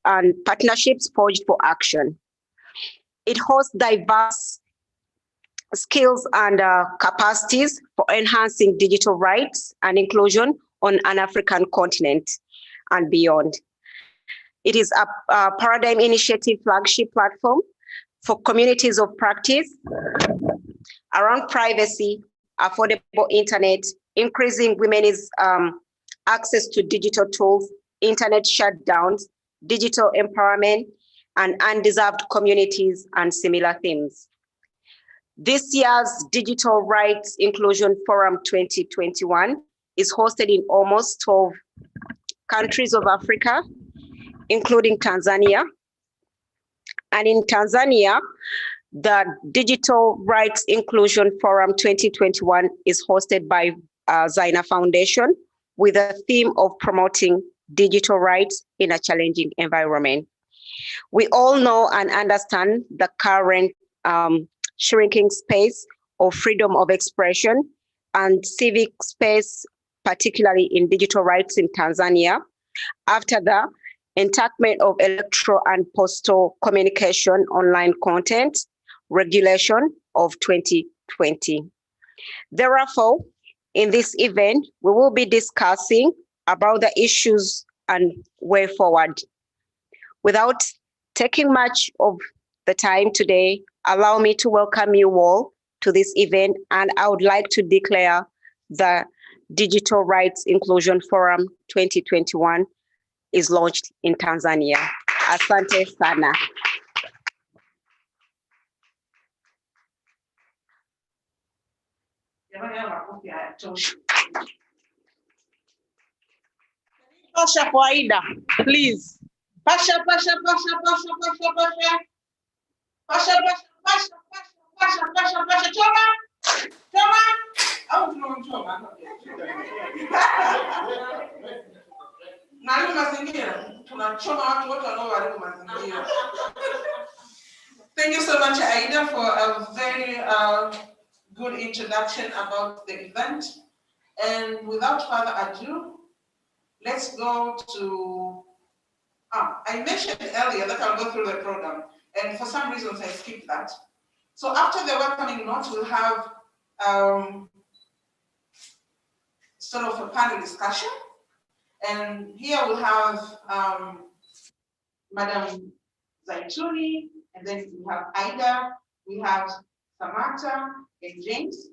and partnerships forged for action. It hosts diverse skills and capacities for enhancing digital rights and inclusion on an African continent and beyond. It is a Paradigm Initiative flagship platform for communities of practice around privacy, affordable internet, increasing women's access to digital tools, internet shutdowns, digital empowerment, and undeserved communities, and similar themes. This year's Digital Rights Inclusion Forum 2021 is hosted in almost 12 countries of Africa, including Tanzania. And in Tanzania, the Digital Rights Inclusion Forum 2021 is hosted by Zaina Foundation with a theme of promoting digital rights in a challenging environment. We all know and understand the current shrinking space of freedom of expression and civic space, particularly in digital rights in Tanzania, after the enactment of electoral and postal communication online content regulation of 2020. Therefore, in this event, we will be discussing about the issues and way forward. Without taking much of the time today, allow me to welcome you all to this event, and I would like to declare the Digital Rights Inclusion Forum 2021 is launched in Tanzania. Asante sana. Pasha Kwaida, please. Pasha, Pasha, Pasha, Pasha, Pasha, Pasha. Pasha, Pasha, Pasha, Pasha, Pasha, Pasha, Choma. Choma. Oh, no, Choma. Na hiyo mazingira tunachoma watu wote wanaoharibu mazingira. Thank you so much, Aida, for a very good introduction about the event. And without further ado, let's go to, I mentioned earlier that I'll go through the program, and for some reasons I skipped that. So after the welcoming notes, we'll have sort of a panel discussion. And here we'll have Madam Zaituni, and then we have Aida, we have Samantha and James,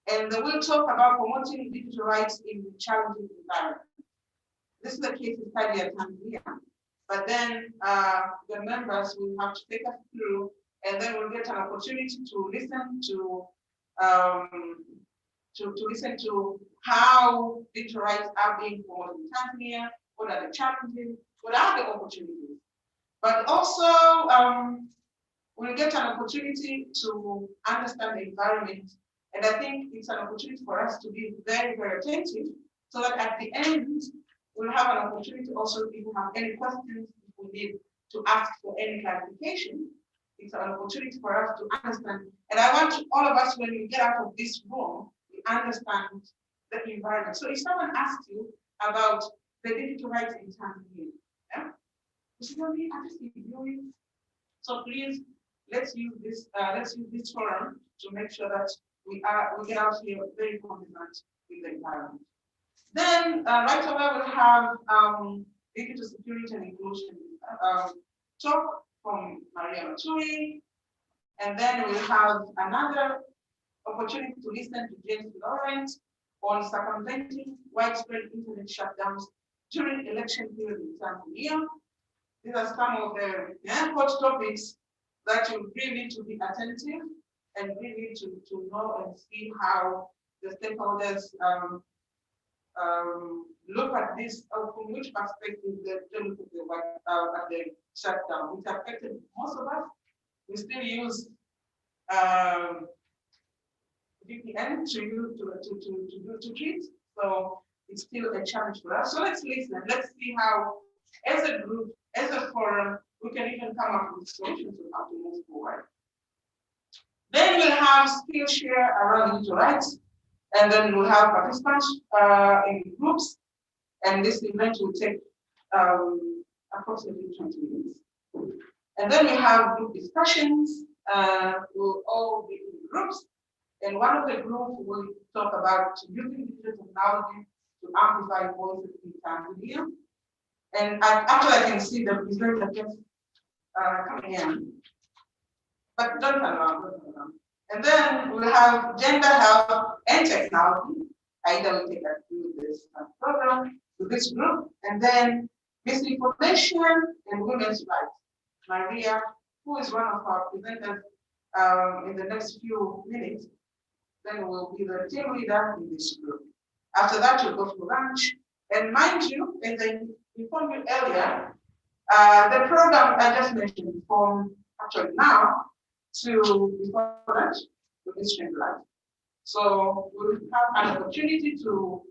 and they will talk about promoting digital rights in challenging environments. This is the case study at Tanzania, but then the members will have to take us through, and then we'll get an opportunity to listen to how digital rights are being promoted in Tanzania, what are the challenges, what are the opportunities. But also, we'll get an opportunity to understand the environment. And I think it's an opportunity for us to be very, very attentive, so that at the end, we'll have an opportunity also if you have any questions, if we need to ask for any clarification. It's an opportunity for us to understand. And I want all of us, when we get out of this room, we understand the environment. So if someone asks you about the digital rights in Tanzania, yeah? So please, let's use this forum to make sure that we get out here very confident with the environment. Then right away we'll have digital security and inclusion talk from Maria Matui, and then we'll have another opportunity to listen to James Lawrence on circumventing widespread internet shutdowns during election period in Tanzania. These are some of the hot topics that you really need to be attentive and really need to know and see how the stakeholders look at this, from which perspective they look at the shutdown. It affected most of us. We still use VPN to treat, so it's still a challenge for us. So let's listen. Let's see how, as a group, as a forum, we can even come up with solutions on how to move forward. Then we'll have skill share around digital rights, and then we'll have participants in groups. And this event will take approximately 20 minutes. And then we have group discussions. We'll all be in groups. And one of the groups will talk about using digital technology to amplify voices in Tanzania. And actually, I can see the presenter just coming in. But don't turn around, don't turn around. And then we'll have gender health and technology. Aida will take us through this program, to this group. And then misinformation and women's rights. Maria, who is one of our presenters in the next few minutes, then will be the team leader in this group. After that, you'll go to lunch. And mind you, as I informed you earlier, the program I just mentioned from actually now to before lunch will be streamlined. So we'll have an opportunity to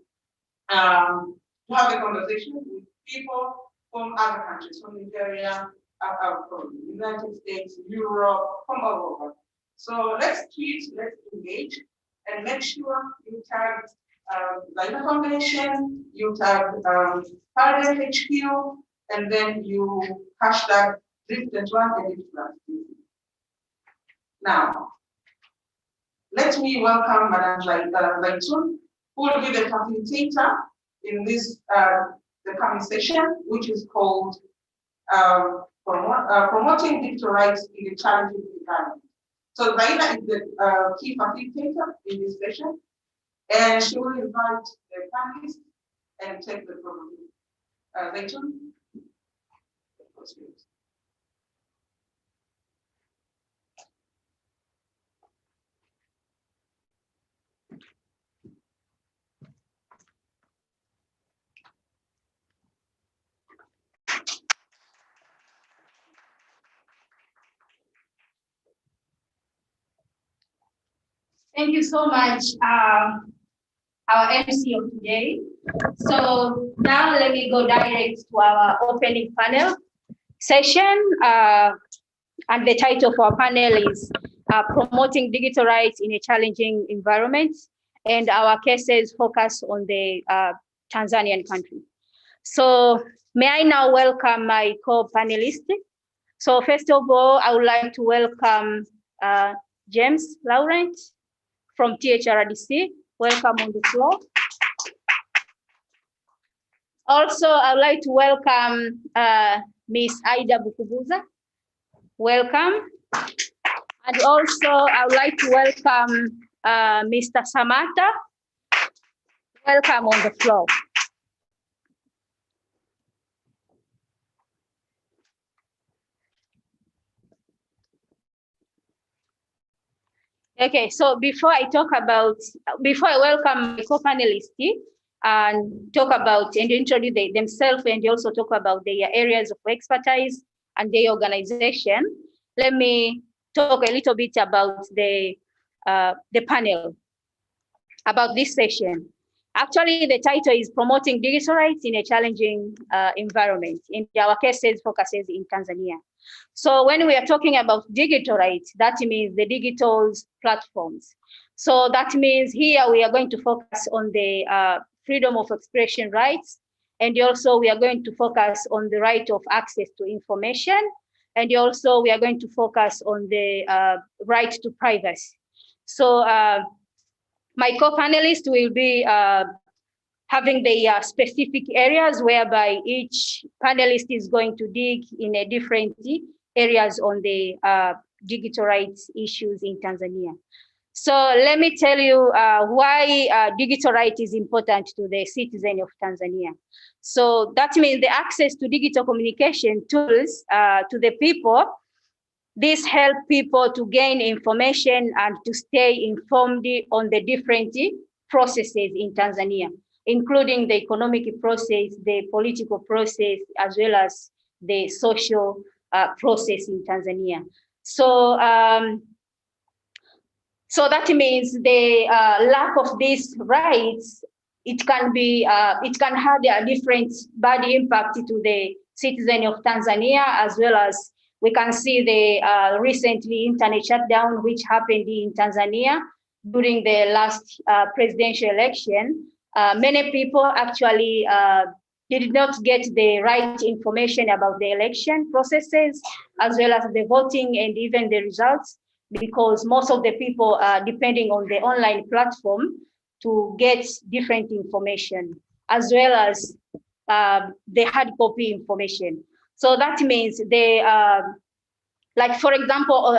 have a conversation with people from other countries, from Nigeria, from the United States, Europe, from all over. So let's tweet, let's engage, and make sure you tag Zaina Foundation, you tag Parliament HQ, and then you hashtag Drift21 and Drift. Now, let me welcome Madam Zaitun, who will be the facilitator in this the coming session, which is called Promoting Digital Rights in a Challenging Environment. So Zaina is the key facilitator in this session, and she will invite the panelists and take the program. Zaitun. Thank you so much, our MC of today. So now let me go direct to our opening panel session. And the title for our panel is Promoting Digital Rights in a Challenging Environment. And our cases focus on the Tanzanian country. So may I now welcome my co-panelists. So first of all, I would like to welcome James Laurent from THRDC. Welcome on the floor. Also, I would like to welcome Ms. Aida Bukubuza. Welcome. And also, I would like to welcome Mr. Samata. Welcome on the floor. Okay, so before I welcome my co-panelists and talk about and introduce themselves and also talk about their areas of expertise and their organization, let me talk a little bit about the panel, about this session. Actually, the title is Promoting Digital Rights in a Challenging Environment. In our cases, focuses in Tanzania. So when we are talking about digital rights, that means the digital platforms. So that means here we are going to focus on the freedom of expression rights. And also we are going to focus on the right of access to information. And also we are going to focus on the right to privacy. So my co-panelists will be having the specific areas whereby each panelist is going to dig in a different areas on the digital rights issues in Tanzania. So let me tell you why digital right is important to the citizen of Tanzania. So that means the access to digital communication tools to the people. This helps people to gain information and to stay informed on the different processes in Tanzania, including the economic process, the political process, as well as the social process in Tanzania. So, so that means the lack of these rights, it can have a different bad impact to the citizen of Tanzania, as well as we can see the recently internet shutdown, which happened in Tanzania during the last presidential election. Many people actually did not get the right information about the election processes, as well as the voting and even the results, because most of the people are depending on the online platform to get different information, as well as the hard copy information. So that means they, like for example,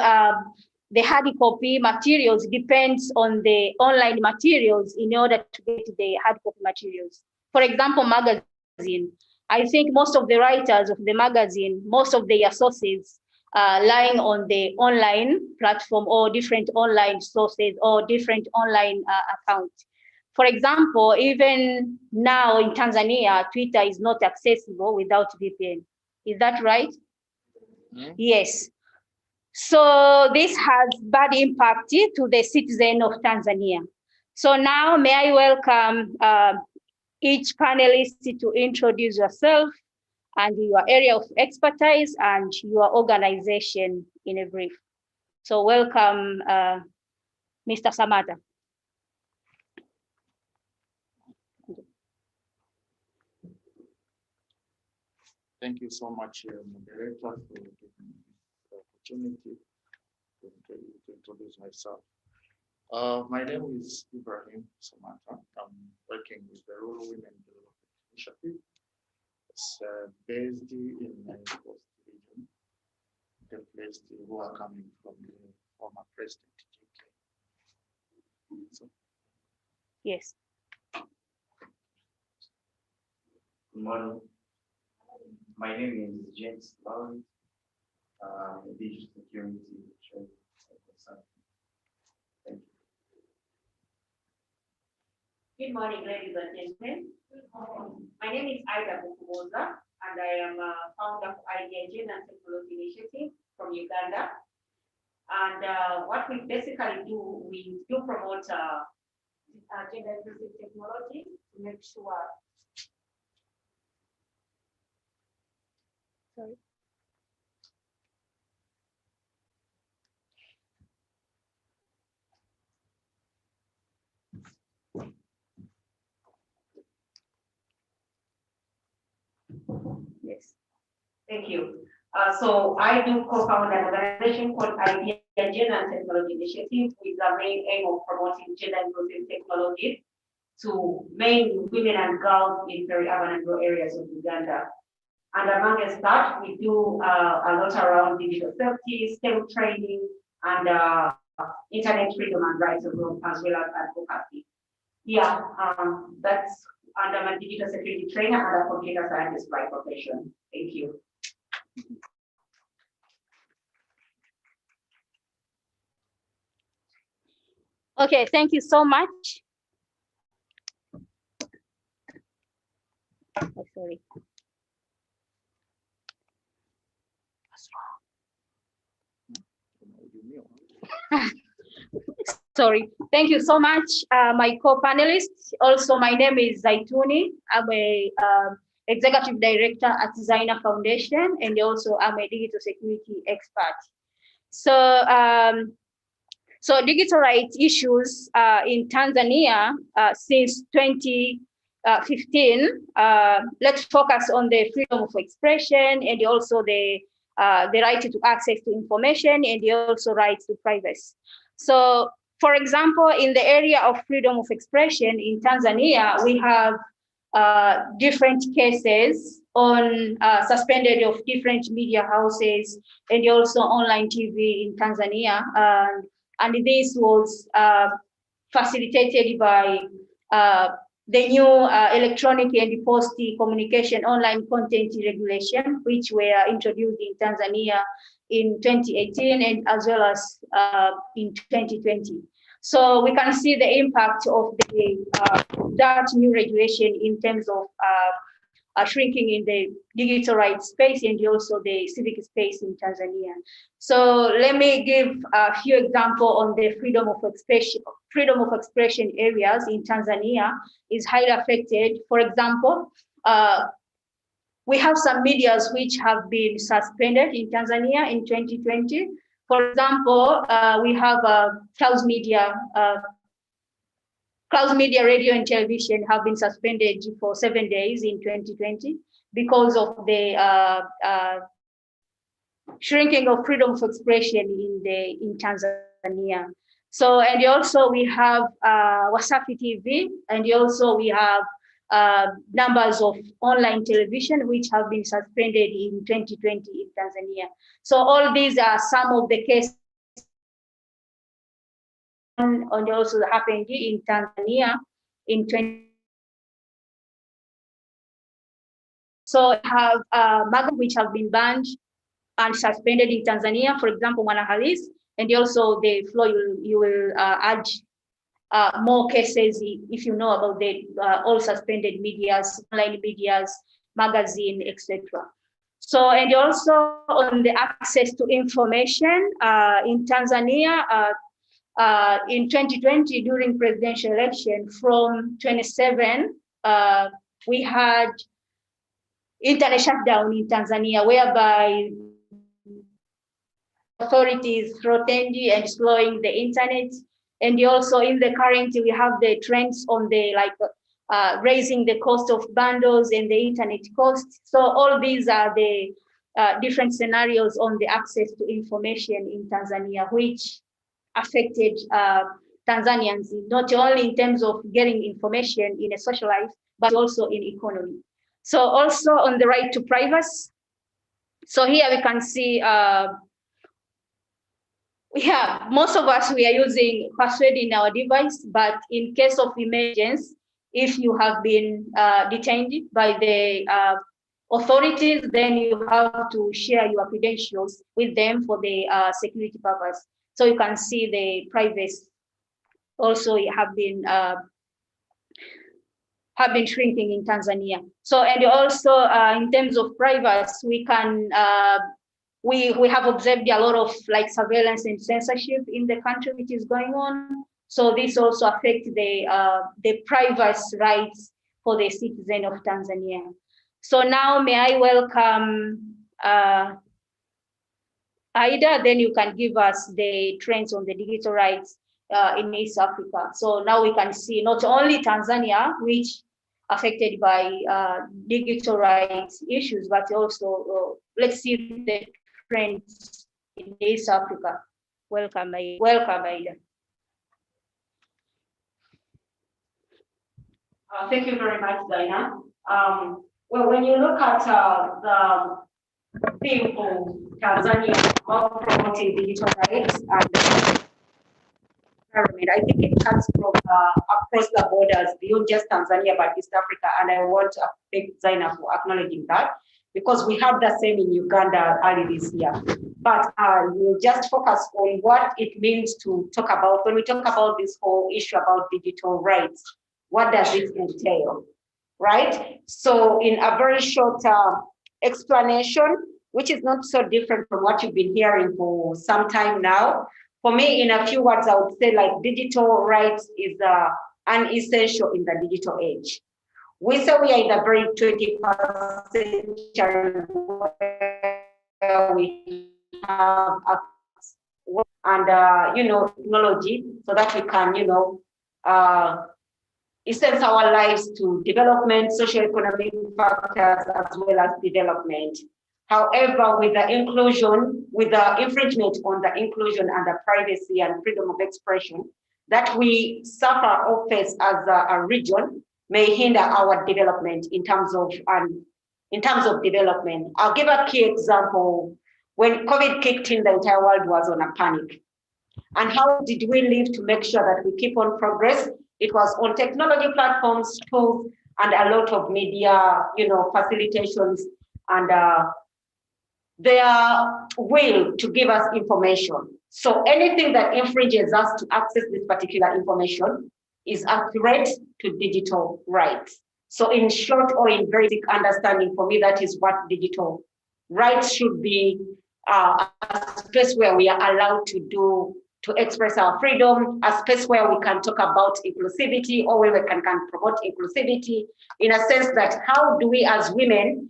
the hard copy materials depends on the online materials in order to get the hard copy materials. For example, magazine. I think most of the writers of the magazine, most of their sources lying on the online platform or different online sources or different online accounts. For example, even now in Tanzania, Twitter is not accessible without VPN. Is that right? Mm-hmm. Yes. So this has bad impact to the citizen of Tanzania. So now may I welcome each panelist to introduce yourself and your area of expertise and your organization in a brief. So welcome, Mr. Samata. Thank you so much, moderator, for giving me the opportunity to introduce myself. My name is Ibrahim Samata. I'm working with the Rural Women Development Initiative. It's based in the Coast region, the place who are coming from the former president, JK. So. Yes. Good morning. My name is James Lawrence, digital security consultant. Thank you. Good morning, ladies and gentlemen. My name is Ida Bukuboza, and I am a founder of Idea Gender and Technology Initiative from Uganda. And what we basically do, we do promote gender inclusive technology to make sure. Sorry. Yes. Thank you. So I do co-found an organization called Idea Gender and Technology Initiative with the main aim of promoting gender inclusive technology to mainly women and girls in peri-urban and rural areas of Uganda. And amongst that, we do a lot around digital safety, STEM training, and internet freedom and rights of women, as well as advocacy. Yeah, that's under my digital security trainer and a computer scientist by profession. Thank you. Okay, thank you so much. Oh, sorry. Sorry, thank you so much, my co-panelists. Also, my name is Zaituni. I'm a executive director at Zaina Foundation, and also I'm a digital security expert. So, so digital rights issues in Tanzania since 2015, let's focus on the freedom of expression and also the right to access to information and also rights to privacy. So, for example, in the area of freedom of expression in Tanzania, we have different cases on suspended of different media houses and also online TV in Tanzania. And this was facilitated by the new electronic and post communication online content regulation, which were introduced in Tanzania in 2018 and as well as in 2020. So we can see the impact of that new regulation in terms of shrinking in the digital rights space and also the civic space in Tanzania. So let me give a few examples on the freedom of expression areas in Tanzania is highly affected. For example, we have some medias which have been suspended in Tanzania in 2020. For example, we have Clouds Media Cloud media, radio, and television have been suspended for 7 days in 2020 because of the shrinking of freedom of expression in Tanzania. So, and also we have Wasafi TV, and also we have numbers of online television which have been suspended in 2020 in Tanzania. So all these are some of the cases and also happened in Tanzania in 20. So we have magazines which have been banned and suspended in Tanzania, for example, Mwanahalisi, and also the flow you will add more cases if you know about the all suspended medias, online medias, magazine, etc. So, and also on the access to information in Tanzania, in 2020 during presidential election from 27, we had internet shutdown in Tanzania, whereby authorities threatened and slowing the internet. And also in the current, we have the trends on the raising the cost of bundles and the internet costs. So all these are the different scenarios on the access to information in Tanzania, which affected Tanzanians, not only in terms of getting information in a social life, but also in economy. So also on the right to privacy. So here we can see, most of us, we are using password in our device, but in case of emergence, if you have been detained by the authorities, then you have to share your credentials with them for the security purpose. So you can see the privacy also have been shrinking in Tanzania. So, and also in terms of privacy, we can we have observed a lot of surveillance and censorship in the country which is going on. So this also affects the privacy rights for the citizen of Tanzania. So now may I welcome Aida, then you can give us the trends on the digital rights in East Africa. So now we can see not only Tanzania, which affected by digital rights issues, but also let's see the trends in East Africa. Welcome, Aida. Thank you very much, Zaina. Well, when you look at the theme of Tanzania about promoting digital rights and environment, I think it comes from across the borders, beyond just Tanzania, but East Africa. And I want to thank Zaina for acknowledging that, because we have the same in Uganda early this year. But we'll just focus on what it means to talk about, when we talk about this whole issue about digital rights, what does it entail, right? So in a very short explanation, which is not so different from what you've been hearing for some time now, for me, in a few words, I would say digital rights is unessential in the digital age. We say we are in the very 21st century where we have technology so that we can, essence our lives to development, socio-economic factors, as well as development. However, with the inclusion, with the infringement on the inclusion and the privacy and freedom of expression that we suffer or face as a region may hinder our development in terms of development. I'll give a key example. When COVID kicked in, the entire world was on a panic. And how did we live to make sure that we keep on progress? It was on technology platforms, tools, and a lot of media, facilitations, and their will to give us information. So anything that infringes us to access this particular information is a threat to digital rights. So in short, or in very basic understanding, for me, that is what digital rights should be, a space where we are allowed to express our freedom, a space where we can talk about inclusivity, or where we can promote inclusivity, in a sense that how do we as women,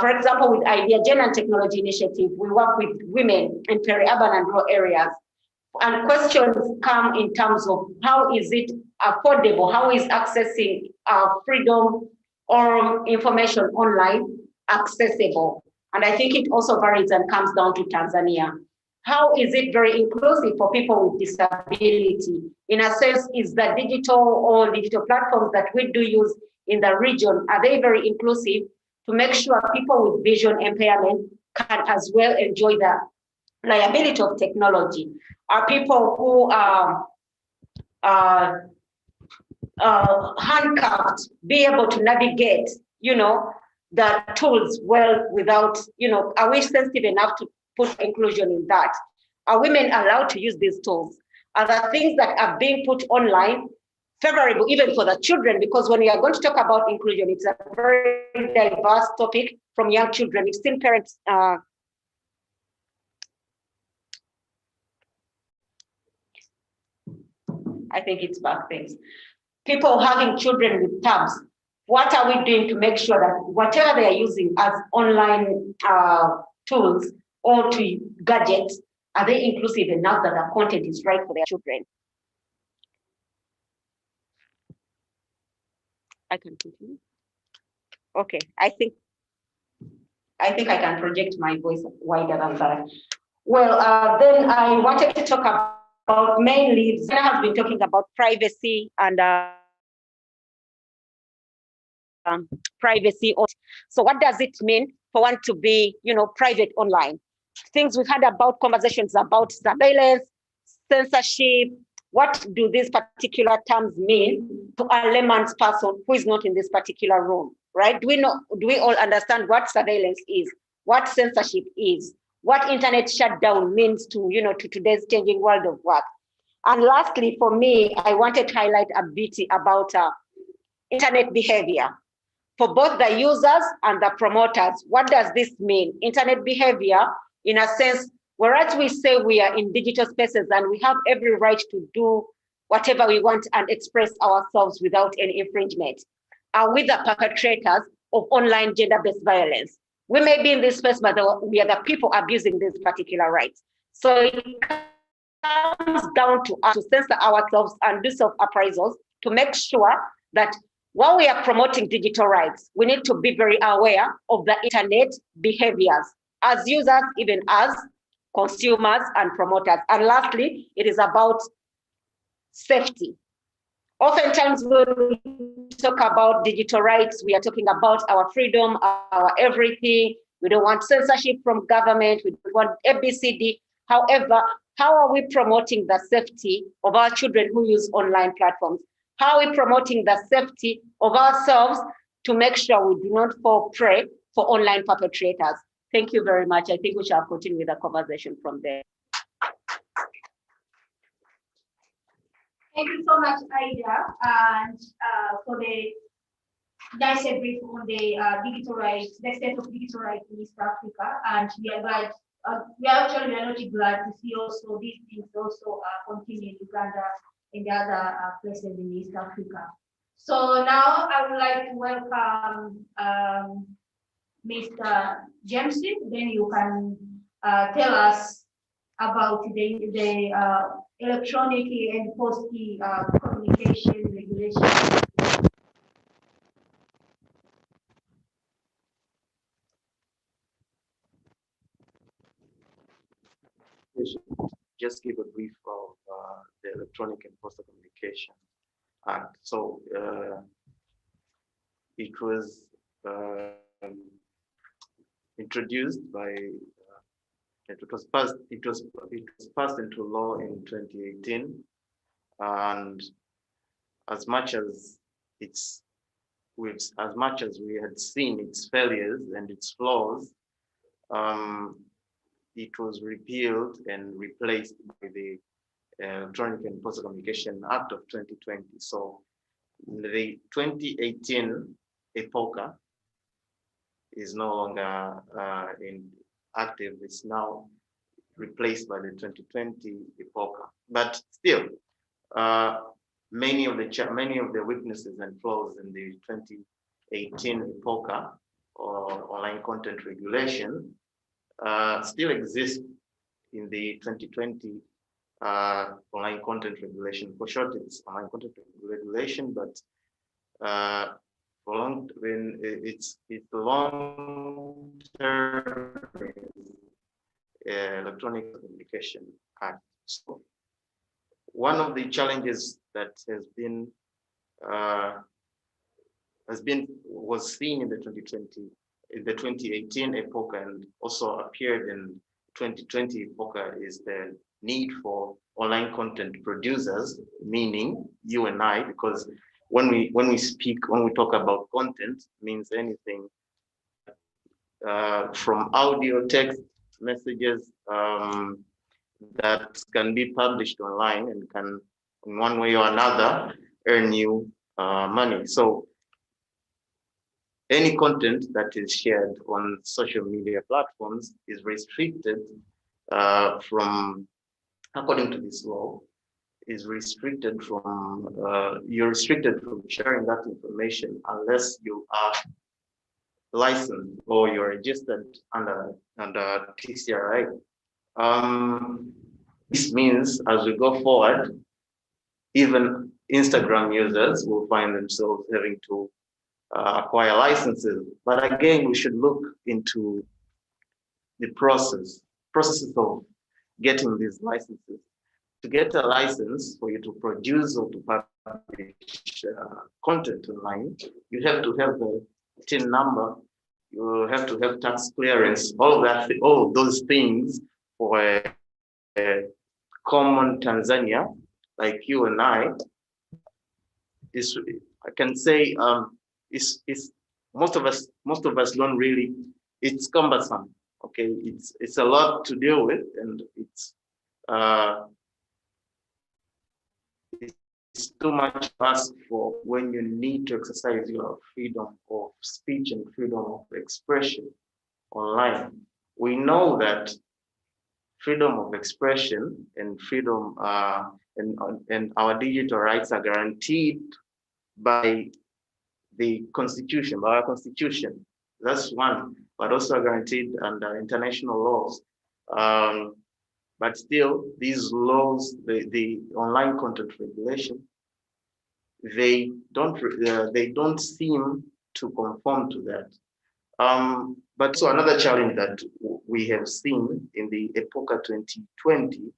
for example, with Idea Gen and Technology Initiative, we work with women in peri-urban and rural areas. And questions come in terms of how is it affordable, how is accessing freedom or information online accessible? And I think it also varies and comes down to Tanzania. How is it very inclusive for people with disability? In a sense, is the digital platforms that we do use in the region, are they very inclusive to make sure people with vision impairment can as well enjoy the liability of technology? Are people who are handcuffed be able to navigate, the tools well without, are we sensitive enough to put inclusion in that? Are women allowed to use these tools? Are the things that are being put online favorable even for the children? Because when we are going to talk about inclusion, it's a very diverse topic from young children. We've seen parents I think it's back things. People having children with tabs. What are we doing to make sure that whatever they are using as online tools or to gadgets, are they inclusive enough that the content is right for their children? I can continue. Okay, I think I can project my voice wider than that. Well, then I wanted to talk about mainly, Zaina has been talking about privacy and privacy. So what does it mean for one to be, private online? Things we've had about conversations about surveillance, censorship. What do these particular terms mean to a layman's person who is not in this particular room, right? Do we all understand what surveillance is, what censorship is, what internet shutdown means to, to today's changing world of work? And lastly, for me, I wanted to highlight a bit about internet behavior for both the users and the promoters. What does this mean? Internet behavior, in a sense, whereas we say we are in digital spaces and we have every right to do whatever we want and express ourselves without any infringement, are we the perpetrators of online gender-based violence? We may be in this space, but we are the people abusing these particular rights. So it comes down to us to censor ourselves and do self-appraisals to make sure that while we are promoting digital rights, we need to be very aware of the internet behaviors as users, even as consumers and promoters. And lastly, it is about safety. Oftentimes when we talk about digital rights, we are talking about our freedom, our everything. We don't want censorship from government. We don't want ABCD. However, how are we promoting the safety of our children who use online platforms? How are we promoting the safety of ourselves to make sure we do not fall prey for online perpetrators? Thank you very much. I think we shall continue with the conversation from there. Thank you so much, Aida, and for the nice brief on the digital rights, the state of digital rights in East Africa. And we are glad, we are actually not glad to see also these things also continue in Uganda and the other places in East Africa. So now I would like to welcome Mr. James. Then you can tell us about the electronic and post communication regulation. Just give a brief of the Electronic and Postal Communication Act. So it was introduced by it was passed into law in 2018, and as much as we had seen its failures and its flaws, it was repealed and replaced by the Electronic and Postal Communication Act of 2020. So the 2018 EPOCA is no longer active. It's now replaced by the 2020 EPOCA. But still, many of the weaknesses and flaws in the 2018 EPOCA or online content regulation still exist in the 2020 online content regulation. For short, it's online content regulation, but for long, when it's long-term Electronic Communication Act. So one of the challenges that was seen in the 2018 epoch and also appeared in 2020 epoch is the need for online content producers, meaning you and I, because when we talk about content, means anything from audio, text, messages that can be published online and can, in one way or another, earn you money. So any content that is shared on social media platforms is restricted from, according to this law, is restricted from, you're restricted from sharing that information unless you are licensed or you're registered under TCRI. This means as we go forward, even Instagram users will find themselves having to acquire licenses. But again, we should look into the processes of getting these licenses. To get a license for you to produce or to publish content online, you have to have the TIN number, you have to have tax clearance, all of those things for a common Tanzania like you and I. I can say most of us don't really. It's cumbersome. Okay, it's a lot to deal with, and it's too much to ask for when you need to exercise your freedom of speech and freedom of expression online. We know that freedom of expression and freedom and our digital rights are guaranteed by the Constitution, by our Constitution. That's one, but also guaranteed under international laws. But still, these laws, the online content regulation, they don't seem to conform to that. But so another challenge that we have seen in the EPOCA 2020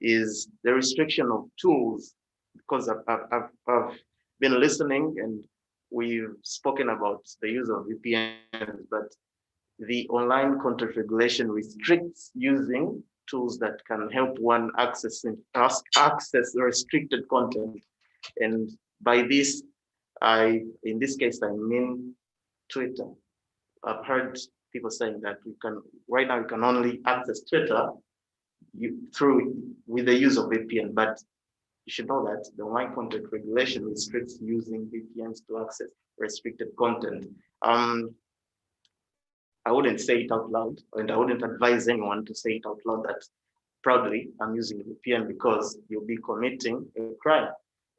is the restriction of tools, because I've been listening and we've spoken about the use of VPNs, but the online content regulation restricts using tools that can help one access restricted content. And by this, in this case, I mean Twitter. I've heard people saying that right now you can only access Twitter with the use of VPN, but you should know that the online content regulation restricts using VPNs to access restricted content. I wouldn't say it out loud, and I wouldn't advise anyone to say it out loud that proudly I'm using VPN, because you'll be committing a crime.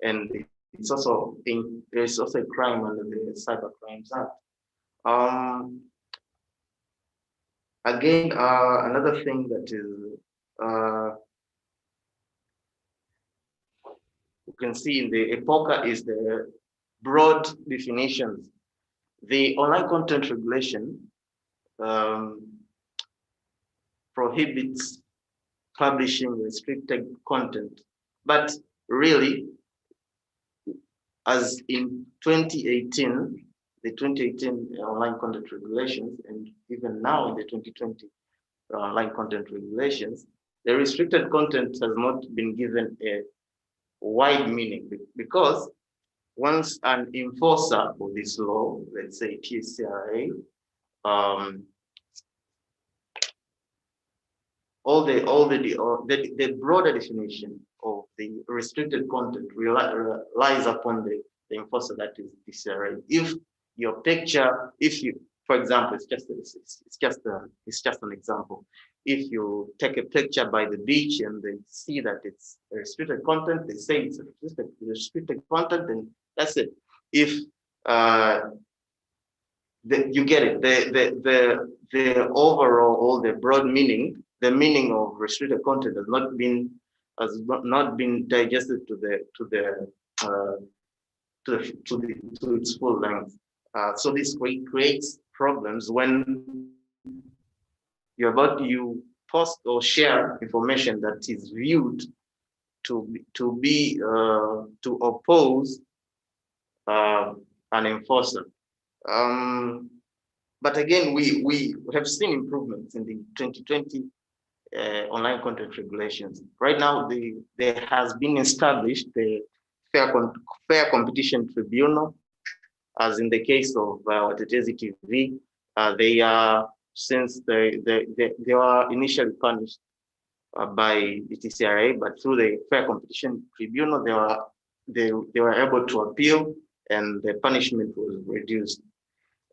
And there's also a crime under the Cyber Crimes Act. Again, another thing that is you can see in the EPOCA is the broad definitions. The online content regulation prohibits publishing restricted content, but really, as in 2018, the 2018 online content regulations, and even now in the 2020 online content regulations, the restricted content has not been given a wide meaning, because once an enforcer of this law, let's say TCRA, the broader definition of the restricted content relies upon the enforcer, that is TCRA. If your picture, for example, it's just an example. If you take a picture by the beach and they see that it's a restricted content, they say it's a restricted content, and that's it. If you get it, the overall, the broad meaning, the meaning of restricted content has not been has not been digested to its full length. So this creates problems when you post or share information that is viewed to oppose an enforcer. But again, we have seen improvements in the 2020 online content regulations. Right now, there has been established the Fair Competition Tribunal, as in the case of Watetezi TV. They are, since they were initially punished by the TCRA, but through the Fair Competition Tribunal, they were able to appeal, and the punishment was reduced.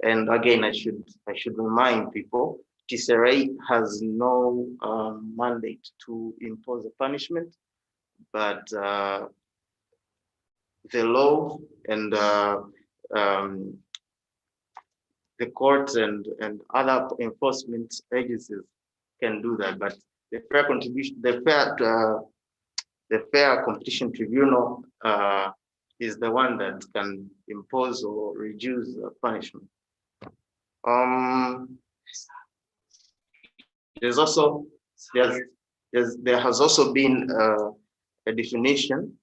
And again, I should remind people, TCRA has no mandate to impose a punishment, but the law and the courts and other enforcement agencies can do that. But the Fair Competition Tribunal is the one that can impose or reduce punishment. There has also been a definition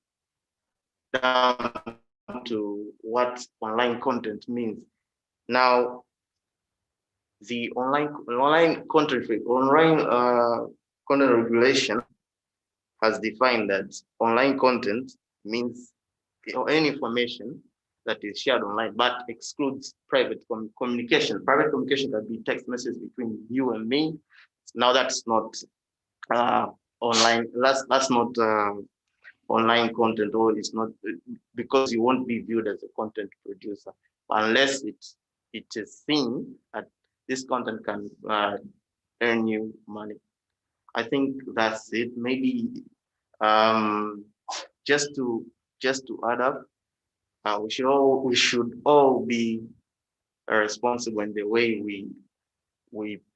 down to what online content means. Now, the online content regulation has defined that online content means any information that is shared online, but excludes private communication. Private communication can be text messages between you and me. Now that's not online. That's not online content, or it's not, because you won't be viewed as a content producer unless it is seen that this content can earn you money. I think that's it. Maybe just to add up, we should all be responsible in the way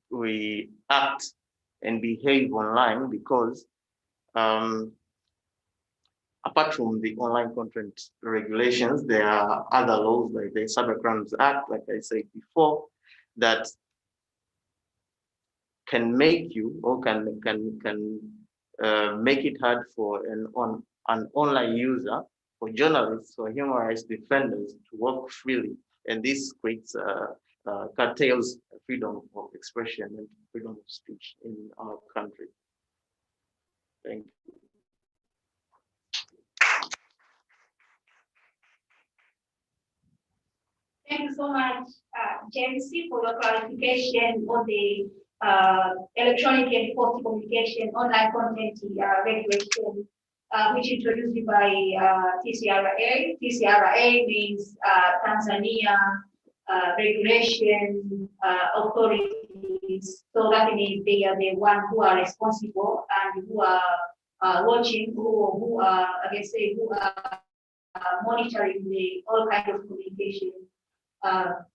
we act and behave online, because apart from the online content regulations, there are other laws like the Cybercrimes Act, like I said before, that can make you, or can make it hard for an online user, for journalists or human rights defenders to work freely. And this creates curtails freedom of expression and freedom of speech in our country. Thank you. Thank you so much, James, for your clarification on the electronic and post communication online content regulation, which introduced by TCRA. TCRA means Tanzania Regulation Authorities. So that means they are the one who are responsible and who are watching, who are, I can say, who are monitoring all kinds of communication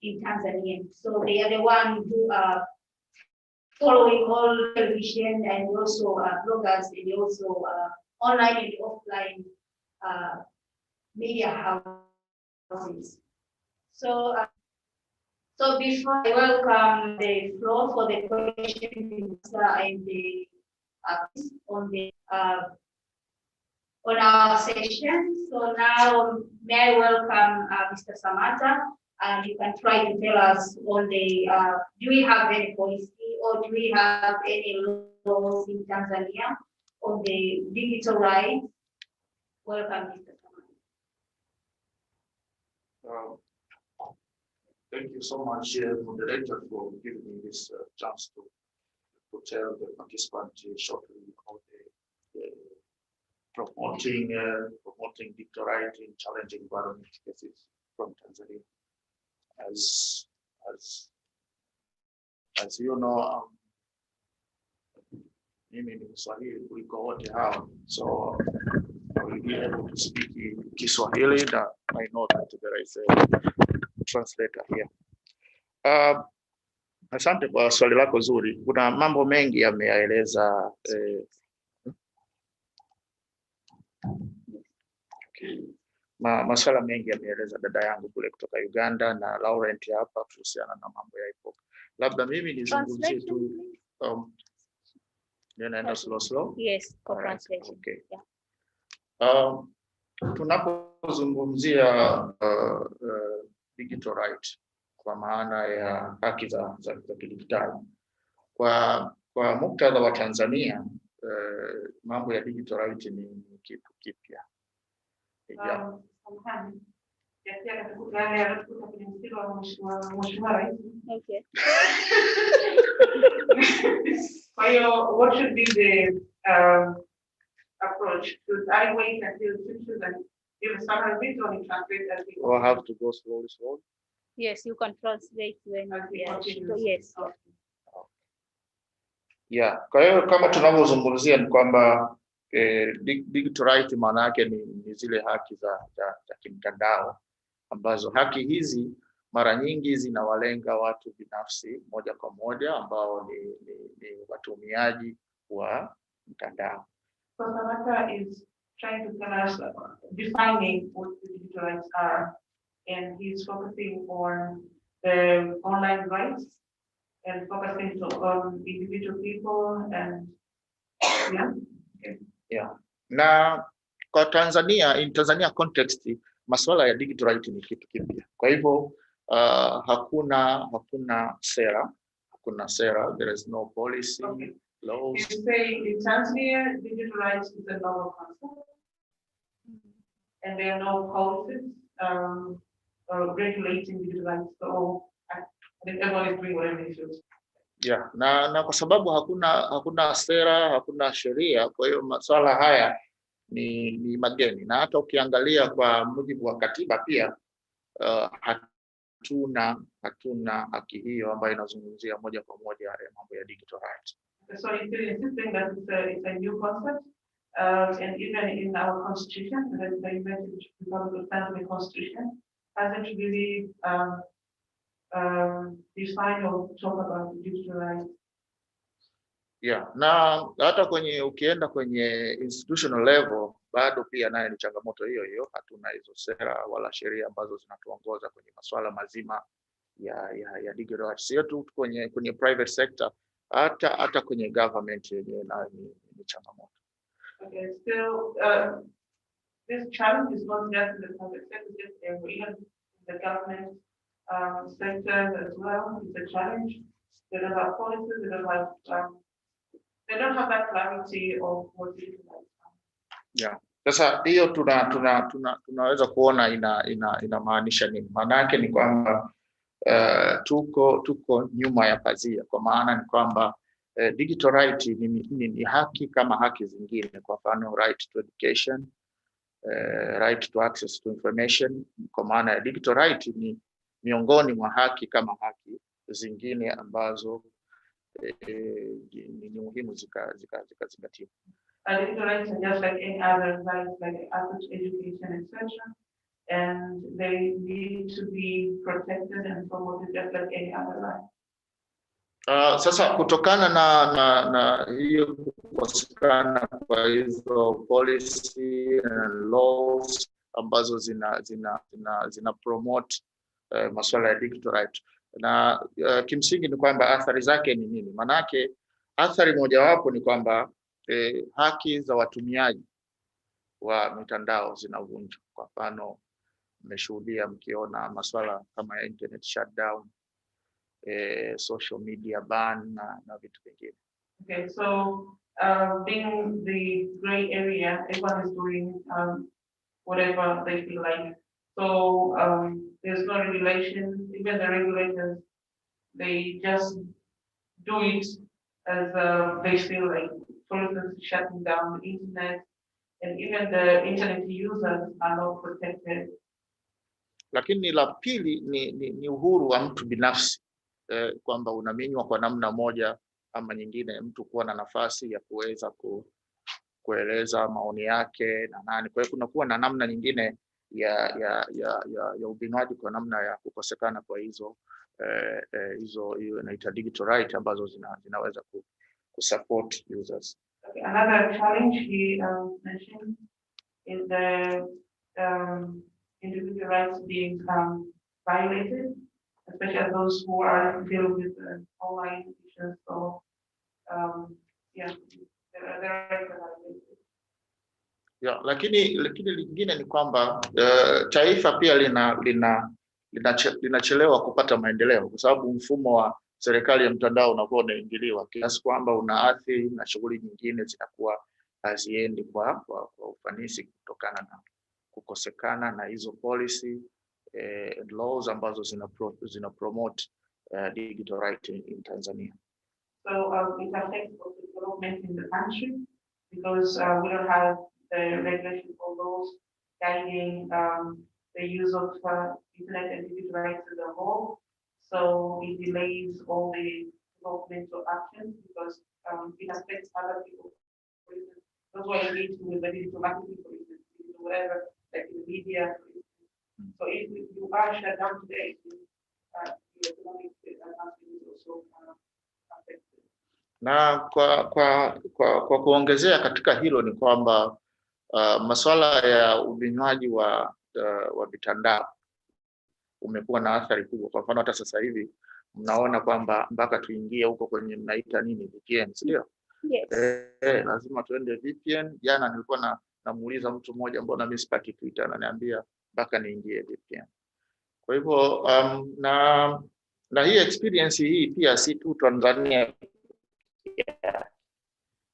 in Tanzania. So they are the one who are following all television and also bloggers and also online and offline media houses. So, so before I welcome the floor for the question and the on our session. So now may I welcome Mr. Samata, and you can try to tell us on the, do we have any policy or do we have any laws in Tanzania on the digital rights? Welcome, Mr. Samata. Thank you so much, moderator, for giving me this chance to tell the participants shortly about the promoting digital rights in challenging environment cases from Tanzania. As you know, mimi ni Mswahili kuliko wote hao, so I will be able to speak in Kiswahili. That I know that there is a translator here. Asante kwa swali lako zuri. Kuna mambo mengi yameeleza Okay. Masuala mengi yameeleza dada yangu kule kutoka Uganda na Laurent hapa kuhusiana na mambo ya IPOCA. Labda mimi nizungumzie tu ninaenda slow. Yes, translation. Okay. Yeah. Tunapozungumzia digital right kwa maana ya haki za kidijitali kwa muktadha wa Tanzania, mambo ya digital right ni kitu kipya. Okay. What should be the approach? Should I wait until citizens give a summary bit or translate as we Or have to go slowly? Yes, you can translate when continue? yes. Yeah, kwa hiyo kama tunavyozungumzia ni kwamba digital right maana yake ni zile haki za kimtandao ambazo haki hizi mara nyingi zinawalenga watu binafsi moja kwa moja ambao ni watumiaji wa mtandao. So Samantha is trying to tell us defining what the digital rights are, and he's focusing on the online rights and focusing on individual people and yeah. Okay. Yeah. Na kwa Tanzania, in Tanzania context, masuala ya digital right ni kitu kipya. Kwa hivyo hakuna sera, there is no policy. Okay. Laws. You say in Tanzania, digital rights is a novel concept, and there are no policies regulating digital rights. So I think everyone is doing whatever they should. Yeah, na kwa sababu hakuna sera, hakuna sheria, kwa hiyo masuala haya ni mageni, na hata ukiangalia kwa mujibu wa katiba pia hatuna haki hiyo ambayo inazungumzia moja kwa moja mambo ya digital rights. So you're still insisting that it's a new concept, and even in our constitution, the United Republic of Tanzania Constitution hasn't really define or talk about digital rights. Yeah, na hata ukienda kwenye institutional level bado pia naye ni changamoto hiyo, hatuna hizo sera wala sheria ambazo zinatuongoza kwenye masuala mazima ya digital rights. Sio tu kwenye private sector, hata kwenye government yenyewe nayo ni changamoto. Okay, still this challenge is not just in the private sector, just even in the government sector as well. It's a challenge. They don't have policies, they don't have that clarity of what it is. Yeah. Sasa hiyo tunaweza kuona inamaanisha nini? Maana yake ni kwamba tuko nyuma ya pazia, kwa maana ni kwamba digital right ni haki kama haki zingine, kwa mfano right to education, right to access to information. Kwa maana ya digital right ni miongoni mwa haki kama haki zingine ambazo ni muhimu zikazingatiwa. Digital rights are just like any other rights, like access to education, etc. And they need to be protected and promoted just like any other right. Sasa kutokana na hiyo kukosekana kwa hizo policy and laws ambazo zina promote masuala ya digital right, na kimsingi ni kwamba athari zake ni nini? Manake athari mojawapo ni kwamba haki za watumiaji wa mitandao zinavunjwa. Kwa mfano mmeshuhudia mkiona masuala kama ya internet shutdown, social media ban na vitu vingine. Okay, so being the gray area, everyone is doing whatever they feel like. So there's no regulation. Even the regulators, they just do it as they feel like. For instance, shutting down the internet, and even the internet users are not protected. Lakini la pili ni uhuru wa mtu binafsi, kwamba unaminywa kwa namna moja ama nyingine mtu kuwa na nafasi ya kuweza kueleza maoni yake na nani. Kwa hiyo kunakuwa na namna nyingine ya ubinafsi kwa namna ya kukosekana kwa hiyo inaitwa digital right ambazo zinaweza kusupport users. Okay, another challenge he mentioned in the individual rights being violated, especially those who are dealing with online issues. So yeah, there are violated. Yeah, lakini lingine ni kwamba taifa pia linachelewa kupata maendeleo kwa sababu mfumo wa serikali ya mtandao unakuwa unaingiliwa kiasi kwamba unaathiri na shughuli nyingine zinakuwa haziendi kwa ufanisi kutokana na kukosekana na hizo policy and laws ambazo zina promote digital right in Tanzania. So it affects the development in the country because we don't have the regulation for laws guiding the use of internet and digital rights as a whole. So it delays all the developmental actions because it affects other people. For instance, that's why you need to with the digital marketing, for instance, whatever, like in the media. So if you are shut down today, your economic advancement is also affected. Na kwa kuongezea katika hilo ni kwamba masuala ya ubinywaji wa mitandao umekuwa na athari kubwa. Kwa mfano hata sasa hivi mnaona kwamba mpaka tuingie huko kwenye mnaita nini VPN, ndio? Yes. Lazima tuende VPN. Jana nilikuwa namuuliza mtu mmoja mbona mimi sipaki Twitter, ananiambia mpaka niingie VPN. Kwa hivyo na hii experience hii pia si tu Tanzania.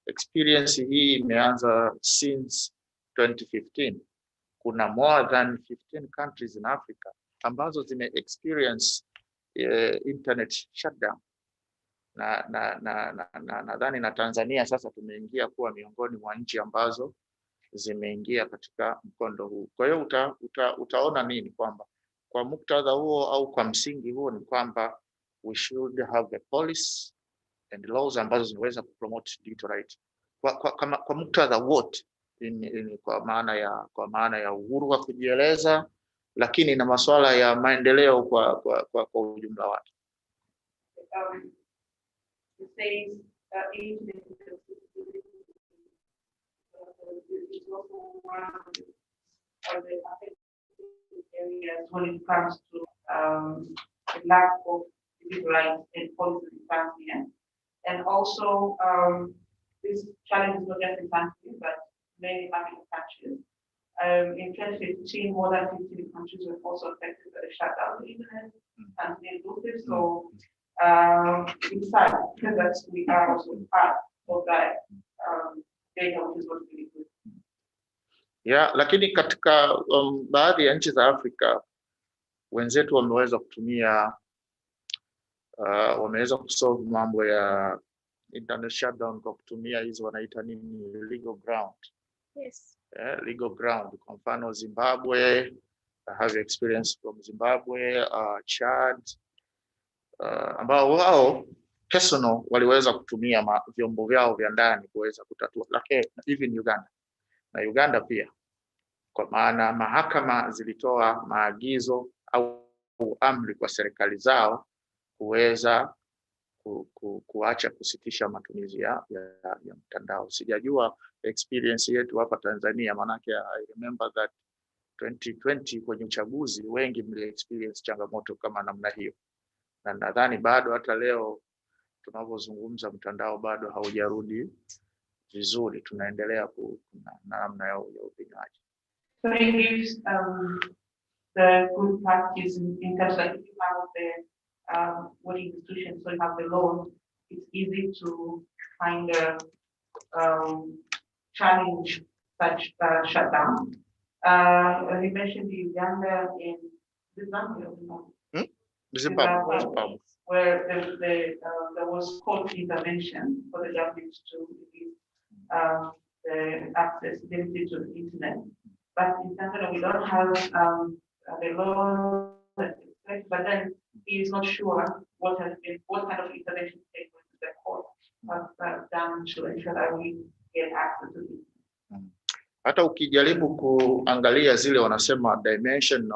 Experience hii imeanza since 2015. Kuna more than 15 countries in Africa ambazo zime experience internet shutdown. Nadhani na Tanzania sasa tumeingia kuwa miongoni mwa nchi ambazo zimeingia katika mkondo huu. Kwa hiyo utaona nini kwamba kwa muktadha huo au kwa msingi huo ni kwamba we should have a policy and laws ambazo zinaweza kupromote digital right kwa muktadha wote, kwa maana ya uhuru wa kujieleza, lakini na masuala ya maendeleo kwa ujumla wake. When it comes to the lack of digital rights and policy in Tanzania, and also this challenge is not just in Tanzania but many African countries. In 2015, more than 15 countries were also affected by the shutdown of the internet, Tanzania inclusive. So it's sad that we are also part of that data, which is what we do. Yeah, lakini katika baadhi ya nchi za Afrika wenzetu wameweza kutumia wameweza kusolve mambo ya internet shutdown kwa kutumia hizo wanaita nini legal ground. Yes. Legal ground. Kwa mfano Zimbabwe, I have experience from Zimbabwe, Chad, ambao wao personal waliweza kutumia vyombo vyao vya ndani kuweza kutatua. Lakini even Uganda. Na Uganda pia. Kwa maana mahakama zilitoa maagizo au amri kwa serikali zao kuweza kuacha kusitisha matumizi ya mtandao. Sijajua experience yetu hapa Tanzania, manake I remember that 2020 kwenye uchaguzi wengi mli experience changamoto kama namna hiyo. Na nadhani bado hata leo tunapozungumza mtandao bado haujarudi vizuri, tunaendelea na namna ya upigaji. So it gives the good practice in terms of if you have the what institution, so you have the law, it's easy to kind of challenge such shutdown. You mentioned Uganda and Zimbabwe, where there was court intervention for the government to give the accessibility to the internet. But in Tanzania, we don't have the law, but then he is not sure what kind of intervention take place in the court has done to ensure that we get access to it. Hata ukijaribu kuangalia zile wanasema dimension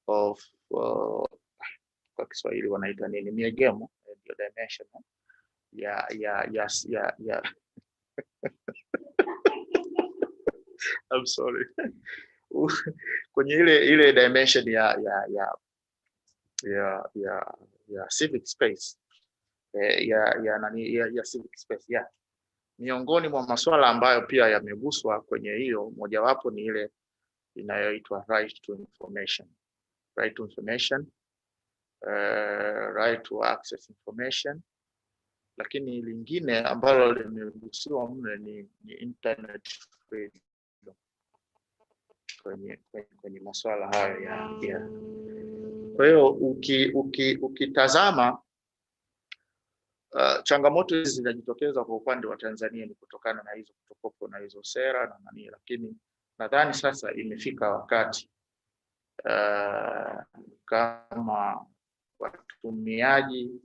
of kwa Kiswahili wanaita nini, miegemo, ndio dimension ya I'm sorry. Kwenye ile dimension ya civic space, ya civic space, yeah. Miongoni mwa masuala ambayo pia yameguswa kwenye hiyo, mojawapo ni ile inayoitwa right to information. Right to information, right to access information. Lakini lingine ambalo limegusiwa mno ni internet freedom kwenye masuala hayo ya. Kwa hiyo ukitazama changamoto hizi zinajitokeza kwa upande wa Tanzania ni kutokana na hizo kutokopo na hizo sera na nani, lakini nadhani sasa imefika wakati kama watumiaji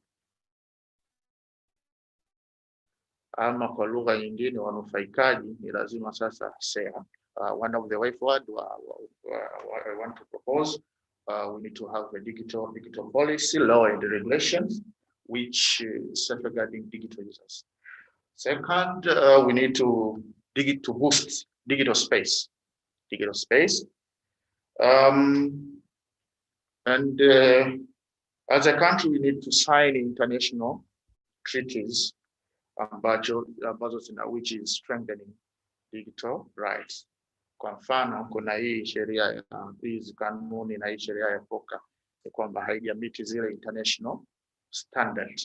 ama kwa lugha nyingine wanufaikaji, ni lazima sasa sera. One of the way forward I want to propose, we need to have a digital policy, law and regulations which safeguarding digital users. Second, we need to boost digital space. And as a country, we need to sign international treaties which is strengthening digital rights. Kwa mfano, kuna hii sheria ya hizi kanuni na hii sheria ya FOCA ni kwamba haijamiti zile international standard.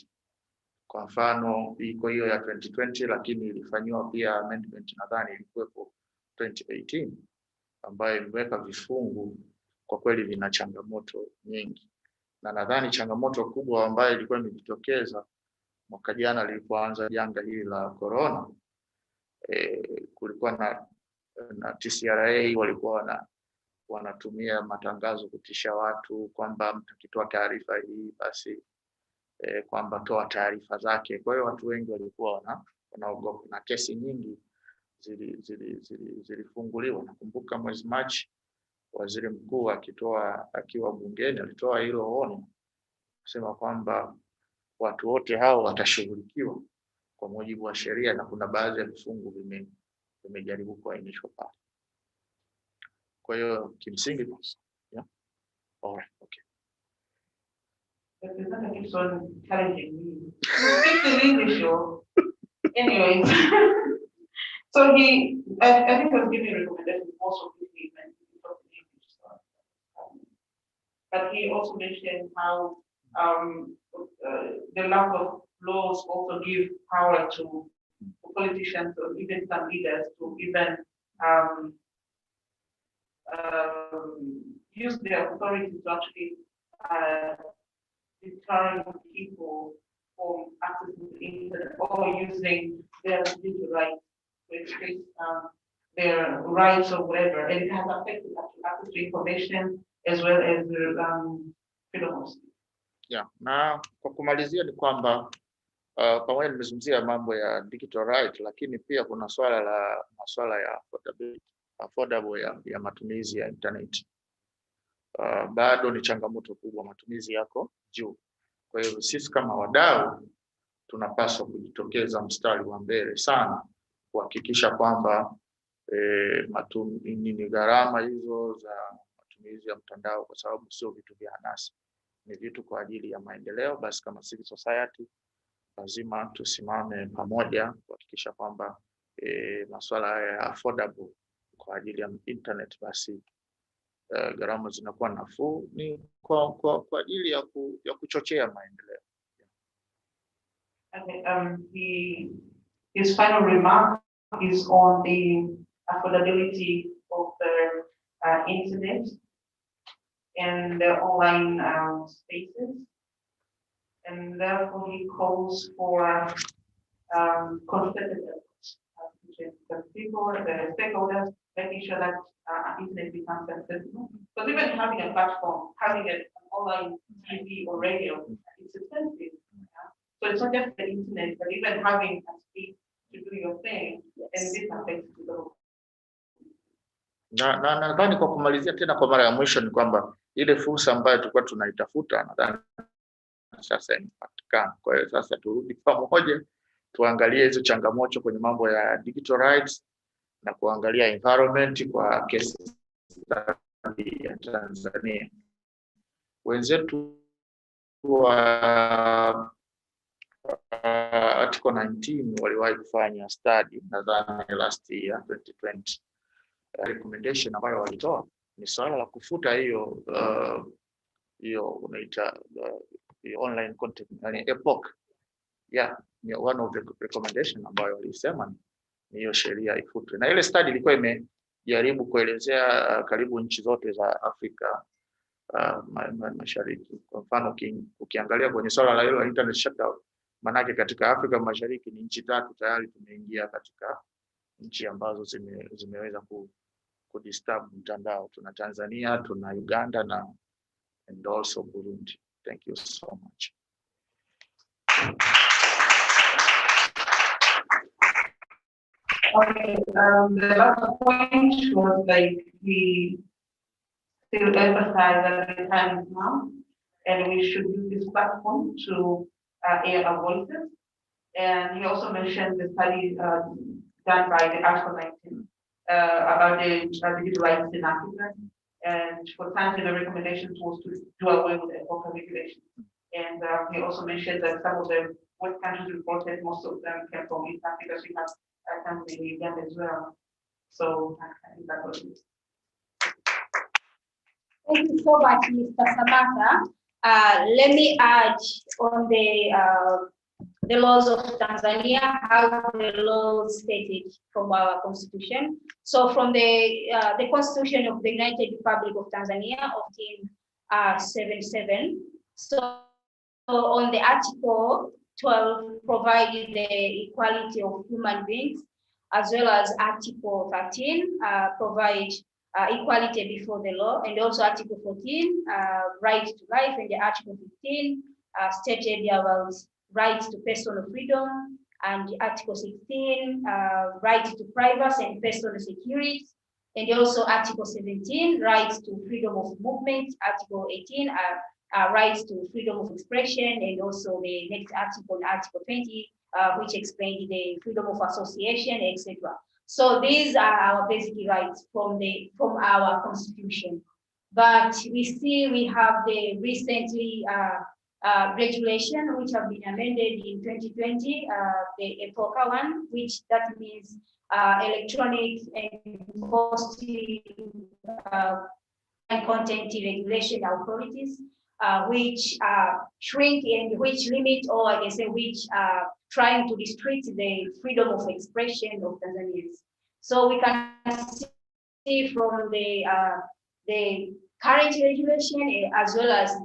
Kwa mfano, iko hiyo ya 2020 lakini ilifanywa pia amendment, nadhani ilikuwepo 2018, ambayo imeweka vifungu kwa kweli vina changamoto nyingi. Na nadhani changamoto kubwa ambayo ilikuwa imejitokeza mwaka jana lilipoanza janga hili la corona, kulikuwa na TCRA walikuwa wanatumia matangazo kutisha watu kwamba mtakitoa taarifa hii basi kwamba toa taarifa zake. Kwa hiyo watu wengi walikuwa wanaogopa na kesi nyingi zilifunguliwa. Nakumbuka mwezi Machi waziri mkuu akiwa bungeni alitoa hilo onyo kusema kwamba watu wote hao watashughulikiwa kwa mujibu wa sheria, na kuna baadhi ya vifungu vimejaribu kuainishwa pale. Kwa hiyo kimsingi yeah. All right, okay. Keeps on challenging me. Speak in English, or anyways. So I think was giving recommendations also to me when he talked in English. But he also mentioned how the lack of laws also give power to politicians or even some leaders to even use their authority to actually deter people from accessing the internet or using their digital rights to express their rights or whatever, and it has affected access to information as well as their freedom of speech. Yeah, na kwa kumalizia ni kwamba pamoja nimezungumzia mambo ya digital right, lakini pia kuna masuala ya affordable ya matumizi ya internet. Bado ni changamoto kubwa, matumizi yako juu. Kwa hiyo sisi kama wadau tunapaswa kujitokeza mstari wa mbele sana kuhakikisha kwamba ni gharama hizo za matumizi ya mtandao, kwa sababu sio vitu vya anasa, ni vitu kwa ajili ya maendeleo. Basi kama civil society lazima tusimame pamoja kuhakikisha kwamba masuala ya affordable kwa ajili ya internet, basi gharama zinakuwa nafuu, ni kwa ajili ya kuchochea maendeleo. His final remark is on the affordability of the internet and the online spaces, and therefore he calls for concerted efforts between the people, the stakeholders, making sure that internet becomes accessible. Because even having a platform, having an online TV or radio, it's expensive. So it's not just the internet, but even having a speed to do your thing, and this affects the. Na nadhani kwa kumalizia tena kwa mara ya mwisho ni kwamba ile fursa ambayo tulikuwa tunaitafuta nadhani sasa imepatikana. Kwa hiyo sasa turudi pamoja tuangalie hizo changamoto kwenye mambo ya digital rights, na kuangalia environment kwa case study ya Tanzania. Wenzetu wa article 19 waliwahi kufanya study nadhani last year 2020. Recommendation ambayo walitoa ni swala la kufuta hiyo unaita online content, yani epoch. Yeah, one of the recommendation ambayo walisema ni hiyo sheria ifutwe, na ile study ilikuwa imejaribu kuelezea karibu nchi zote za Afrika Mashariki. Kwa mfano ukiangalia kwenye swala la hilo internet shutdown, manake katika Afrika Mashariki ni nchi 3 tayari tumeingia katika nchi ambazo zimeweza kudisturb mtandao. Tuna Tanzania, tuna Uganda na and also Burundi. Thank you so much. Okay, the last point was like we still emphasize that the time is now, and we should use this platform to air our voices. And he also mentioned the study done by the Article 19 about the digital rights in Africa. And for Tanzania, the recommendation was to do away with the local regulation. And he also mentioned that some of the West countries reported, most of them came from East Africa, so we have Tanzania, Uganda as well. So I think that was it. Thank you so much, Mr. Sabata. Let me add on the laws of Tanzania, how the laws stated from our constitution. So from the Constitution of the United Republic of Tanzania of 1977. So on the Article 12 provided the equality of human beings, as well as Article 13 provide equality before the law, and also Article 14 right to life, and the Article 15 stated about right to personal freedom, and Article 16 right to privacy and personal security, and also Article 17 right to freedom of movement, Article 18 rights to freedom of expression, and also the next article, Article 20, which explained the freedom of association, etc. So these are our basic rights from our constitution. But we have the recently regulation which have been amended in 2020, the EPOCA one, which that means electronic and content regulation authorities, which shrink and which limit, or I can say which trying to restrict the freedom of expression of Tanzanians. So we can see from the current regulation as well as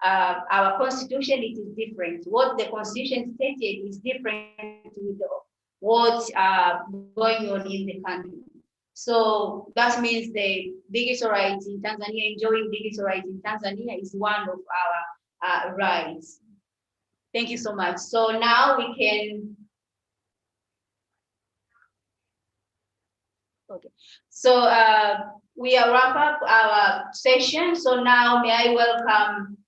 our constitution, it is different. What the constitution stated is different with what's going on in the country. So that means the digital rights in Tanzania, enjoying digital rights in Tanzania is one of our rights. Thank you so much. So now we can. Okay. So we are wrap up our session. So now may I welcome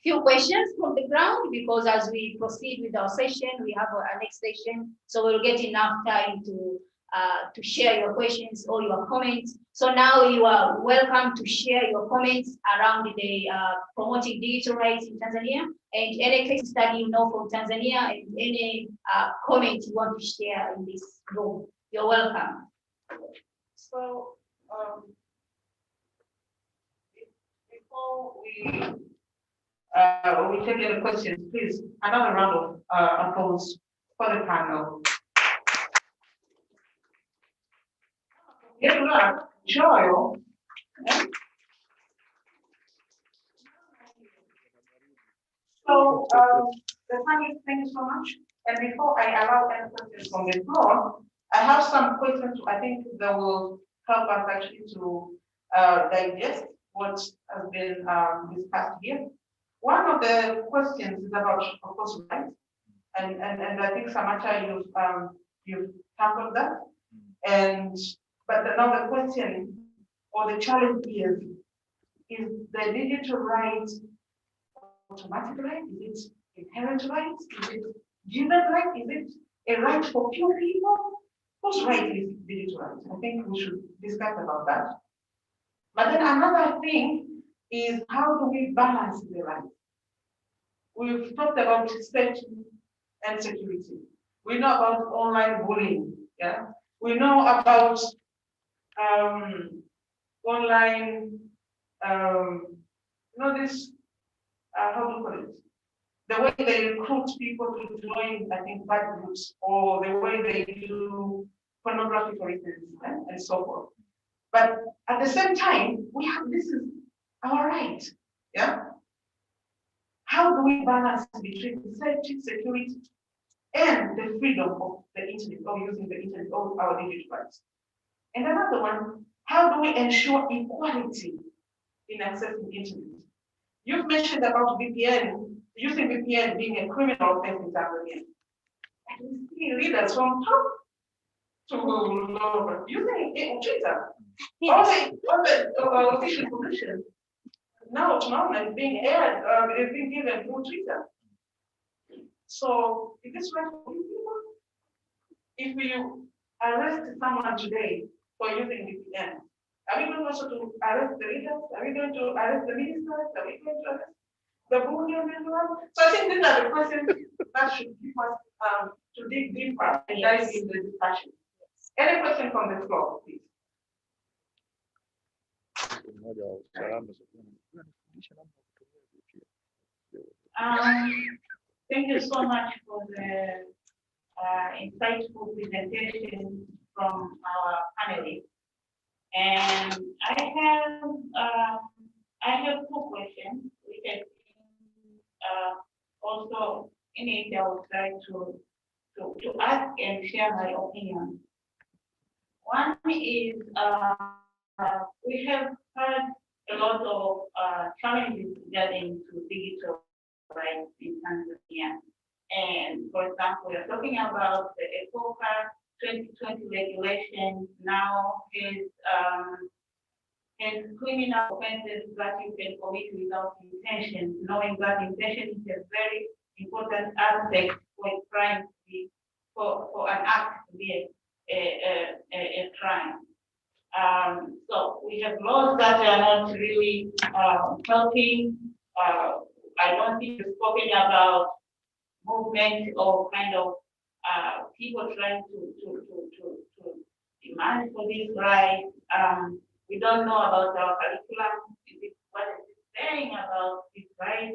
few questions from the ground, because as we proceed with our session, we have our next session. So we'll get enough time to share your questions or your comments. So now you are welcome to share your comments around the promoting digital rights in Tanzania, and any case study you know from Tanzania, and any comment you want to share in this room. You're welcome. So before we take any questions, please another round of applause for the panel. Joy. So thank you so much. And before I allow any questions from the floor, I have some questions I think that will help us actually to digest what has been discussed here. One of the questions is about, of course, rights, and I think Samantha, you've tackled that. But another question or the challenge is the digital right automatic right? Is it inherent right? Is it given right? Is it a right for few people? whose right is digital rights? I think we should discuss about that. But then another thing is, how do we balance the rights? We've talked about safety and security. We know about online bullying. Yeah, we know about online, this, how do you call it? The way they recruit people to join, I think, bad groups, or the way they do pornography, for instance, and so forth. But at the same time, this is our right. Yeah. How do we balance between safety, security, and the freedom of the internet, or using the internet, or our digital rights? And another one, how do we ensure equality in accessing internet? You've mentioned about VPN, using VPN being a criminal offense in Tanzania. And we see leaders from top to lower using Twitter. Yes. All the official information now is being aired, is being given through Twitter. So is this right for people? If we arrest someone today for using VPN, are we going also to arrest the leaders? Are we going to arrest the ministers? Are we going to arrest the Burundian everyone? So I think these are the questions that should give us to dig deeper and dive in the discussion. Any question from the floor, please? Thank you so much for the insightful presentation from our panelists. And I have two questions, which I think also in it I will try to ask and share my opinion. One is we have heard a lot of challenges regarding to digital rights in Tanzania. And for example, we're talking about the EPOCA 2020 regulation now has criminal offenses that you can commit without intention, knowing that intention is a very important aspect for a crime to be, for an act to be a crime. So we have laws that are not really helping. I don't think you've spoken about movement or kind of people trying to demand for this right. We don't know about our curriculum. What is it saying about this right?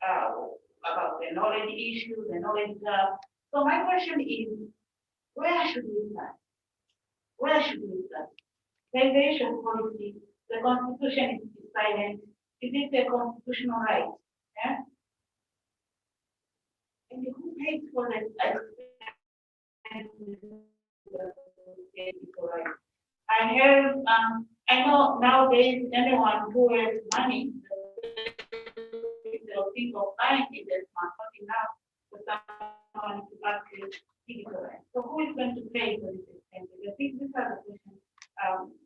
About the knowledge issue, the knowledge gap. So my question is, where should we start? Where should we start? Migration policy, the Constitution is silent. Is it a constitutional right? Yeah? And who pays for it? I heard, I know nowadays anyone who has money, they'll think of buying it as not enough for someone to actually digital right. So who is going to pay for this expense? I think these are the questions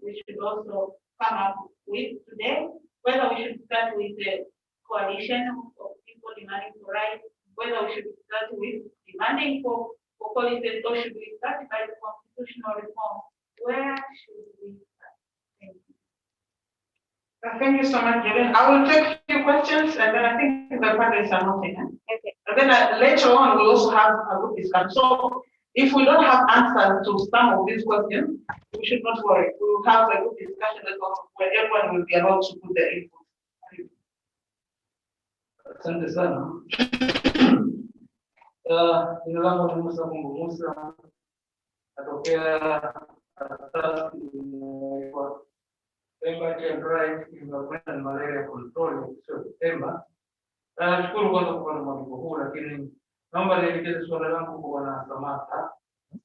we should also come up with today, whether we should start with the coalition of people demanding for rights, whether we should start with demanding for policies, or should we start by the constitutional reform? Where should we start? Thank you. Thank you so much, Jalen. I will take a few questions, and then I think the panelists are not taken. Okay. And then later on, we'll also have a group discussion. So if we don't have answers to some of these questions, we should not worry. We will have a group discussion where everyone will be allowed to put their input. Asante sana. Jina langu ni Musa Kumbu Musa, natokea asasi inaitwa Right Environment and Malaria Control, sio Septemba. Nashukuru kwanza kwa mwaliko huu, lakini naomba nielekeze swali langu kwa Bwana Samata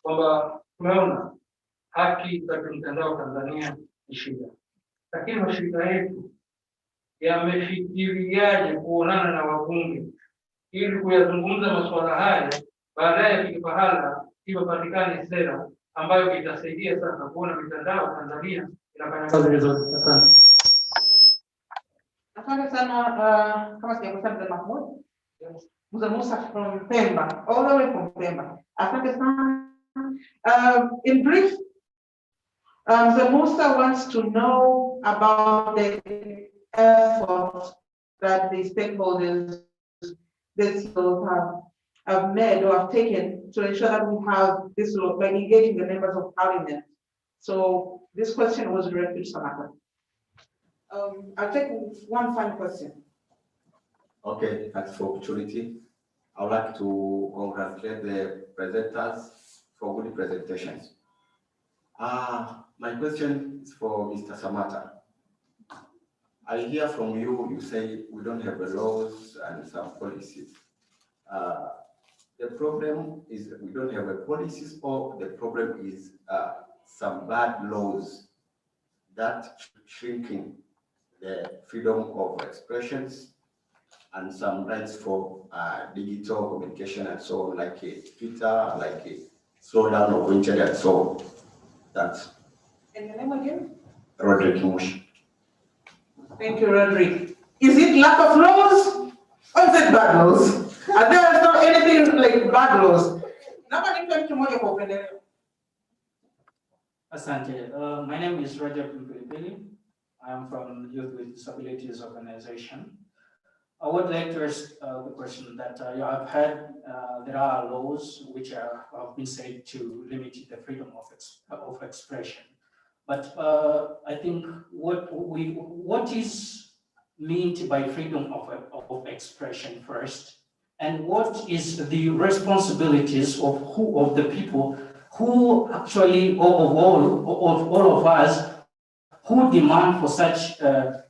kwamba tumeona haki za kimtandao Tanzania ni shida, lakini mashirika yetu yamefikiriaje kuonana na wabunge ili kuyazungumza masuala haya, baadaye fike pahala ipatikane sera ambayo itasaidia sana kuona mitandao Tanzania inafanya kazi vizuri. Asante. Asante sana, kama sijakosea Mzee Mahmoud. Mzee Musa from Pemba, all the way from Pemba. Asante sana. In brief, the minister wants to know about the efforts that the stakeholders this have made or have taken to ensure that we have this law by engaging the members of parliament. So this question was directed to Samantha. I'll take one final question. Okay, thanks for the opportunity. I would like to congratulate the presenters for good presentations. My question is for Mr. Samata. I hear from you, you say we don't have the laws and some policies. The problem is that we don't have the policies, or the problem is some bad laws that shrinking the freedom of expressions and some rights for digital communication and so on, like Twitter, like a slowdown of internet and so on. That's. And your name again? Roderick Mush. Thank you, Roderick. Is it lack of laws or is it bad laws? And there is not anything like bad laws. Nobody came to my open. Asante. My name is Roger Pilipili. I am from Youth with Disabilities Organization. I would like to ask the question that you have heard there are laws which have been said to limit the freedom of expression. But I think what is meant by freedom of expression first, and what is the responsibilities of the people who actually, of all of us, who demand for such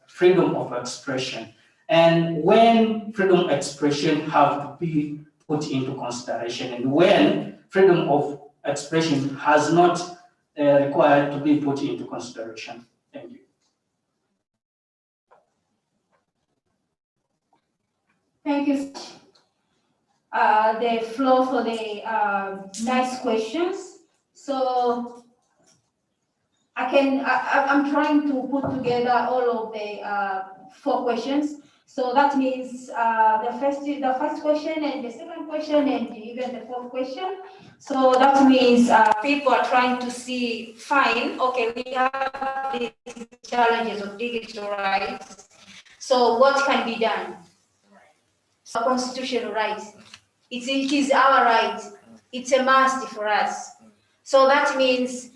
freedom of expression, and when freedom of expression have to be put into consideration, and when freedom of expression has not required to be put into consideration. Thank you. Thank you. The floor for the nice questions. So I'm trying to put together all of the 4 questions. So that means the first question and the second question and even the 4th question. So that means people are trying to see, fine, okay, we have these challenges of digital rights. So what can be done? So constitutional rights. It is our right. It's a must for us. So that means,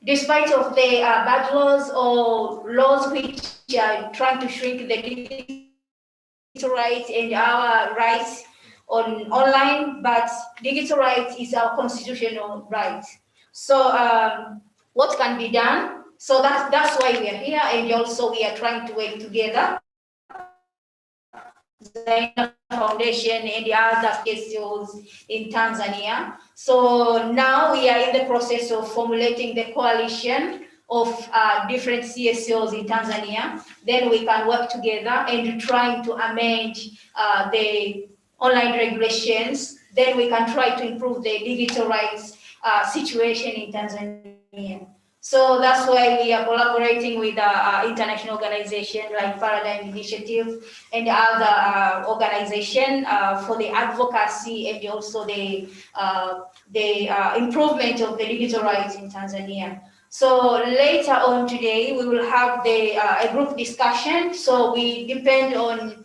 despite of the bad laws or laws which are trying to shrink the digital rights and our rights online, but digital rights is our constitutional right. So what can be done? So that's why we are here, and also we are trying to work together. Zaina Foundation and the other CSOs in Tanzania. So now we are in the process of formulating the coalition of different CSOs in Tanzania. Then we can work together and trying to amend the online regulations. Then we can try to improve the digital rights situation in Tanzania. So that's why we are collaborating with international organizations like Paradigm Initiative and other organizations for the advocacy and also the improvement of the digital rights in Tanzania. So later on today, we will have a group discussion. So we depend on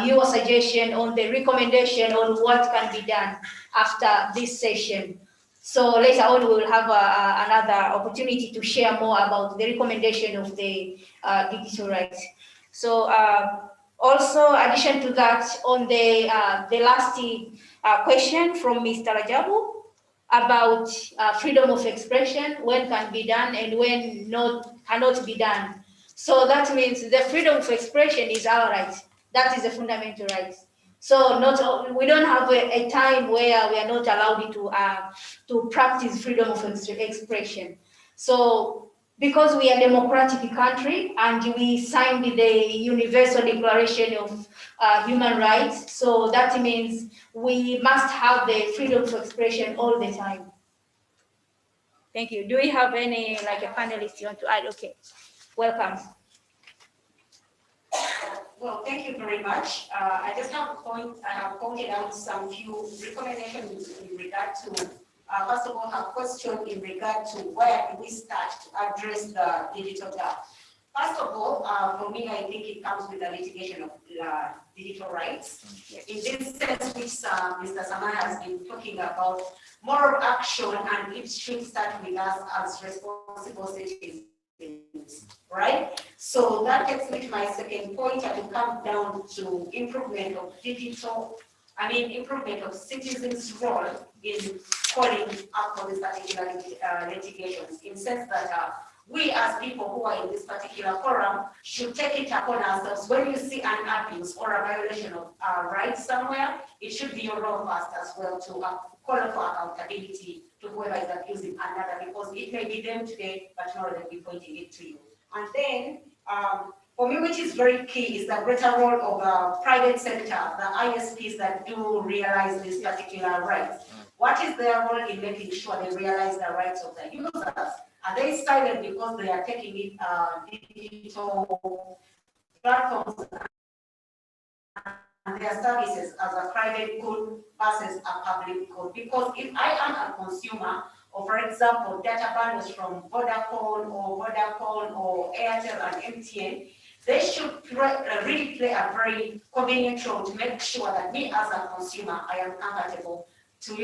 your suggestion on the recommendation on what can be done after this session. So later on, we will have another opportunity to share more about the recommendation of the digital rights. So also, addition to that, on the last question from Mr. Rajabu about freedom of expression, when can be done and when cannot be done. So that means the freedom of expression is our right. That is a fundamental right. So we don't have a time where we are not allowed to practice freedom of expression. So because we are a democratic country and we signed the Universal Declaration of Human Rights, so that means we must have the freedom of expression all the time. Thank you. Do we have any, like a panelist you want to add? Okay, welcome. Well, thank you very much. I just have a point. I have pointed out some few recommendations in regard to first of all, her question in regard to where do we start to address the digital gap. First of all, for me, I think it comes with the litigation of digital rights. In this sense, which Mr. Samana has been talking about, more of action, and it should start with us as responsible citizens, right? So that takes me to my second point, and to come down to improvement of improvement of citizens' role in calling up for this particular litigations, in the sense that we as people who are in this particular forum should take it upon ourselves. When you see an abuse or a violation of rights somewhere, it should be your role first as well to call for accountability to whoever is abusing another, because it may be them today, but tomorrow they'll be pointing it to you. And then, for me, which is very key, is the greater role of private sector, the ISPs that do realize these particular rights. What is their role in making sure they realize the rights of the users? Are they silent because they are taking it digital platforms and their services as a private good versus a public good? Because if I am a consumer, or for example, data bundles from Vodafone or Airtel and MTN, they should really play a very convenient role to make sure that me as a consumer, I am comfortable to,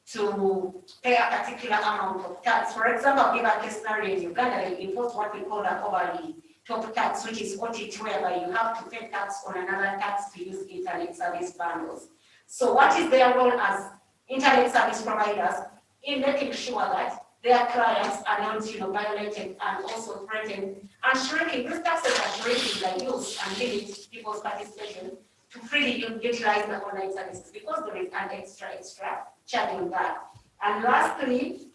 to pay a particular amount of tax. For example, I'll give a case scenario in Uganda, they impose what we call the overly top tax, which is OTT, whereby you have to pay tax on another tax to use internet service bundles. So what is their role as internet service providers in making sure that their clients are not violated and also threatened, and shrinking? These taxes are shrinking the use and limit people's participation to freely utilize the online services, because there is an extra charge on that. And lastly,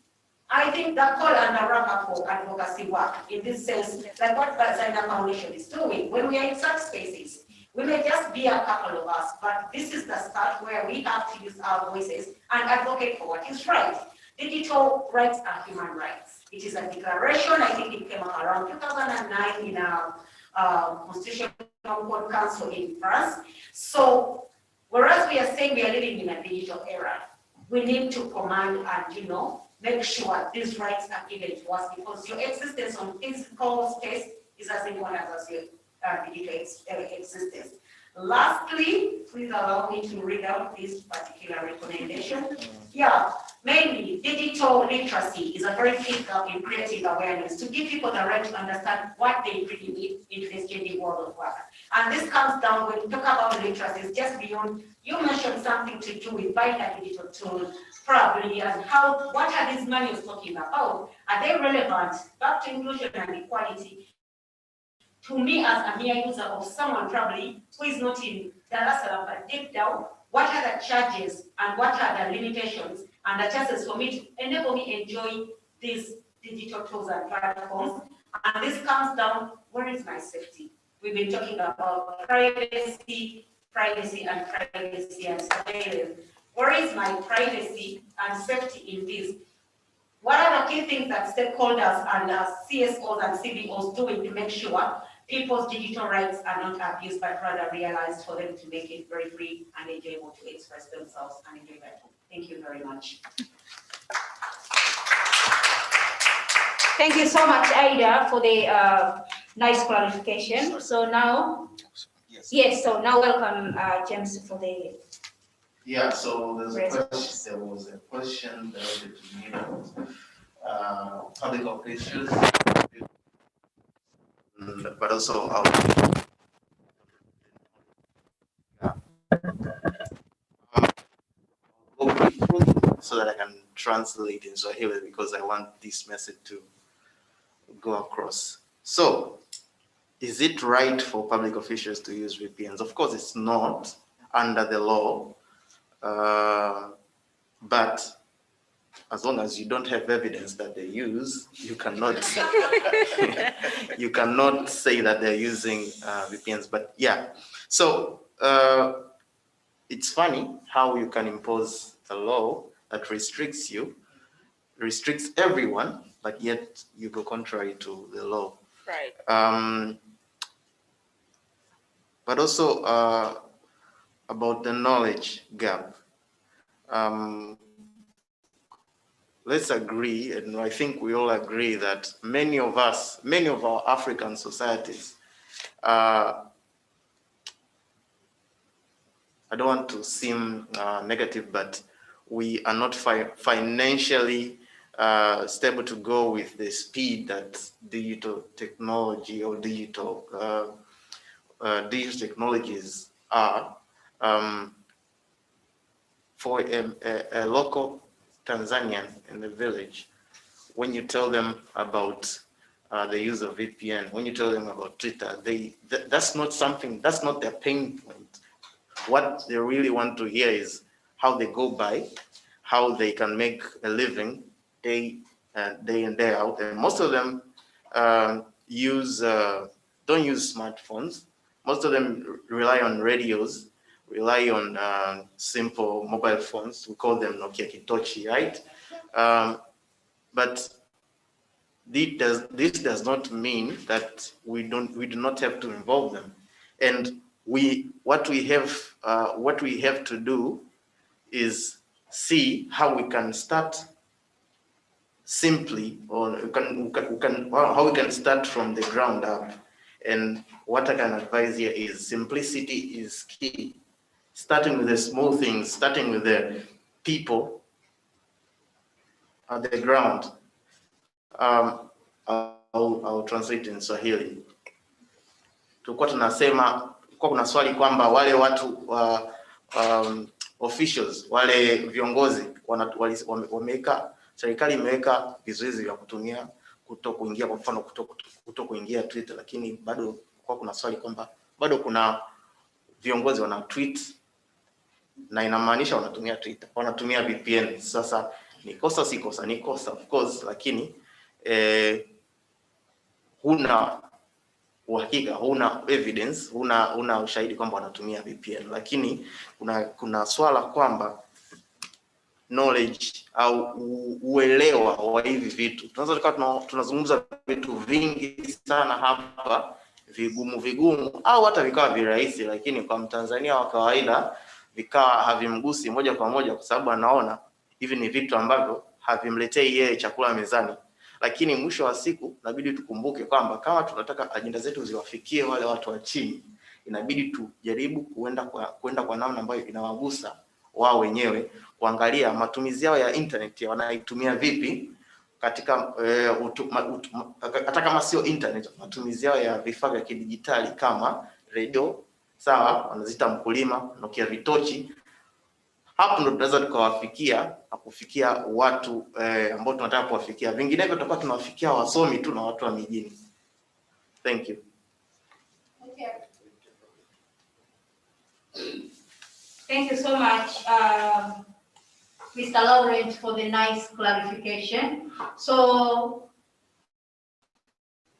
I think the call and the wrap-up for advocacy work, in this sense, like what Zaina Foundation is doing, when we are in such spaces, we may just be a couple of us, but this is the start where we have to use our voices and advocate for what is right. Digital rights are human rights. It is a declaration. I think it came out around 2009 in a Constitutional Court Council in France. So, whereas we are saying we are living in a digital era, we need to command and, make sure these rights are given to us, because your existence on physical space is as important as your digital existence. Lastly, please allow me to read out this particular recommendation. Yeah, mainly digital literacy is a very key gap in creating awareness to give people the right to understand what they really need in this changing world of work. And this comes down when you talk about literacy, it's just beyond, you mentioned something to do with buying a digital tool, probably, and what are these manuals talking about? Are they relevant? Back to inclusion and equality. To me, as a mere user of someone probably who is not in Dar es Salaam, but deep down, what are the charges and what are the limitations and the chances for me to enable me enjoy these digital tools and platforms? And this comes down, where is my safety? We've been talking about privacy and surveillance. Where is my privacy and safety in this? What are the key things that stakeholders and CSOs and CBOs doing to make sure people's digital rights are not abused, but rather realized for them to make it very free and enjoyable to express themselves and enjoy that? Thank you very much. Thank you so much, Aida, for the nice clarification. So now, yes, so now welcome James for the. Yeah, so there was a question related to me about public officials, but also our go briefly so that I can translate in Swahili, because I want this message to go across. So, is it right for public officials to use VPNs? Of course, it's not under the law. But as long as you don't have evidence that they use, you cannot you cannot say that they're using VPNs. But yeah, so it's funny how you can impose a law that restricts everyone, but yet you go contrary to the law. Right. But also about the knowledge gap. let's agree, and I think we all agree that many of our African societies, I don't want to seem negative, but we are not financially stable to go with the speed that digital technology or digital technologies are. For a local Tanzanian in the village, when you tell them about the use of VPN, when you tell them about Twitter, that's not their pain point. What they really want to hear is how they go by, how they can make a living day in, day out. And most of them don't use smartphones. Most of them rely on radios, rely on simple mobile phones. We call them Nokia Kitochi, right? But this does not mean that we do not have to involve them. And what we have to do is see how we can start simply, or how we can start from the ground up. And what I can advise here is simplicity is key. Starting with the small things, starting with the people at the ground. I'll translate in Swahili. Tulikuwa tunasema, kuna swali kwamba wale watu officials, wale viongozi wameweka, serikali imeweka vizuizi vya kutumia kuingia, kwa mfano kuingia Twitter, lakini bado kuna swali kwamba bado kuna viongozi wana tweet na inamaanisha wanatumia Twitter, wanatumia VPN. Sasa ni kosa si kosa? Ni kosa of course, lakini huna uhakika, huna evidence, huna ushahidi kwamba wanatumia VPN. Lakini kuna swala kwamba knowledge au uelewa wa hivi vitu. Tunaweza tunazungumza vitu vingi sana hapa, vigumu au hata vikawa virahisi, lakini kwa Mtanzania wa kawaida vikawa havimgusi moja kwa moja, kwa sababu anaona hivi ni vitu ambavyo havimletei yeye chakula mezani. Lakini mwisho wa siku inabidi tukumbuke kwamba kama tunataka ajenda zetu ziwafikie wale watu wa chini, inabidi tujaribu kuenda kwa namna ambayo inawagusa wao wenyewe, kuangalia matumizi yao ya internet, wanaitumia vipi katika hata kama sio internet, matumizi yao ya vifaa vya kidijitali kama radio, sawa, wanazita mkulima, Nokia vitochi. Hapo ndo tunaweza tukawafikia na kufikia watu ambao tunataka kuwafikia. Vinginevyo tutakuwa tunawafikia wasomi tu na watu wa mijini. Thank you. Okay. Thank you so much, Mr. Laurent, for the nice clarification. So,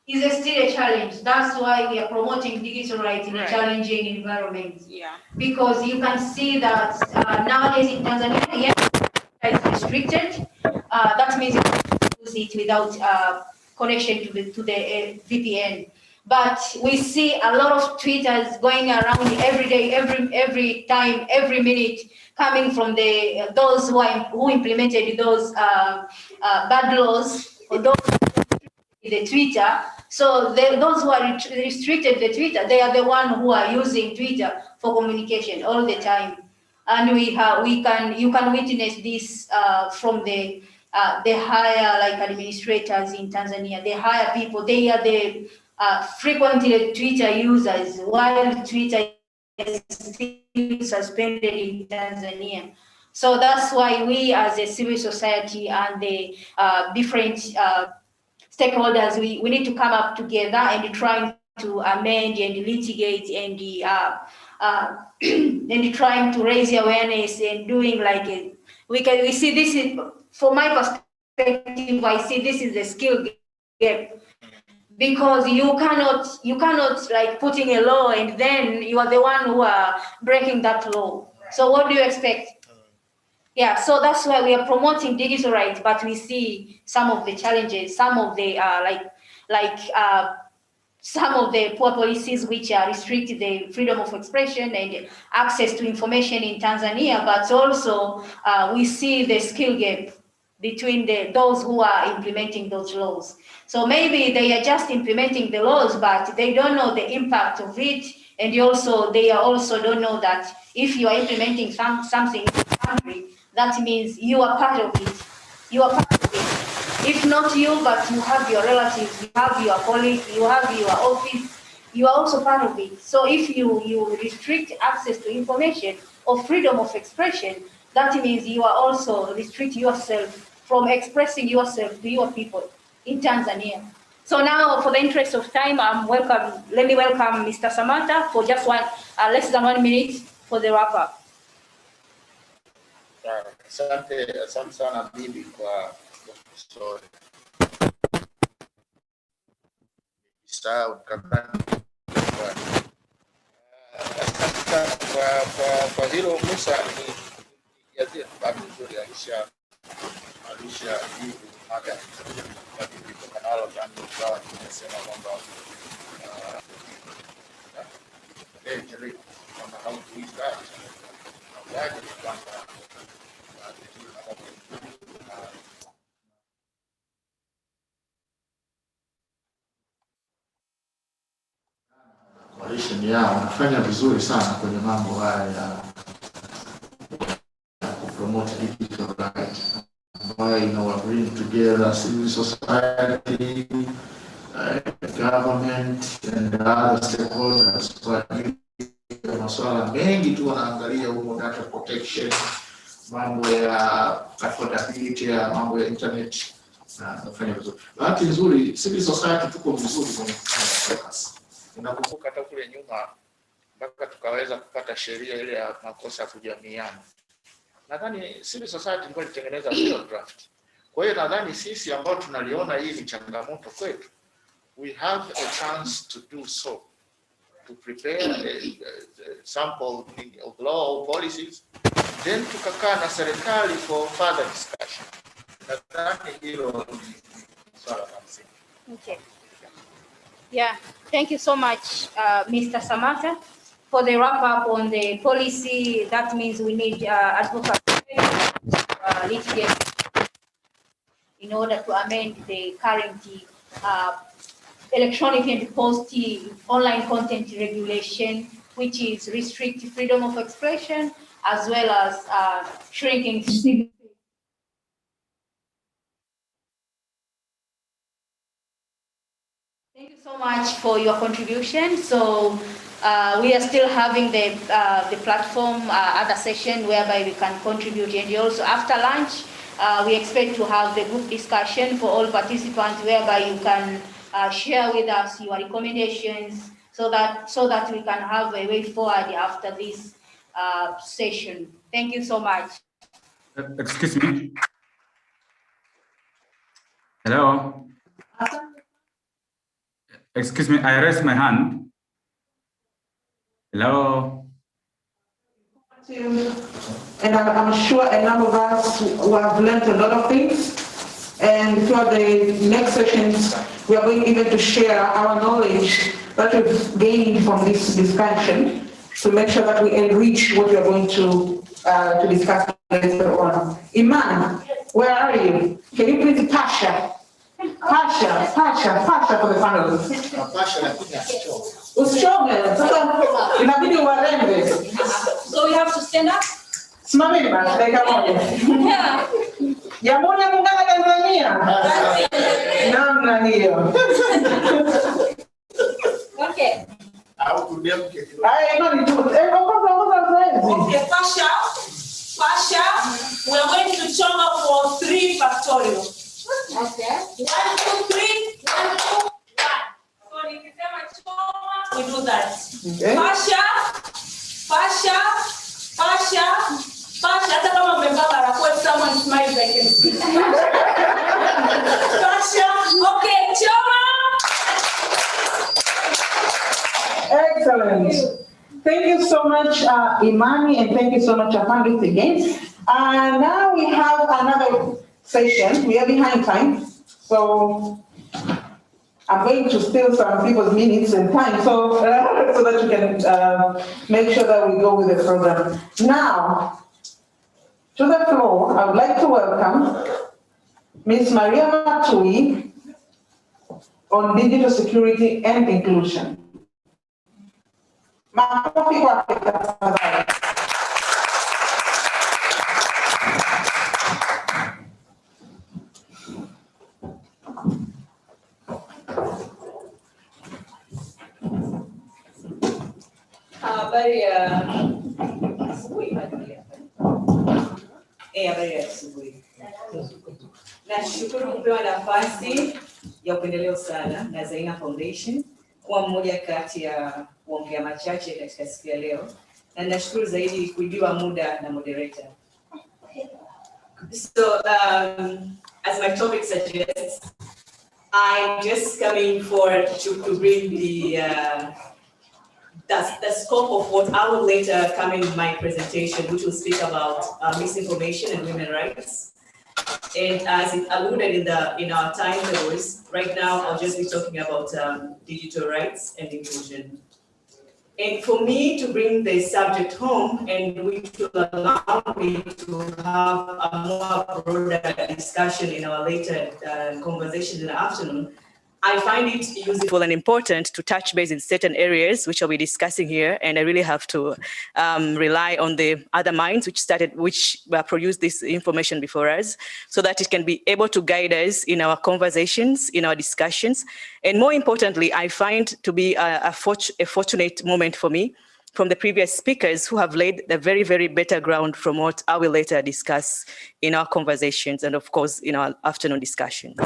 it's still a challenge. That's why we are promoting digital rights in a challenging environment. Yeah. Because you can see that nowadays in Tanzania, yes, it's restricted. That means you can use it without connection to the VPN. But we see a lot of tweeters going around every day, every time, every minute, coming from those who implemented those bad laws, or those the Twitter. So those who are restricted the Twitter, they are the ones who are using Twitter for communication all the time. And you can witness this from the higher administrators in Tanzania. The higher people, they are the frequently Twitter users, while Twitter is still suspended in Tanzania. So that's why we as a civil society and the different stakeholders, we need to come up together and try to amend and litigate and and trying to raise awareness and doing we see this is, for my perspective, I see this is a skill gap, because you cannot like putting a law and then you are the one who are breaking that law. So what do you expect? Yeah, so that's why we are promoting digital rights, but we see some of the challenges, some of the some of the poor policies which are restricted the freedom of expression and access to information in Tanzania, but also we see the skill gap. between those who are implementing those laws. So maybe they are just implementing the laws, but they don't know the impact of it. And they also don't know that if you are implementing something in the country, that means you are part of it. You are part of it. If not you, but you have your relatives, you have your colleagues, you have your office, you are also part of it. So if you restrict access to information or freedom of expression, that means you are also restricting yourself from expressing yourself to your people in Tanzania. So now, for the interest of time, let me welcome Mr. Samata for just less than 1 minute for the wrap up. Asante sana bibi kwa story. Kwa hilo Musa ni yazie bado nzuri alisha jibu mada lakini kwa nalo kwa tumesema kwamba kwamba how to use that coalition yao wanafanya vizuri sana kwenye mambo haya ya promote digital rights ambayo bring together civil society, government and other stakeholders kwa masuala mengi tu wanaangalia huko, data protection, mambo ya affordability, mambo ya internet na kufanya vizuri. Bahati nzuri civil society tuko vizuri kwenye focus. Unakumbuka hata kule nyuma mpaka tukaweza kupata sheria ile ya makosa ya kujamiana. Nadhani civil society ndio ilitengeneza hiyo draft. Kwa hiyo nadhani sisi ambao tunaliona hii ni changamoto kwetu, we have a chance to do so, to prepare a sample of law policies, then tukakaa na serikali for further discussion. Nadhani hilo ni swala la msingi. Okay. Yeah, thank you so much, Mr. Samata, for the wrap up on the policy. That means we need advocacy, litigation, in order to amend the current electronic and post online content regulation, which is restrict freedom of expression as well as shrinking. Thank you so much for your contribution. So we are still having the platform other session whereby we can contribute, and also after lunch we expect to have the group discussion for all participants whereby you can share with us your recommendations so that we can have a way forward after this session. Thank you so much. Excuse me. Hello. Excuse me, I raised my hand. Hello. And I'm sure a number of us who have learned a lot of things. And throughout the next sessions, we are going even to share our knowledge that we've gained from this discussion to make sure that we enrich what we are going to discuss later on. Iman, where are you? Can you please Pasha for the panelists. Usichoke, sasa inabidi uwarembe. So we have to stand up? Simameni basi dakika moja. Jamhuri ya Muungano wa Tanzania. Namna hiyo. Okay. Okay, Pasha, we are going to choma for 3 factorial. Okay. 1, 2, 3, 1, 2, 1. So if you say choma, we do that. Okay. Pasha. Hata kama mmevaa barakoa, someone smiles, I can see. Pasha, okay, choma. Excellent. Thank you so much, Imani, and thank you so much, Affordability again. Now we have another session. We are behind time, so I'm going to steal some people's minutes and time so that you can make sure that we go with the program. Now, to the floor, I would like to welcome Ms. Maria Matui on digital security and inclusion. Makofi kwake tafadhali. Habari ya asubuhi. Habari ya asubuhi. Nashukuru kupewa nafasi ya upendeleo sana na Zaina Foundation kuwa mmoja kati ya kuongea machache katika siku ya leo, na nashukuru zaidi kuibiwa muda na moderator. So as my topic suggests, I'm just coming forward to bring the scope of what I will later come in my presentation, which will speak about misinformation and women's rights. And as it alluded in our timetables, right now I'll just be talking about digital rights and inclusion. And for me to bring the subject home, and which will allow me to have a more broader discussion in our later conversations in the afternoon, I find it useful and important to touch base in certain areas, which I'll be discussing here, and I really have to rely on the other minds which produced this information before us, so that it can be able to guide us in our conversations, in our discussions, and more importantly, I find to be a fortunate moment for me from the previous speakers who have laid the very, very better ground from what I will later discuss in our conversations and, of course, in our afternoon discussions.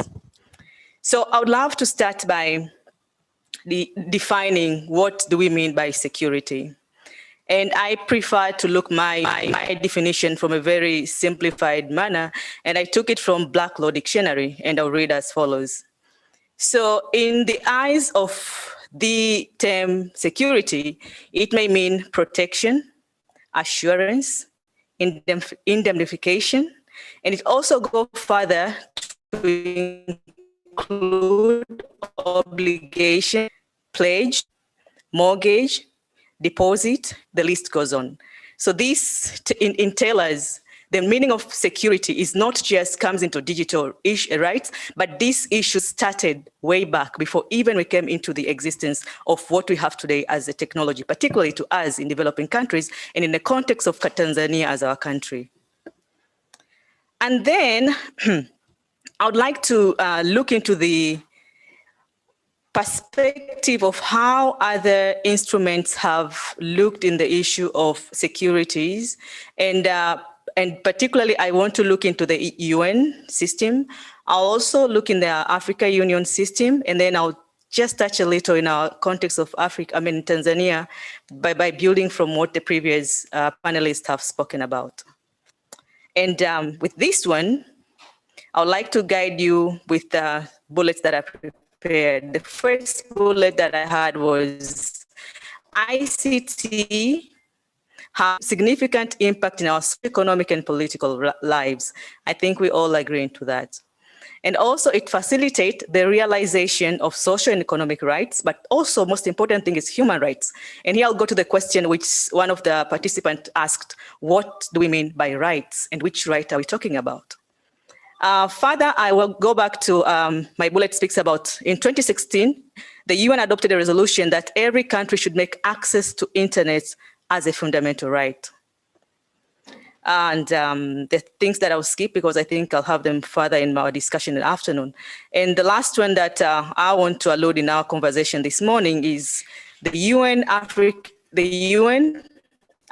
So I would love to start by defining what do we mean by security. And I prefer to look my definition from a very simplified manner, and I took it from Black Law Dictionary, and I'll read as follows. So in the eyes of the term security, it may mean protection, assurance, indemnification, and it also goes further to include obligation, pledge, mortgage, deposit, the list goes on. So this entails the meaning of security is not just comes into digital rights, but this issue started way back before even we came into the existence of what we have today as a technology, particularly to us in developing countries and in the context of Tanzania as our country. And then I would like to look into the perspective of how other instruments have looked in the issue of securities. And particularly, I want to look into the UN system. I'll also look in the Africa Union system, and then I'll just touch a little in our context of Tanzania, by building from what the previous panelists have spoken about. And with this one, I would like to guide you with the bullets that I prepared. The first bullet that I had was ICT have significant impact in our economic and political lives. I think we all agree to that. And also it facilitates the realization of social and economic rights, but also most important thing is human rights. And here I'll go to the question which one of the participants asked, what do we mean by rights and which right are we talking about? Further, I will go back to my bullet speaks about in 2016, the UN adopted a resolution that every country should make access to internet as a fundamental right. And the things that I'll skip because I think I'll have them further in my discussion in the afternoon. And the last one that I want to allude in our conversation this morning is the UN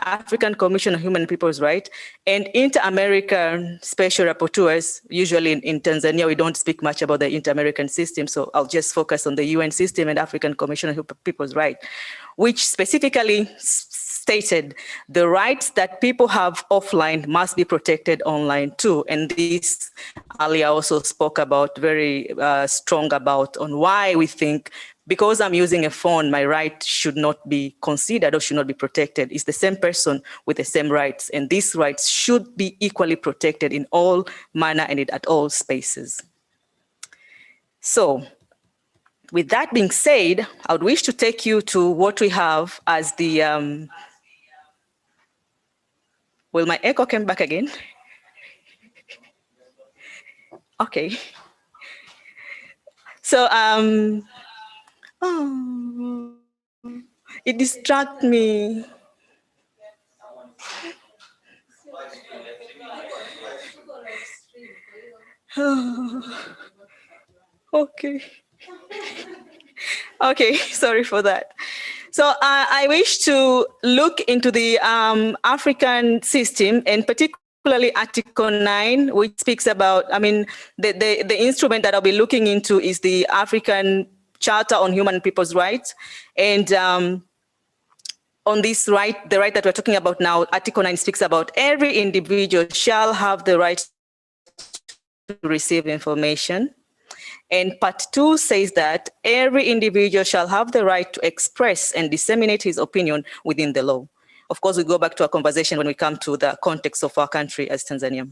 African Commission on Human and People's Rights and Inter-American Special Rapporteurs. Usually in Tanzania, we don't speak much about the Inter-American system, so I'll just focus on the UN system and African Commission on People's Rights, which specifically stated the rights that people have offline must be protected online too. And this Ali also spoke about very strong about on why we think because I'm using a phone, my right should not be considered or should not be protected. It's the same person with the same rights, and these rights should be equally protected in all manner and at all spaces. So, with that being said, I would wish to take you to what we have as the, will my echo come back again? Okay. So, it distracts me. Okay. Okay, sorry for that. So I wish to look into the African system, and particularly Article 9, which speaks about, the instrument that I'll be looking into is the African Charter on Human and People's Rights. And on this right, the right that we're talking about now, Article 9 speaks about every individual shall have the right to receive information. And part 2 says that every individual shall have the right to express and disseminate his opinion within the law. Of course, we go back to our conversation when we come to the context of our country as Tanzania.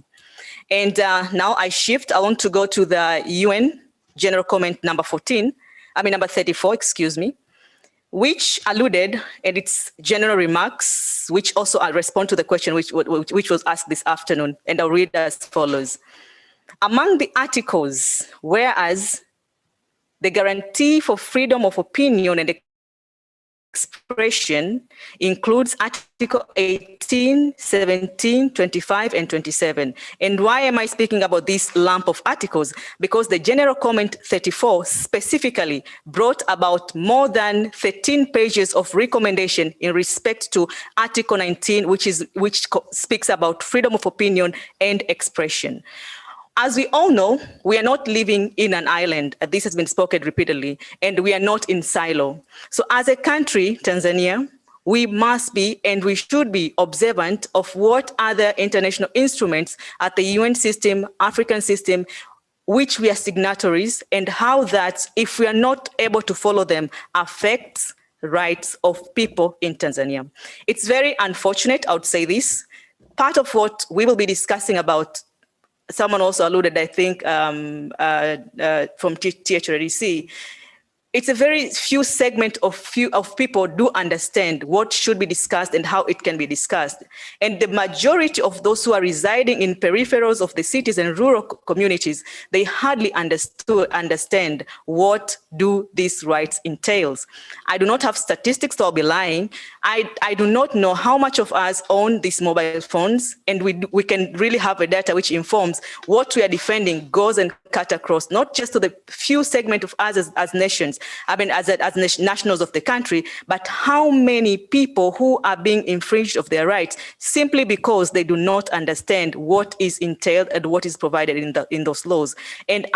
And now I shift. I want to go to the UN General Comment number 34, excuse me, which alluded in its general remarks, which also respond to the question which was asked this afternoon. And I'll read as follows. Among the articles, whereas the guarantee for freedom of opinion and expression includes Article 18, 17, 25, and 27. And why am I speaking about this lump of articles? Because the General Comment 34 specifically brought about more than 13 pages of recommendation in respect to Article 19, which speaks about freedom of opinion and expression. As we all know, we are not living in an island. This has been spoken repeatedly, and we are not in silo. So as a country, Tanzania, we must be and we should be observant of what other international instruments at the UN system, African system, which we are signatories, and how that, if we are not able to follow them, affects rights of people in Tanzania. It's very unfortunate, I would say this. Part of what we will be discussing about, someone also alluded, I think, from THRDC, it's a very few segment of people do understand what should be discussed and how it can be discussed. And the majority of those who are residing in peripherals of the cities and rural communities, they hardly understand what do these rights entails. I do not have statistics, so I'll be lying. I do not know how much of us own these mobile phones, and we can really have a data which informs what we are defending goes and cut across, not just to the few segment of us as nations, as nationals of the country, but how many people who are being infringed of their rights simply because they do not understand what is entailed and what is provided in those laws. And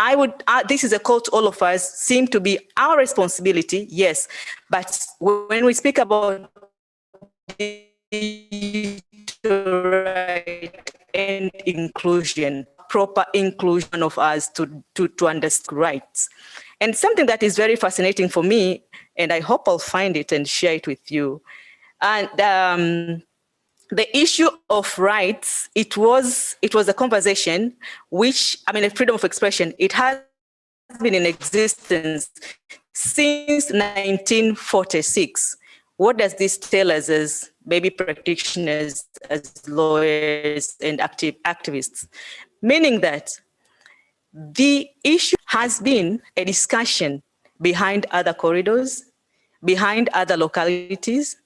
this is a call to all of us, seem to be our responsibility, yes, but when we speak about right and inclusion, proper inclusion of us to understand rights. And something that is very fascinating for me, and I hope I'll find it and share it with you. And the issue of rights, it was a conversation which, a freedom of expression, it has been in existence since 1946. What does this tell us as maybe practitioners, as lawyers and activists? Meaning that the issue has been a discussion behind other corridors, behind other localities,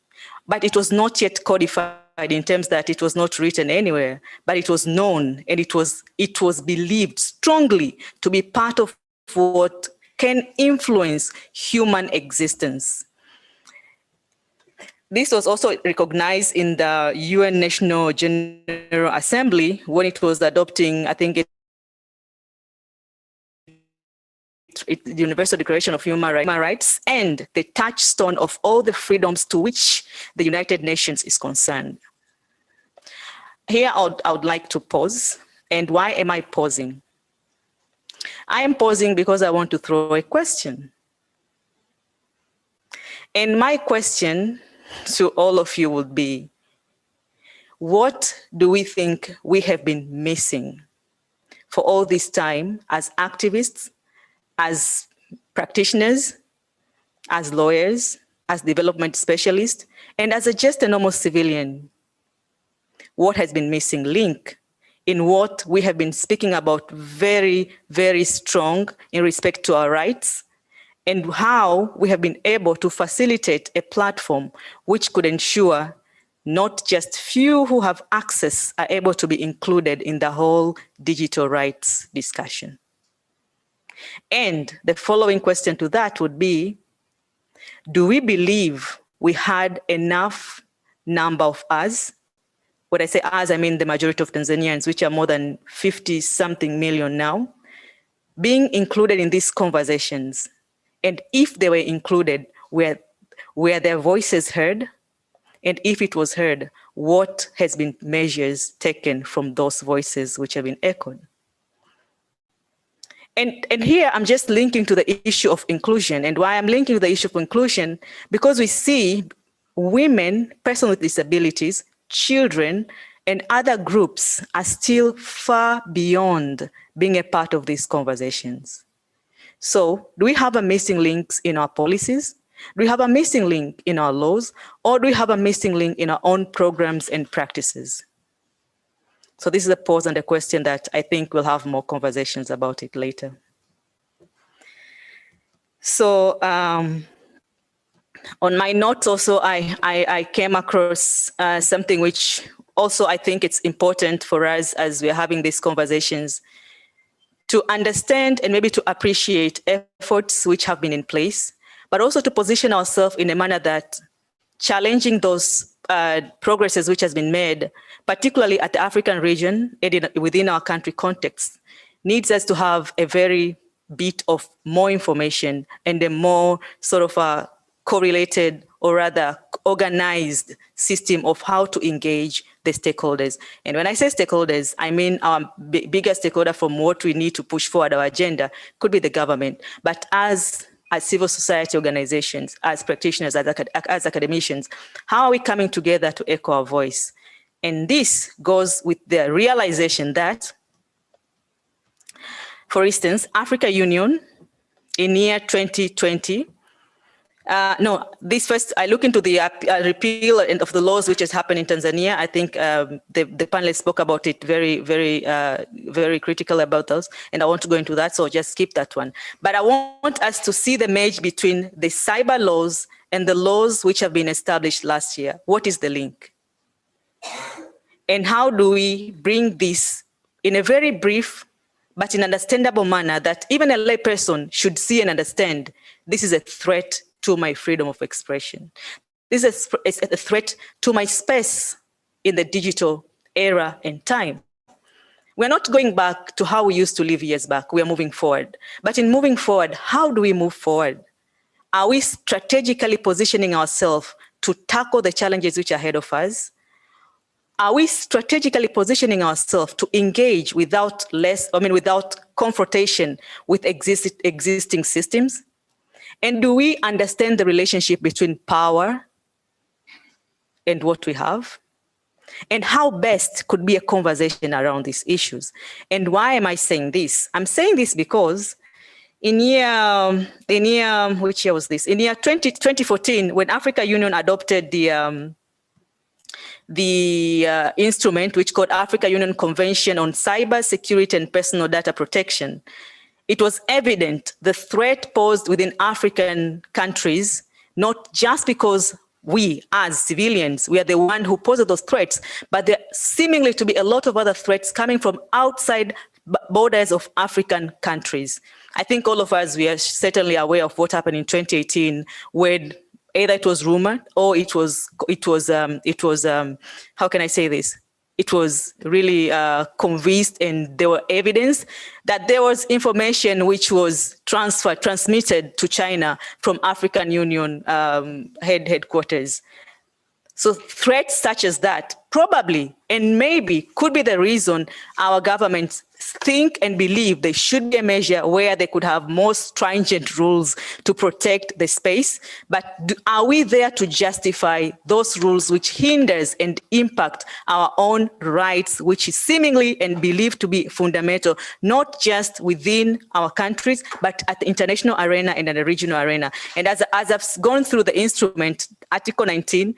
but it was not yet codified in terms that it was not written anywhere, but it was known and it was believed strongly to be part of what can influence human existence. This was also recognized in the UN National General Assembly when it was adopting, I think, the Universal Declaration of Human Rights and the touchstone of all the freedoms to which the United Nations is concerned. Here, I would like to pause. And why am I pausing? I am pausing because I want to throw a question. And my question to all of you would be, what do we think we have been missing for all this time as activists, as practitioners, as lawyers, as development specialists, and as just a normal civilian? What has been missing link in what we have been speaking about very, very strong in respect to our rights, and how we have been able to facilitate a platform which could ensure not just few who have access are able to be included in the whole digital rights discussion. And the following question to that would be, do we believe we had enough number of us? When I say us, I mean the majority of Tanzanians, which are more than 50-something million now, being included in these conversations. And if they were included, were their voices heard? And if it was heard, what has been measures taken from those voices which have been echoed? And here I'm just linking to the issue of inclusion. And why I'm linking to the issue of inclusion, because we see women, persons with disabilities, children, and other groups are still far beyond being a part of these conversations. So do we have a missing links in our policies? Do we have a missing link in our laws? Or do we have a missing link in our own programs and practices? So this is a pause and a question that I think we'll have more conversations about it later. So on my notes also, I came across something which also I think it's important for us as we're having these conversations to understand and maybe to appreciate efforts which have been in place, but also to position ourselves in a manner that challenging those progresses which has been made, particularly at the African region and within our country context, needs us to have a very bit of more information and a more sort of a correlated or rather organized system of how to engage the stakeholders. And when I say stakeholders, I mean our biggest stakeholder from what we need to push forward our agenda could be the government, but as civil society organizations, as practitioners, as academicians, how are we coming together to echo our voice? And this goes with the realization that, for instance, Africa Union in year 2020, this first, I look into the repeal of the laws which has happened in Tanzania. I think the panelists spoke about it very critical about those, and I want to go into that, so just skip that one. But I want us to see the merge between the cyber laws and the laws which have been established last year. What is the link? And how do we bring this in a very brief but in an understandable manner that even a lay person should see and understand this is a threat to my freedom of expression. This is a threat to my space in the digital era and time. We're not going back to how we used to live years back. We are moving forward. But in moving forward, how do we move forward? Are we strategically positioning ourselves to tackle the challenges which are ahead of us? Are we strategically positioning ourselves to engage without confrontation with existing systems? And do we understand the relationship between power and what we have? And how best could be a conversation around these issues? And why am I saying this? I'm saying this because in which year was this? In year 2014, when Africa Union adopted the instrument which called Africa Union Convention on Cyber Security and Personal Data Protection, it was evident the threat posed within African countries, not just because we as civilians, we are the one who poses those threats, but there seemingly to be a lot of other threats coming from outside borders of African countries. I think all of us, we are certainly aware of what happened in 2018 when either it was rumored or it was how can I say this? It was really convinced, and there were evidence that there was information which was transmitted to China from African Union headquarters. So threats such as that probably and maybe could be the reason our governments think and believe there should be a measure where they could have more stringent rules to protect the space. But are we there to justify those rules which hinders and impact our own rights, which is seemingly and believed to be fundamental, not just within our countries, but at the international arena and at the regional arena? And as I've gone through the instrument, Article 19,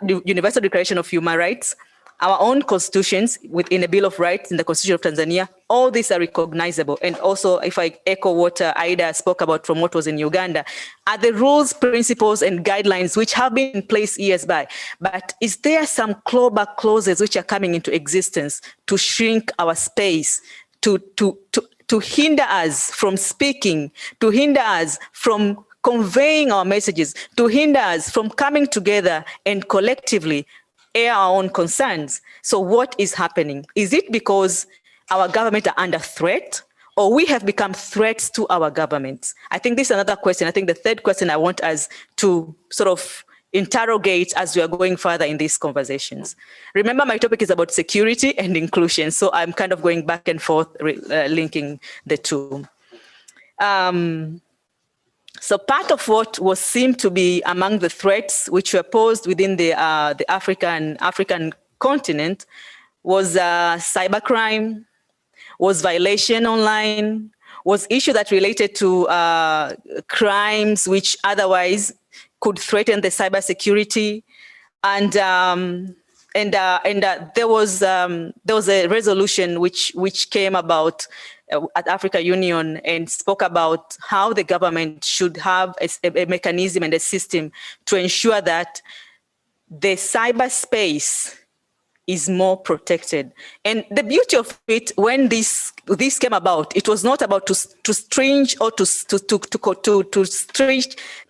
the Universal Declaration of Human Rights, our own constitutions within a Bill of Rights in the Constitution of Tanzania, all these are recognizable. And also, if I echo what Aida spoke about from what was in Uganda, are the rules, principles, and guidelines which have been in place years back. But is there some clawback clauses which are coming into existence to shrink our space, to hinder us from speaking, to hinder us from conveying our messages, to hinder us from coming together and collectively air our own concerns? So what is happening? Is it because our government are under threat, or we have become threats to our governments? I think this is another question. I think the third question I want us to sort of interrogate as we are going further in these conversations. Remember, my topic is about security and inclusion, so I'm kind of going back and forth, linking the two. So part of what was seemed to be among the threats which were posed within the African continent was cybercrime, was violation online, was issue that related to crimes which otherwise could threaten the cybersecurity, and there was a resolution which came about at Africa Union and spoke about how the government should have a mechanism and a system to ensure that the cyberspace is more protected. And the beauty of it, when this came about, it was not about to stringe or to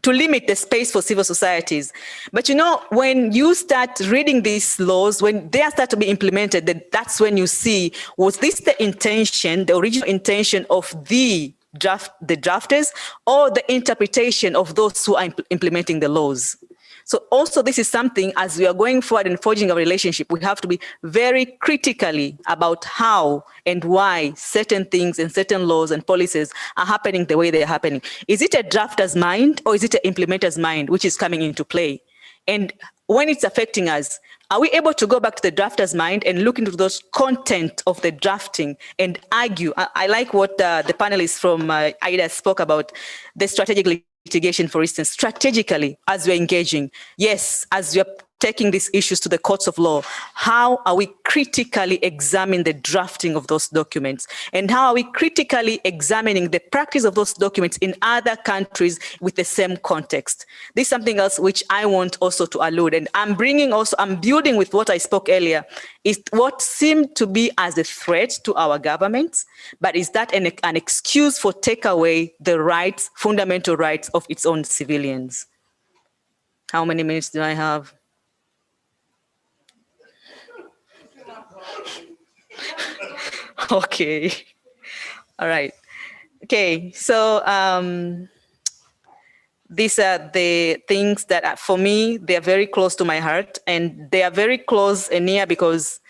limit the space for civil societies. But you know, when you start reading these laws, when they start to be implemented, that's when you see, was this the intention, the original intention of the drafters, or the interpretation of those who are implementing the laws? So also this is something, as we are going forward and forging our relationship, we have to be very critically about how and why certain things and certain laws and policies are happening the way they are happening. Is it a drafter's mind, or is it an implementer's mind which is coming into play? And when it's affecting us, are we able to go back to the drafter's mind and look into those content of the drafting and argue? I like what the panelists from AIDA spoke about, the strategic litigation, for instance, strategically, as we're engaging. Yes, as we're taking these issues to the courts of law, how are we critically examining the drafting of those documents? And how are we critically examining the practice of those documents in other countries with the same context? This is something else which I want also to allude, and I'm building with what I spoke earlier, is what seemed to be as a threat to our governments, but is that an excuse for take away the rights, fundamental rights of its own civilians? How many minutes do I have? Okay. All right. Okay. So these are the things that for me, they are very close to my heart, and they are very close and near because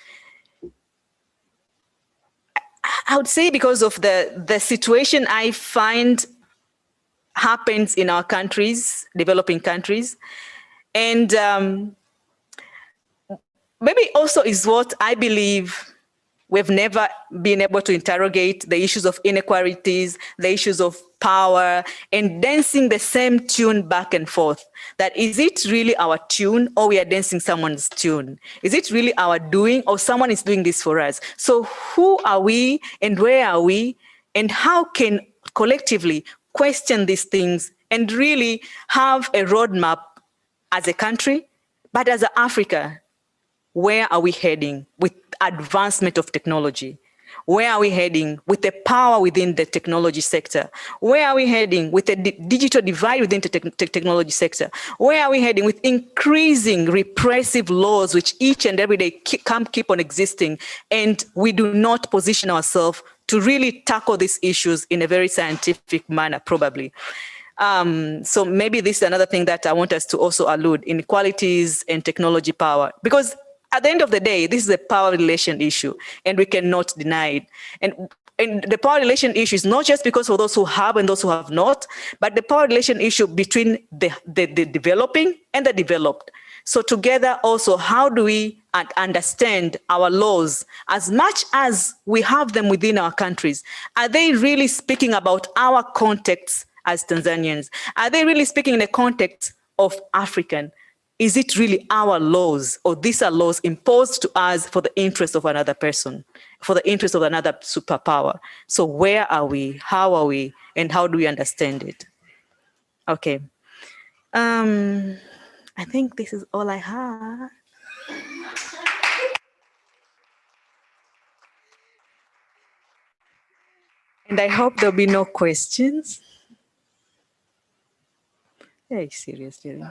I would say because of the situation I find happens in our countries, developing countries. And maybe also is what I believe we've never been able to interrogate the issues of inequalities, the issues of power, and dancing the same tune back and forth. That is it really our tune, or we are dancing someone's tune? Is it really our doing, or someone is doing this for us? So who are we, and where are we, and how can collectively question these things and really have a roadmap as a country, but as Africa? Where are we heading with advancement of technology? Where are we heading with the power within the technology sector? Where are we heading with the digital divide within the technology sector? Where are we heading with increasing repressive laws which each and every day keep on existing, and we do not position ourselves to really tackle these issues in a very scientific manner, probably? So maybe this is another thing that I want us to also allude: inequalities and technology power, because at the end of the day, this is a power relation issue, and we cannot deny it. And the power relation issue is not just because of those who have and those who have not, but the power relation issue between the developing and the developed. So together also, how do we understand our laws as much as we have them within our countries? Are they really speaking about our context as Tanzanians? Are they really speaking in the context of African? is it really our laws, or these are laws imposed to us for the interest of another person, for the interest of another superpower? So where are we? How are we? And how do we understand it? Okay. I think this is all I have. And I hope there'll be no questions. Hey, seriously.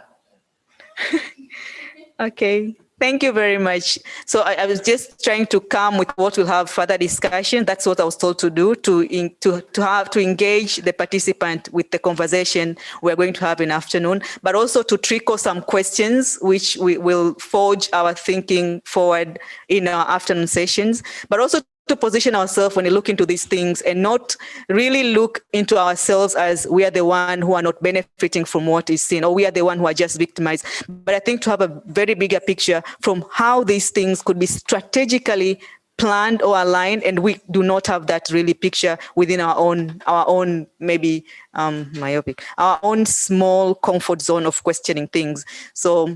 Okay, thank you very much. So I was just trying to come with what we'll have further discussion. That's what I was told to do, to engage the participant with the conversation we're going to have in afternoon, but also to trickle some questions which we will forge our thinking forward in our afternoon sessions, but also to position ourselves when we look into these things and not really look into ourselves as we are the one who are not benefiting from what is seen, or we are the one who are just victimized. But I think to have a very bigger picture from how these things could be strategically planned or aligned, and we do not have that really picture within our own maybe myopic, our own small comfort zone of questioning things. So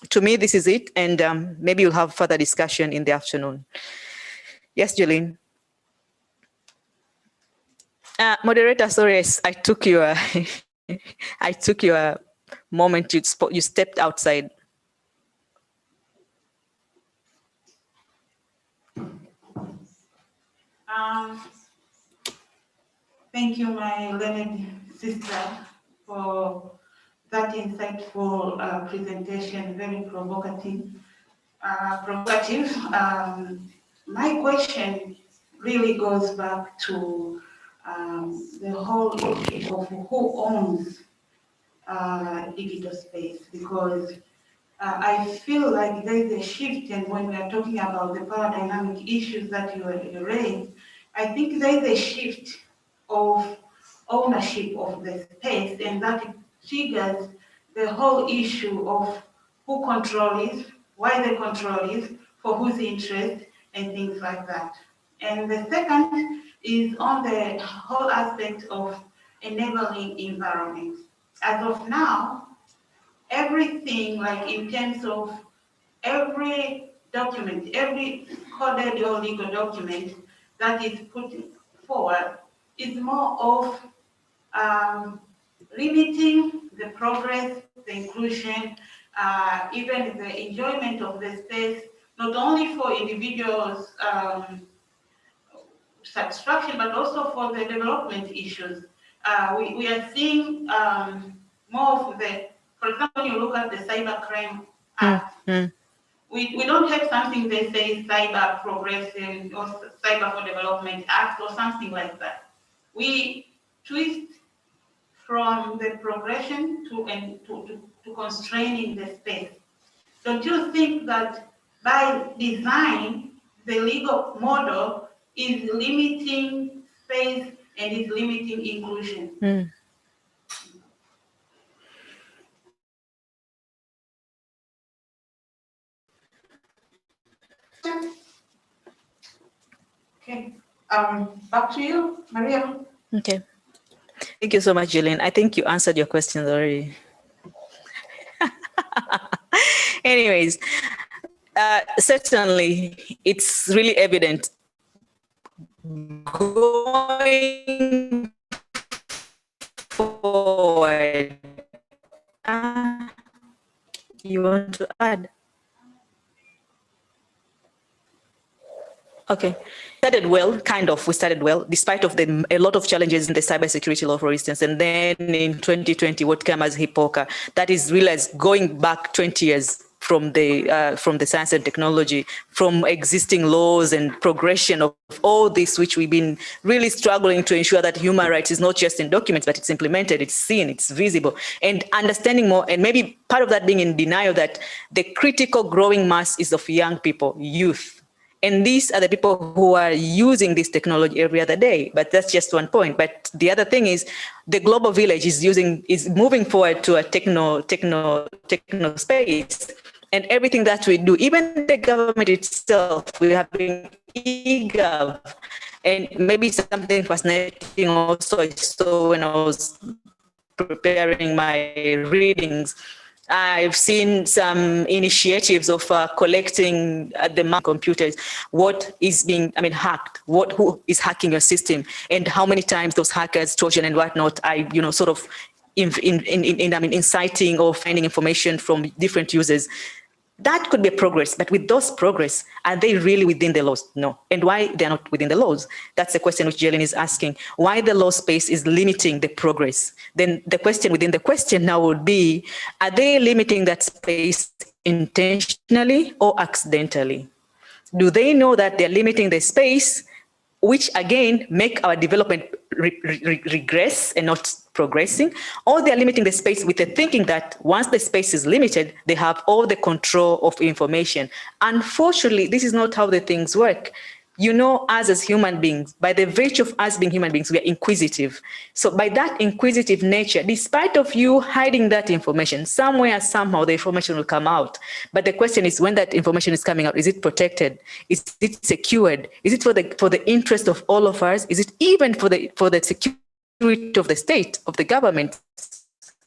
to me, this is it, and maybe we'll have further discussion in the afternoon. Yes, Jolene. Moderator, sorry, I took your I took your moment. You stepped outside. Thank you, my learned sister, for that insightful presentation, very provocative. My question really goes back to the whole issue of who owns digital space, because I feel like there's a shift, and when we are talking about the power dynamic issues that you raised, I think there's a shift of ownership of the space, and that triggers the whole issue of who control it, why the control is, for whose interest, and things like that. And the second is on the whole aspect of enabling environment. As of now, everything, like in terms of every document, every coded or legal document that is put forward is more of limiting the progress, the inclusion, even the enjoyment of the space, not only for individuals' satisfaction, but also for the development issues. We are seeing more of the, for example, you look at the Cybercrime Act, we don't have something they say Cyber Progression or Cyber for Development Act or something like that. We twist from the progression to constraining the space. Don't you think that by design, the legal model is limiting space and is limiting inclusion? Okay, back to you, Maria. Okay. Thank you so much, Jillian. I think you answered your questions already. Anyways, certainly it's really evident going forward. You want to add? Okay. Started well, kind of. We started well, despite of a lot of challenges in the cybersecurity law, for instance. And then in 2020, what came as HIPPOCA, that is realized going back 20 years from the science and technology, from existing laws and progression of all this, which we've been really struggling to ensure that human rights is not just in documents, but it's implemented, it's seen, it's visible, and understanding more, and maybe part of that being in denial that the critical growing mass is of young people, youth. And these are the people who are using this technology every other day. But that's just one point. But the other thing is the global village is moving forward to a techno space. And everything that we do, even the government itself, we have been eager. And maybe something fascinating also I saw when I was preparing my readings. I've seen some initiatives of collecting the computers, what is being, hacked, who is hacking your system, and how many times those hackers, Trojan and whatnot, are, sort of inciting or finding information from different users. That could be a progress, but with those progress, are they really within the laws? No. And why they're not within the laws? That's the question which Jalen is asking. Why the law space is limiting the progress? Then the question within the question now would be, are they limiting that space intentionally or accidentally? Do they know that they're limiting the space, which again make our development regress and not progressing, or they're limiting the space with the thinking that once the space is limited, they have all the control of information. Unfortunately, this is not how the things work. Us as human beings, by the virtue of us being human beings, we are inquisitive. So by that inquisitive nature, despite of you hiding that information, somewhere, somehow the information will come out. But the question is, when that information is coming out, is it protected? Is it secured? Is it for the interest of all of us? Is it even for the security of the state, of the government,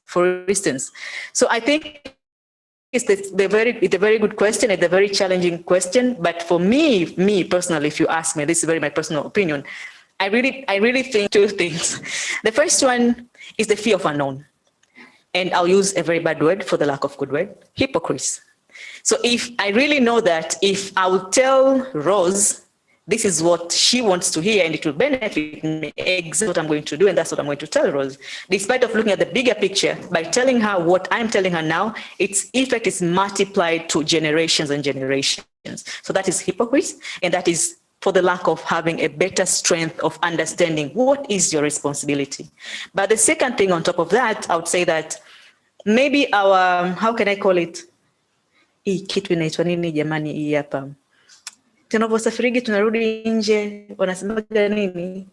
for instance? So I think it's a very good question. It's a very challenging question. But for me personally, if you ask me, this is my personal opinion, I really think two things. The first one is the fear of unknown. And I'll use a very bad word for the lack of good word, hypocrisy. So if I really know that if I will tell Rose, this is what she wants to hear and it will benefit me, exactly what I'm going to do, and that's what I'm going to tell Rose. Despite of looking at the bigger picture, by telling her what I'm telling her now, its effect is multiplied to generations and generations. So that is hypocrisy, and that is for the lack of having a better strength of understanding what is your responsibility. But the second thing on top of that, I would say that maybe our, how can I call it? Hii kitu inaitwa nini jamani hii hapa? Tunavyosafirigi tunarudi nje, wanasemaga nini?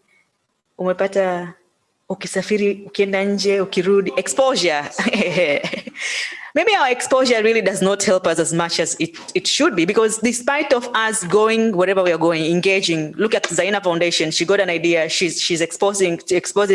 Umepata ukisafiri ukienda nje ukirudi, exposure. Maybe our exposure really does not help us as much as it should be, because despite of us going wherever we are going, engaging, look at Zaina Foundation, she got an idea, she's exposing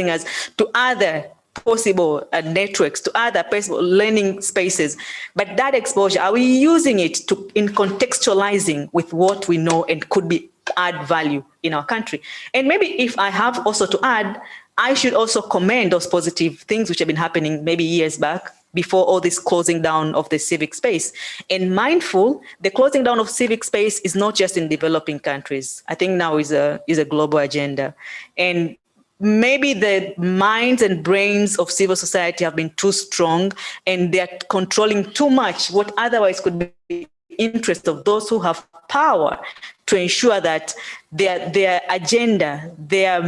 us to other possible networks, to other possible learning spaces. But that exposure, are we using it in contextualizing with what we know and could be add value in our country? And maybe if I have also to add, I should also commend those positive things which have been happening maybe years back, before all this closing down of the civic space. And mindful, the closing down of civic space is not just in developing countries. I think now is a global agenda. And maybe the minds and brains of civil society have been too strong, and they're controlling too much what otherwise could be interest of those who have power to ensure that their agenda, their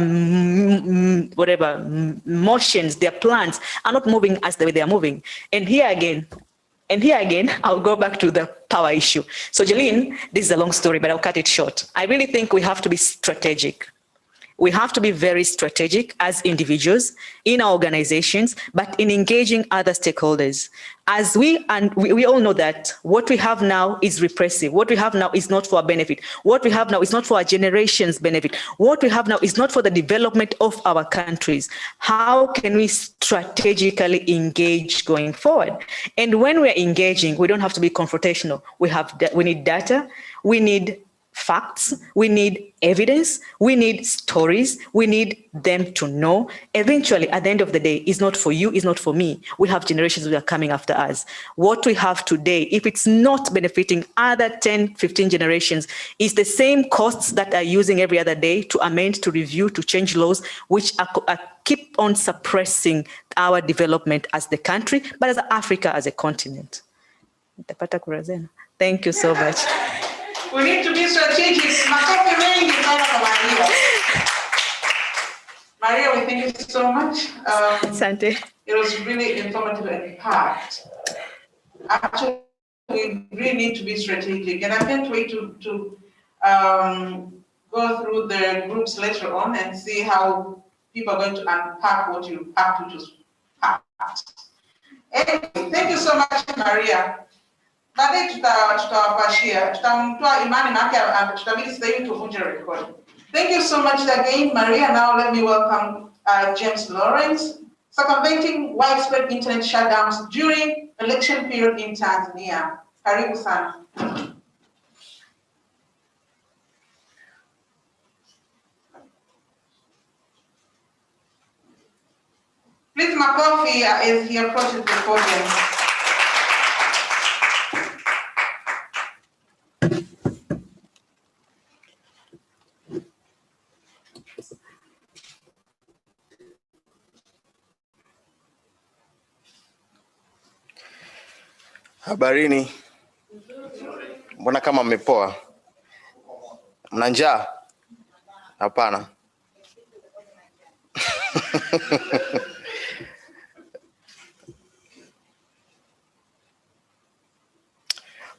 whatever motions, their plans are not moving as the way they are moving. And here again, I'll go back to the power issue. So Jeline, this is a long story, but I'll cut it short. I really think we have to be strategic. We have to be very strategic as individuals in our organizations, but in engaging other stakeholders. As we all know that what we have now is repressive. What we have now is not for our benefit. What we have now is not for our generation's benefit. What we have now is not for the development of our countries. How can we strategically engage going forward? And when we're engaging, we don't have to be confrontational. We need data. We need facts, we need evidence, we need stories, we need them to know. Eventually, at the end of the day, it's not for you, it's not for me. We have generations who are coming after us. What we have today, if it's not benefiting other 10, 15 generations, is the same costs that are using every other day to amend, to review, to change laws, which are keep on suppressing our development as the country, but as Africa as a continent. Thank you so much. We need to be strategic. Maria, we thank you so much. Sante. It was really informative and packed. Actually, we really need to be strategic, and I can't wait to go through the groups later on and see how people are going to unpack what you have to just pack. Anyway, thank you so much, Maria. Baadaye tutawapashia, tutamtoa Imani na pia tutabidi sasa hivi tuvunje record. Thank you so much again, Maria. Now let me welcome James Lawrence, circumventing widespread internet shutdowns during election period in Tanzania. Karibu sana. Please, Makofi as he approaches the podium. Habarini. Mbona kama mmepoa? Mna njaa? Hapana.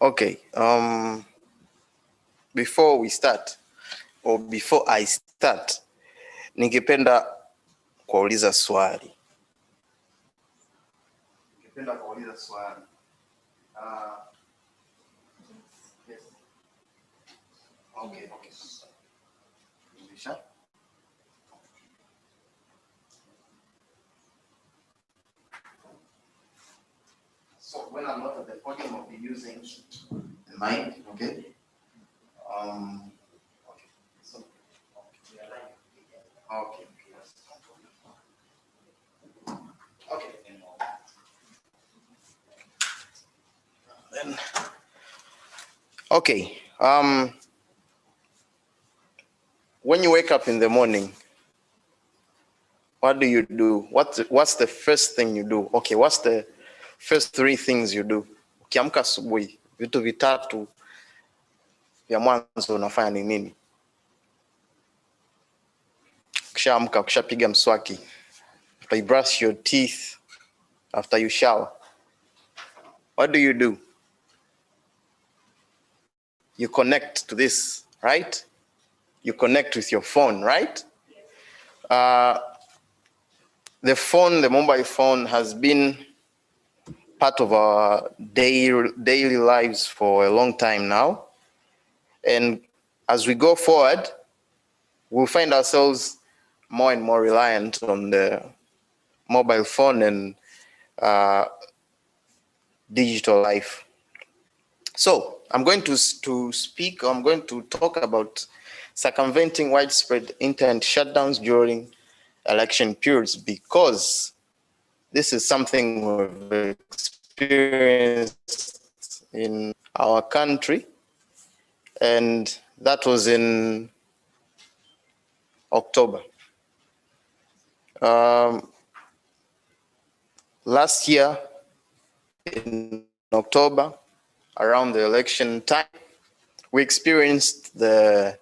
Okay, before we start, or before I start, ningependa kuuliza swali. Yes. Okay. So when I'm not at the podium, I'll be using the mic, okay? Okay. So, okay. Okay. Then, okay. When you wake up in the morning, what do you do? What's the first thing you do? Okay, what's the first three things you do? Ukiamka asubuhi, vitu vitatu vya mwanzo unafanya ni nini? Ukishaamka, ukishapiga mswaki, after you brush your teeth, after you shower, what do? You connect to this, right? You connect with your phone, right? The mobile phone has been part of our daily lives for a long time now. And as we go forward, we'll find ourselves more and more reliant on the mobile phone and digital life. So I'm going to talk about circumventing widespread internet shutdowns during election periods, because this is something we've experienced in our country, and that was in October. Last year in October, around the election time, we experienced the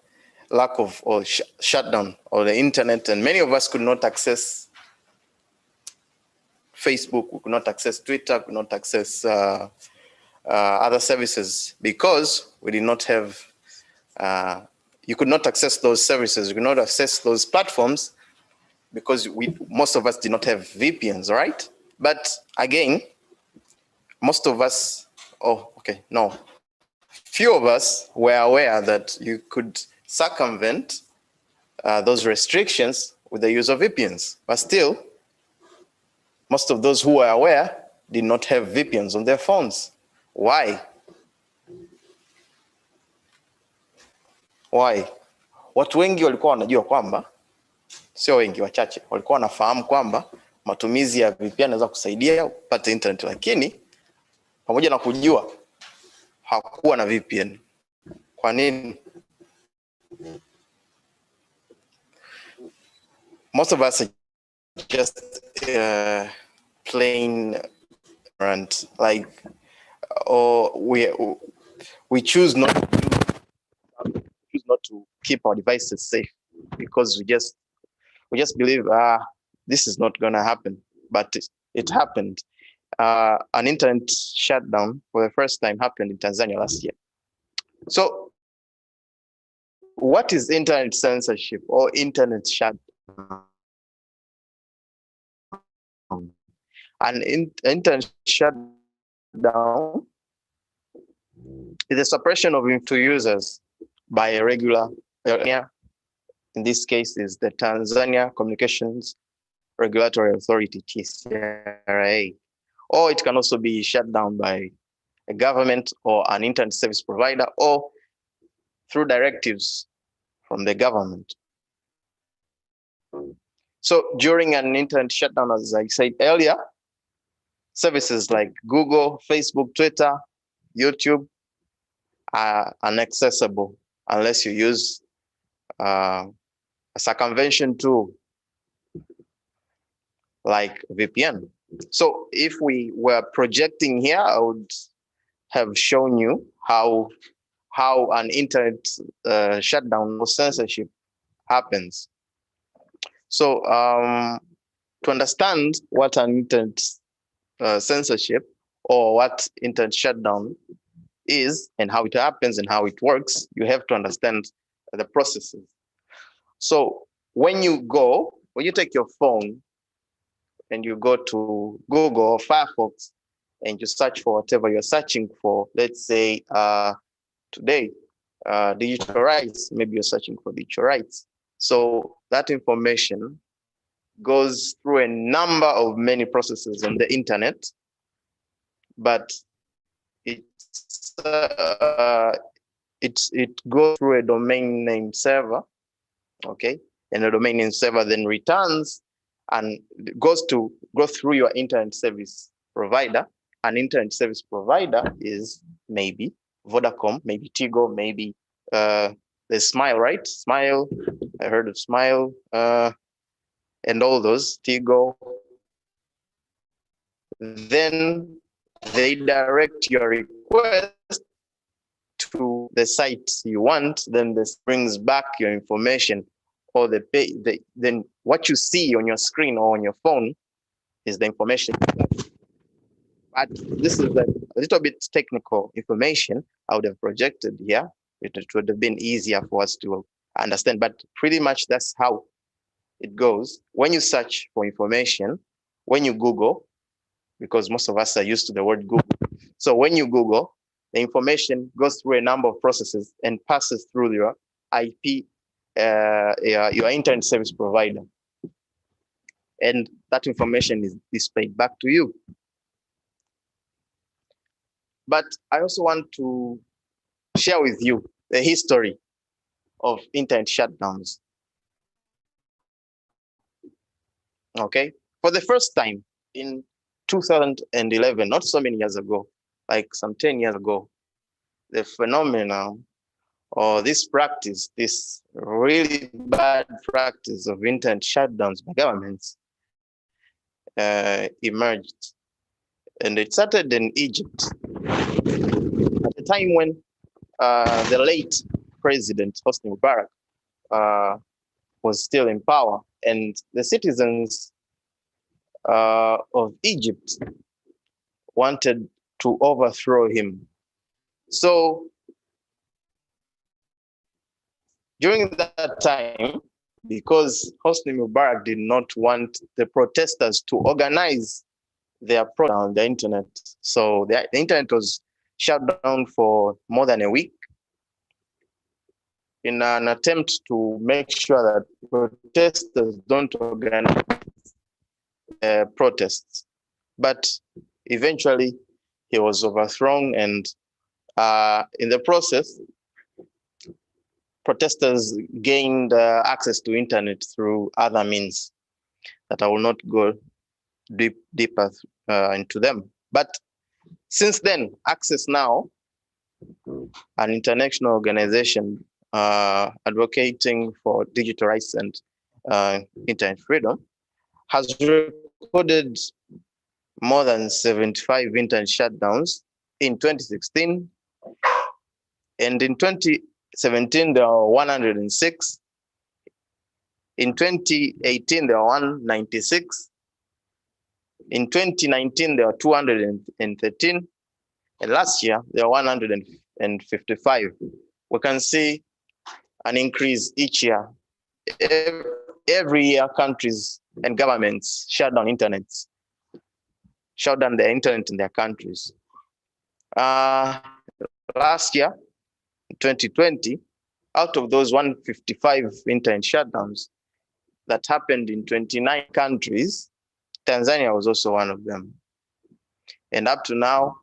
lack of or shutdown of the internet, and many of us could not access Facebook, we could not access Twitter, could not access other services because we did not have, you could not access those services, you could not access those platforms because most of us did not have VPNs, right? But again, most of us, few of us were aware that you could circumvent those restrictions with the use of VPNs, but still, most of those who were aware did not have VPNs on their phones. Why? Watu wengi walikuwa wanajua kwamba, sio wengi, wachache, walikuwa wanafahamu kwamba matumizi ya VPN yanaweza kusaidia upate internet, lakini pamoja na kujua hakuwa na VPN. Kwa nini? Most of us are just plain ignorant, like, or we choose not to keep our devices safe because we just believe this is not going to happen, but it happened. An internet shutdown for the first time happened in Tanzania last year. So what is internet censorship or internet shutdown? An internet shutdown is the suppression of users by a regular, in this case is the Tanzania Communications Regulatory Authority, TCRA, or it can also be shut down by a government or an internet service provider, or through directives from the government. So during an internet shutdown, as I said earlier, services like Google, Facebook, Twitter, YouTube are inaccessible unless you use a circumvention tool like VPN. So if we were projecting here, I would have shown you how an internet shutdown or censorship happens. So to understand what an internet censorship or what internet shutdown is and how it happens and how it works, you have to understand the processes. So when you take your phone and you go to Google or Firefox and you search for whatever you're searching for, let's say today, digital rights, maybe you're searching for digital rights. So that information goes through a number of many processes on the internet, but it goes through a domain name server, okay? And the domain name server then returns and goes through your internet service provider. An internet service provider is maybe Vodacom, maybe Tigo, maybe there's Smile, right? Smile, I heard of Smile, and all those, Tigo. Then they direct your request to the site you want, then this brings back your information, or then what you see on your screen or on your phone is the information. But this is a little bit technical information I would have projected here. It would have been easier for us to understand, but pretty much that's how it goes. When you search for information, when you Google, because most of us are used to the word Google. So when you Google, the information goes through a number of processes and passes through your IP, your internet service provider. And that information is displayed back to you. But I also want to share with you the history of internet shutdowns. Okay, for the first time in 2011, not so many years ago, like some 10 years ago, the phenomenon or this practice, this really bad practice of internet shutdowns by governments emerged. And it started in Egypt at a time when the late president, Hosni Mubarak, was still in power, and the citizens of Egypt wanted to overthrow him. So during that time, because Hosni Mubarak did not want the protesters to organize their protest on the internet, so the internet was shut down for more than a week in an attempt to make sure that protesters don't organize protests. But eventually he was overthrown, and in the process, protesters gained access to internet through other means that I will not go deeper into them. But since then, Access Now, an international organization advocating for digital rights and internet freedom, has recorded more than 75 internet shutdowns in 2016. And in 2017, there are 106. In 2018, there are 196. In 2019, there are 213. And last year, there are 155. We can see an increase each year. Every year, countries and governments shut down the internet in their countries. Last year, 2020, out of those 155 internet shutdowns that happened in 29 countries, Tanzania was also one of them. And up to now,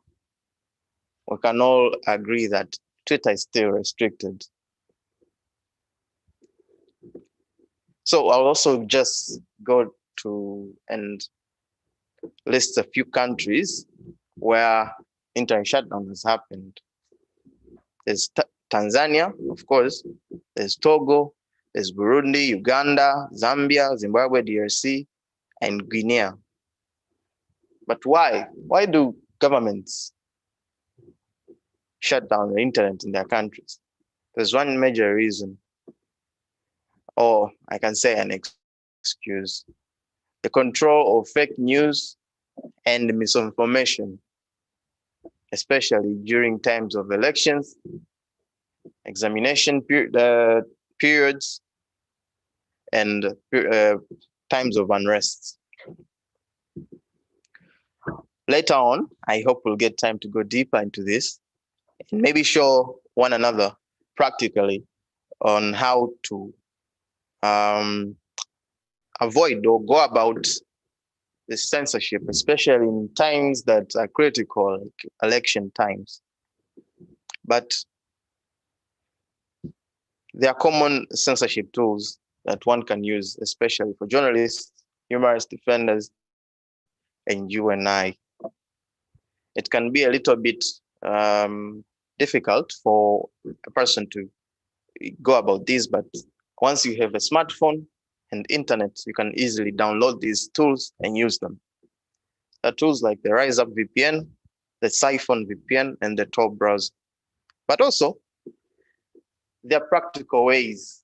we can all agree that Twitter is still restricted. So I'll also just go to and list a few countries where internet shutdown has happened. There's Tanzania, of course, there's Togo, there's Burundi, Uganda, Zambia, Zimbabwe, DRC, and Guinea. But why? Why do governments shut down the internet in their countries? There's one major reason, or I can say an excuse: the control of fake news and misinformation, especially during times of elections, examination periods, and times of unrest. Later on, I hope we'll get time to go deeper into this and maybe show one another practically on how to avoid or go about the censorship, especially in times that are critical, like election times. But there are common censorship tools that one can use, especially for journalists, human rights defenders, and you and I. It can be a little bit difficult for a person to go about this, but once you have a smartphone and internet, you can easily download these tools and use them. There are tools like the Rise Up VPN, the Siphon VPN, and the Tor browser. But also, there are practical ways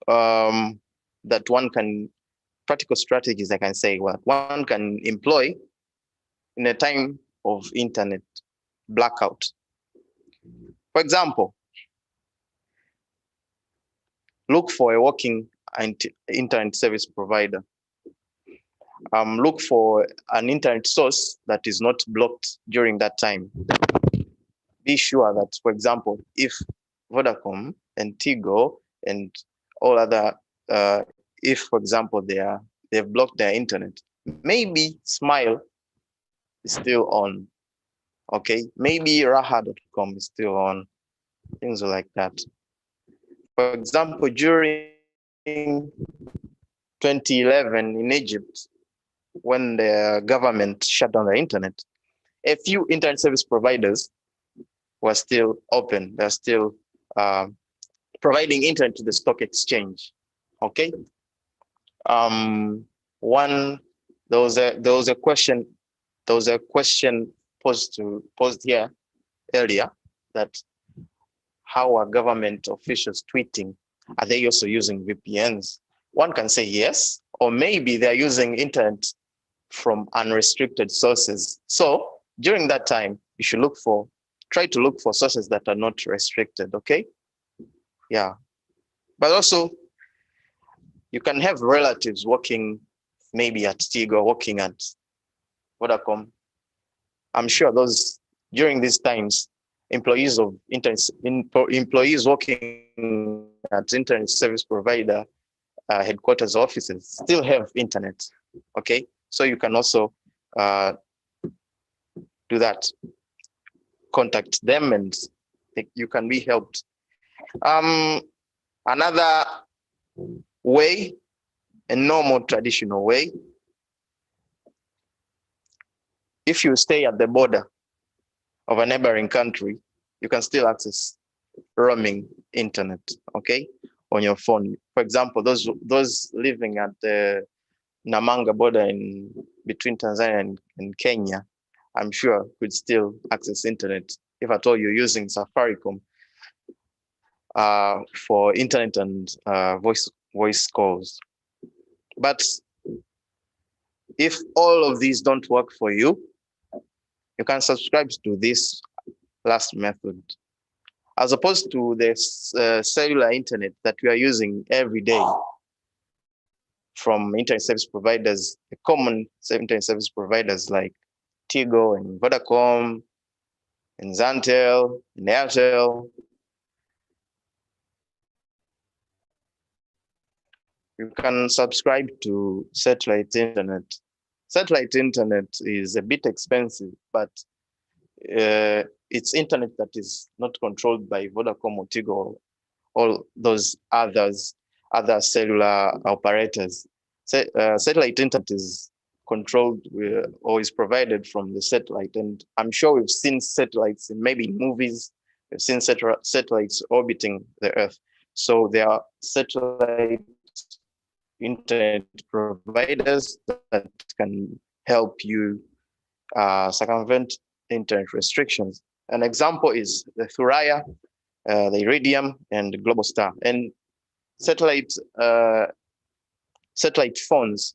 that one can, practical strategies, I can say, what one can employ in a time of internet blackout. For example, look for a working internet service provider. Look for an internet source that is not blocked during that time. Be sure that, for example, if Vodacom and Tigo and all other, if, for example, they've blocked their internet, maybe Smile is still on, okay? Maybe Raha.com is still on, things like that. For example, during 2011 in Egypt, when the government shut down the internet, a few internet service providers were still open. They're still providing internet to the stock exchange, okay? There was a question posed here earlier, that how are government officials tweeting? Are they also using VPNs? One can say yes, or maybe they're using internet from unrestricted sources. So during that time, you should try to look for sources that are not restricted, okay? Yeah. But also, you can have relatives working maybe at Tigo, working at Vodacom. I'm sure during these times, employees working at internet service provider headquarters offices still have internet, okay? So you can also do that. Contact them and you can be helped. Another way, a normal traditional way, if you stay at the border of a neighboring country, you can still access roaming internet, okay, on your phone. For example, those living at the Namanga border between Tanzania and Kenya, I'm sure could still access internet if at all you're using Safaricom for internet and voice calls. But if all of these don't work for you, you can subscribe to this last method. As opposed to the cellular internet that we are using every day from internet service providers, the common internet service providers like Tigo and Vodacom and Zantel and Airtel. You can subscribe to satellite internet satellite internet is a bit expensive, but it's internet that is not controlled by Vodacom or Tigo or all those other cellular operators. Satellite internet is controlled or is provided from the satellite. And I'm sure we've seen satellites in maybe movies, we've seen satellites orbiting the Earth. So there are satellite internet providers that can help you circumvent internet restrictions. An example is the Thuraya, the Iridium, and the Global Star. And satellite phones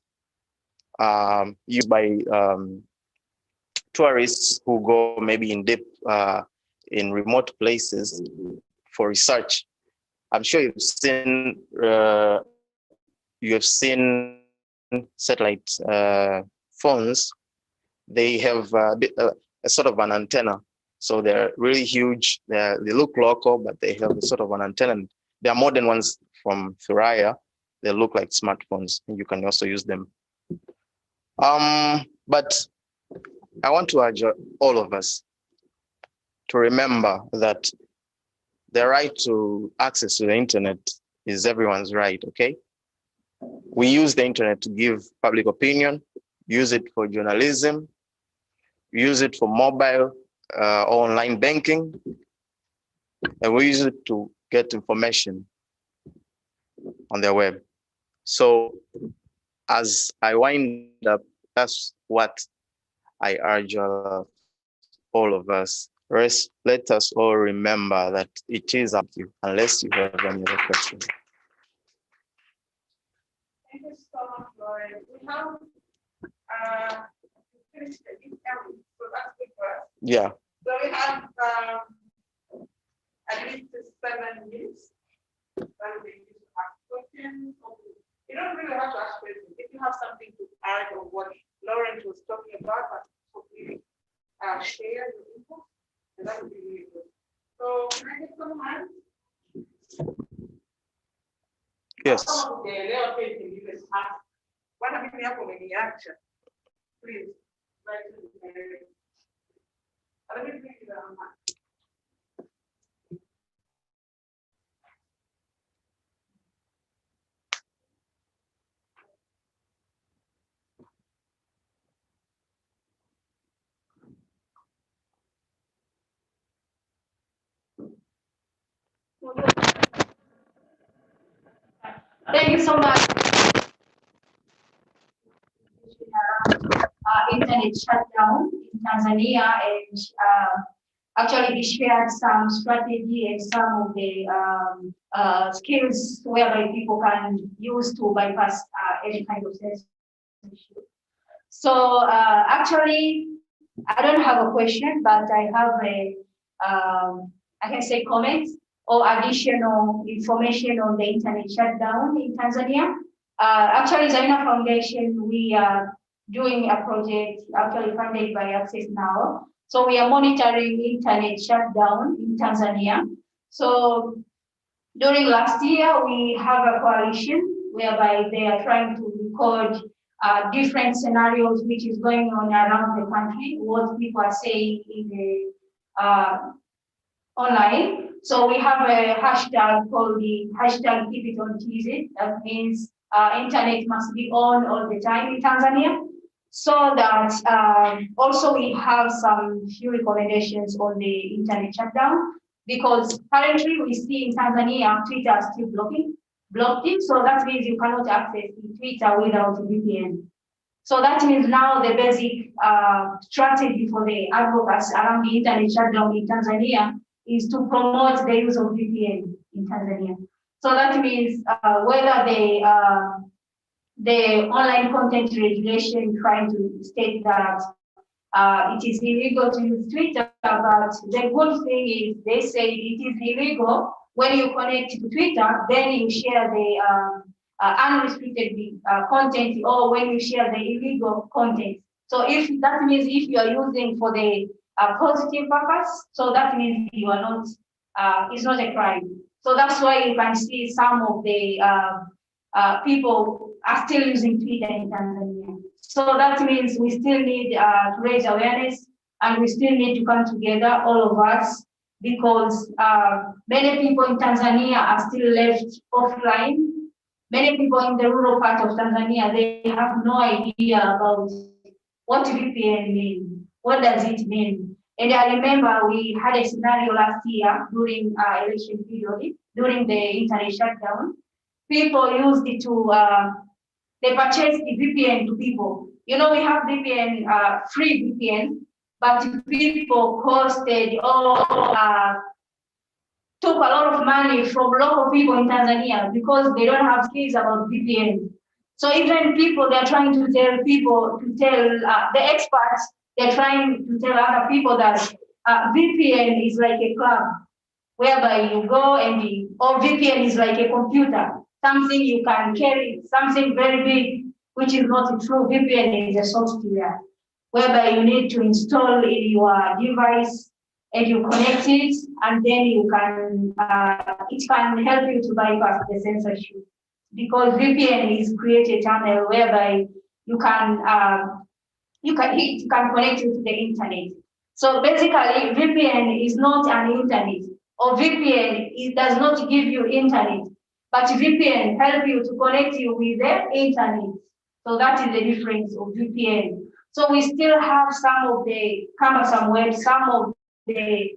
used by tourists who go maybe in deep, in remote places for research. I'm sure you've seen satellite phones. They have a sort of an antenna. So they're really huge. They look local, but they have a sort of an antenna. There are modern ones from Thuraya. They look like smartphones, and you can also use them. But I want to urge all of us to remember that the right to access to the internet is everyone's right, okay? We use the internet to give public opinion, use it for journalism, use it for mobile or online banking, and we use it to get information on the web. So as I wind up, that's what I urge all of us. Let us all remember that it is up to you, unless you have any other questions. Thank you so much, Lauren. We have finished a bit early, so that's good for us. Yeah. So we have at least 7 minutes that we use to ask questions. You don't really have to ask questions. If you have something to add on what Lauren was talking about, but hopefully share your info, and that would be really good. So can I get some hands? Yes. Please. Let me bring you down. Thank you so much. Internet shutdown in Tanzania, and actually we shared some strategy and some of the skills whereby people can use to bypass any kind of censorship. So actually, I don't have a question, but I have a, I can say comments or additional information on the internet shutdown in Tanzania. Actually, Zaina Foundation, we are doing a project actually funded by Access Now. So we are monitoring internet shutdown in Tanzania. So during last year, we have a coalition whereby they are trying to record different scenarios which is going on around the country, what people are saying in the online. So we have a hashtag called the hashtag Keep It On TZ. That means internet must be on all the time in Tanzania. So that also we have some few recommendations on the internet shutdown, because currently we see in Tanzania Twitter still blocked it. So that means you cannot access Twitter without VPN. So that means now the basic strategy for the advocates around the internet shutdown in Tanzania is to promote the use of VPN in Tanzania. So that means whether the online content regulation trying to state that it is illegal to use Twitter, but the good thing is they say it is illegal when you connect to Twitter, then you share the unrestricted content, or when you share the illegal content. So if that means if you are using for the positive purpose, so that means you are not, it's not a crime. So that's why you can see some of the people are still using Twitter in Tanzania. So that means we still need to raise awareness, and we still need to come together, all of us, because many people in Tanzania are still left offline. Many people in the rural part of Tanzania, they have no idea about what VPN means. What does it mean? And I remember we had a scenario last year during election period, during the internet shutdown. People used it to, they purchased the VPN to people. You know, we have VPN, free VPN, but people costed took a lot of money from local people in Tanzania because they don't have skills about VPN. So even people, they're trying to tell people, the experts, they're trying to tell other people that VPN is like a club whereby you go or VPN is like a computer, something you can carry, something very big, which is not true. VPN is a software whereby you need to install in your device and you connect it, and then you can, it can help you to bypass the censorship. Because VPN is create a channel whereby you can connect it to the internet. So basically, VPN is not an internet, or VPN does not give you internet, but VPN help you to connect you with the internet. So that is the difference of VPN. So we still have some of the cumbersome words, some of the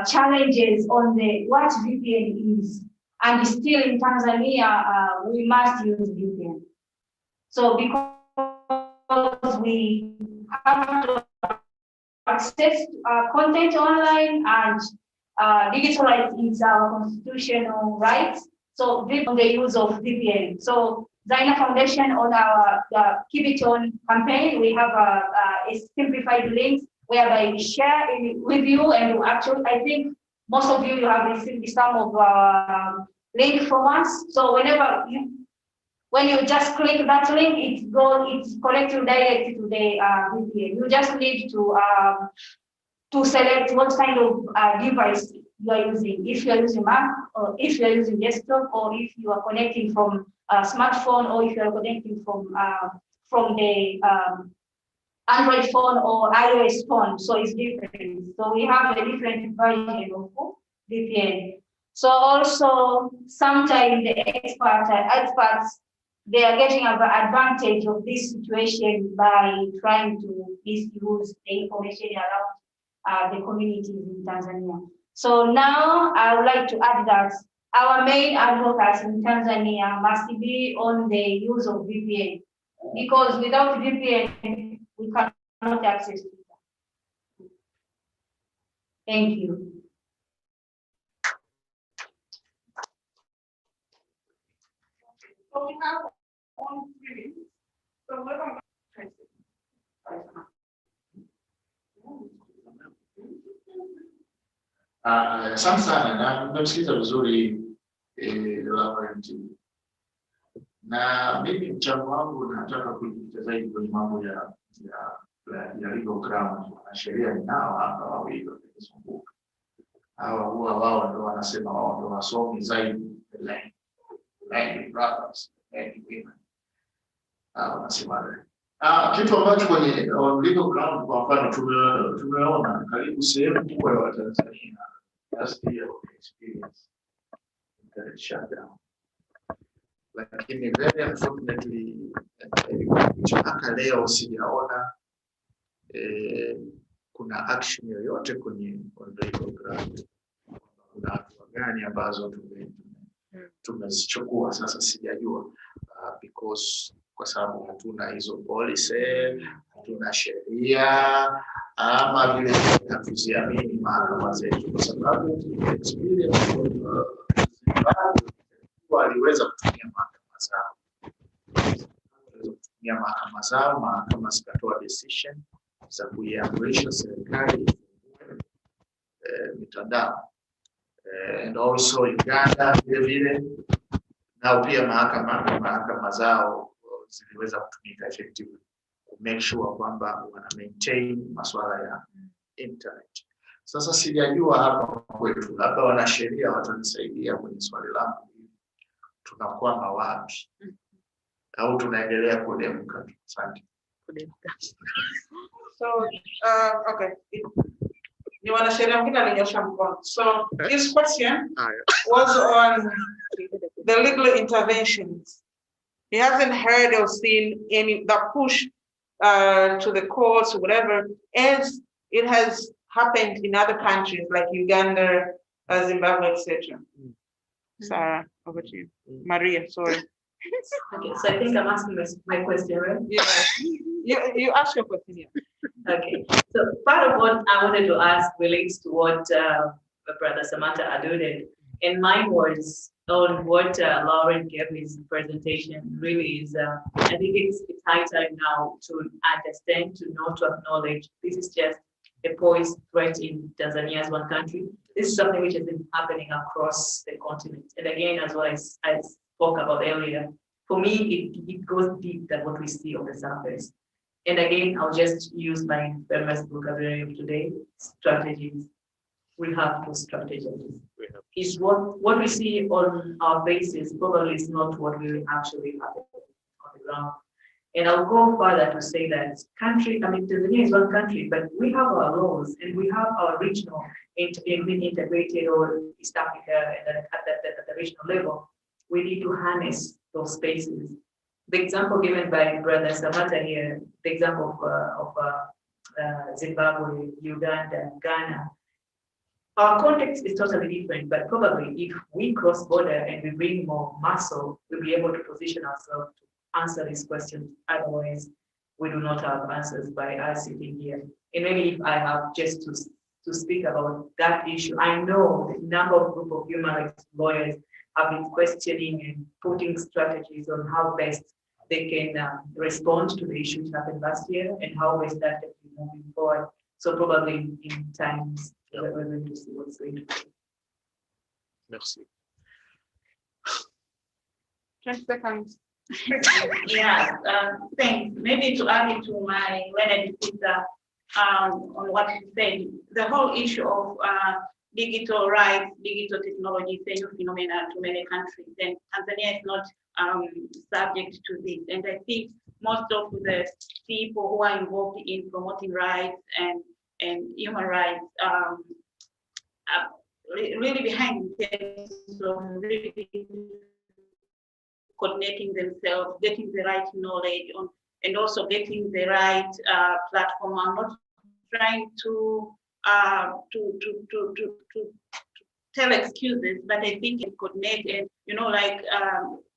challenges on what VPN is. And still in Tanzania, we must use VPN. So because we have to access content online, and digital rights is our constitutional rights. So the use of VPN. So Zaina Foundation on our Keep It On campaign, we have a simplified link whereby we share with you, and actually, I think most of you have received some of our link from us. So when you just click that link, it's connects you directly to the VPN. You just need to select what kind of device you are using. If you are using Mac, or if you are using desktop, or if you are connecting from a smartphone, or if you are connecting from the Android phone or iOS phone. So it's different. So we have a different version of VPN. So also sometimes the experts, they are getting an advantage of this situation by trying to misuse the information around the communities in Tanzania. So now I would like to add that our main advocacy in Tanzania must be on the use of VPN, because without VPN, we cannot access it. Thank you. So we have on screen. So we're going to asante sana na mmemsikiza vizuri Reverend. Na mimi mchango wangu nataka kujikita zaidi kwenye mambo ya legal ground. Na sheria ninao hapa wawili wakizunguka. Hawa huwa wao ndio wanasema wao ndio wasomi zaidi land brothers and women. Wanasema kitu ambacho kwenye legal ground kwa mfano tumeona karibu sehemu kubwa ya Watanzania last year experience internet shutdown. Lakini very unfortunately mpaka leo sijaona kuna action yoyote kwenye legal ground. Kuna hatua gani ambazo tumezichukua sasa sijajua because kwa sababu hatuna hizo policy, hatuna sheria, ama vile hatuziamini mahakama zetu, kwa sababu experience waliweza kutumia mahakama zao, mahakama zikatoa decision za kuiamrisha serikali mitandao. And also Uganda vile nao pia mahakama zao ziliweza kutumika effectively to make sure kwamba wana maintain masuala ya internet. Sasa sijajua hapa kwetu, labda wanasheria watanisaidia kwenye swali langu, tunakwama wapi? au tunaendelea kudemka? Asante. So, okay. Ni wanasheria mwingine alinyosha mkono. So his question was on the legal interventions. He hasn't heard or seen any that push to the courts or whatever, as it has happened in other countries like Uganda, Zimbabwe, etc. Sarah, over to you. Maria, sorry. Okay, so I think I'm asking my question, right? Yeah, you ask your question, yeah. Okay, so part of what I wanted to ask relates to what Brother Samantha alluded, and mine was on what Lauren gave his presentation. Really is, I think it's high time now to understand, to know, to acknowledge this is just a posed threat in Tanzania as one country. This is something which has been happening across the continent. And again, as what I spoke about earlier, for me, it goes deep than what we see on the surface. And again, I'll just use my famous vocabulary of today, strategies. We have to strategize. Is what we see on our basis probably is not what will actually happen on the ground. And I'll go further to say that Tanzania is one country, but we have our laws and we have our regional integrated or East Africa and at the regional level. We need to harness those spaces. The example given by Brother Samantha here, the example of Zimbabwe, Uganda, Ghana, our context is totally different, but probably if we cross border and we bring more muscle, we'll be able to position ourselves to answer these questions. Otherwise, we do not have answers by us sitting here. And maybe if I have just to speak about that issue, I know the number of group of human rights lawyers have been questioning and putting strategies on how best they can respond to the issues that happened last year and how best that can be moving forward. So probably in times we're going to see what's going to happen. Merci. 20 seconds. Yeah, thanks. Maybe to add into my learned sister on what she said, the whole issue of digital rights, digital technology is a new phenomenon to many countries, and Tanzania is not subject to this. And I think most of the people who are involved in promoting rights and human rights are really behind the scenes of really coordinating themselves, getting the right knowledge on, and also getting the right platform. I'm not trying to tell excuses, but I think it coordinate and, like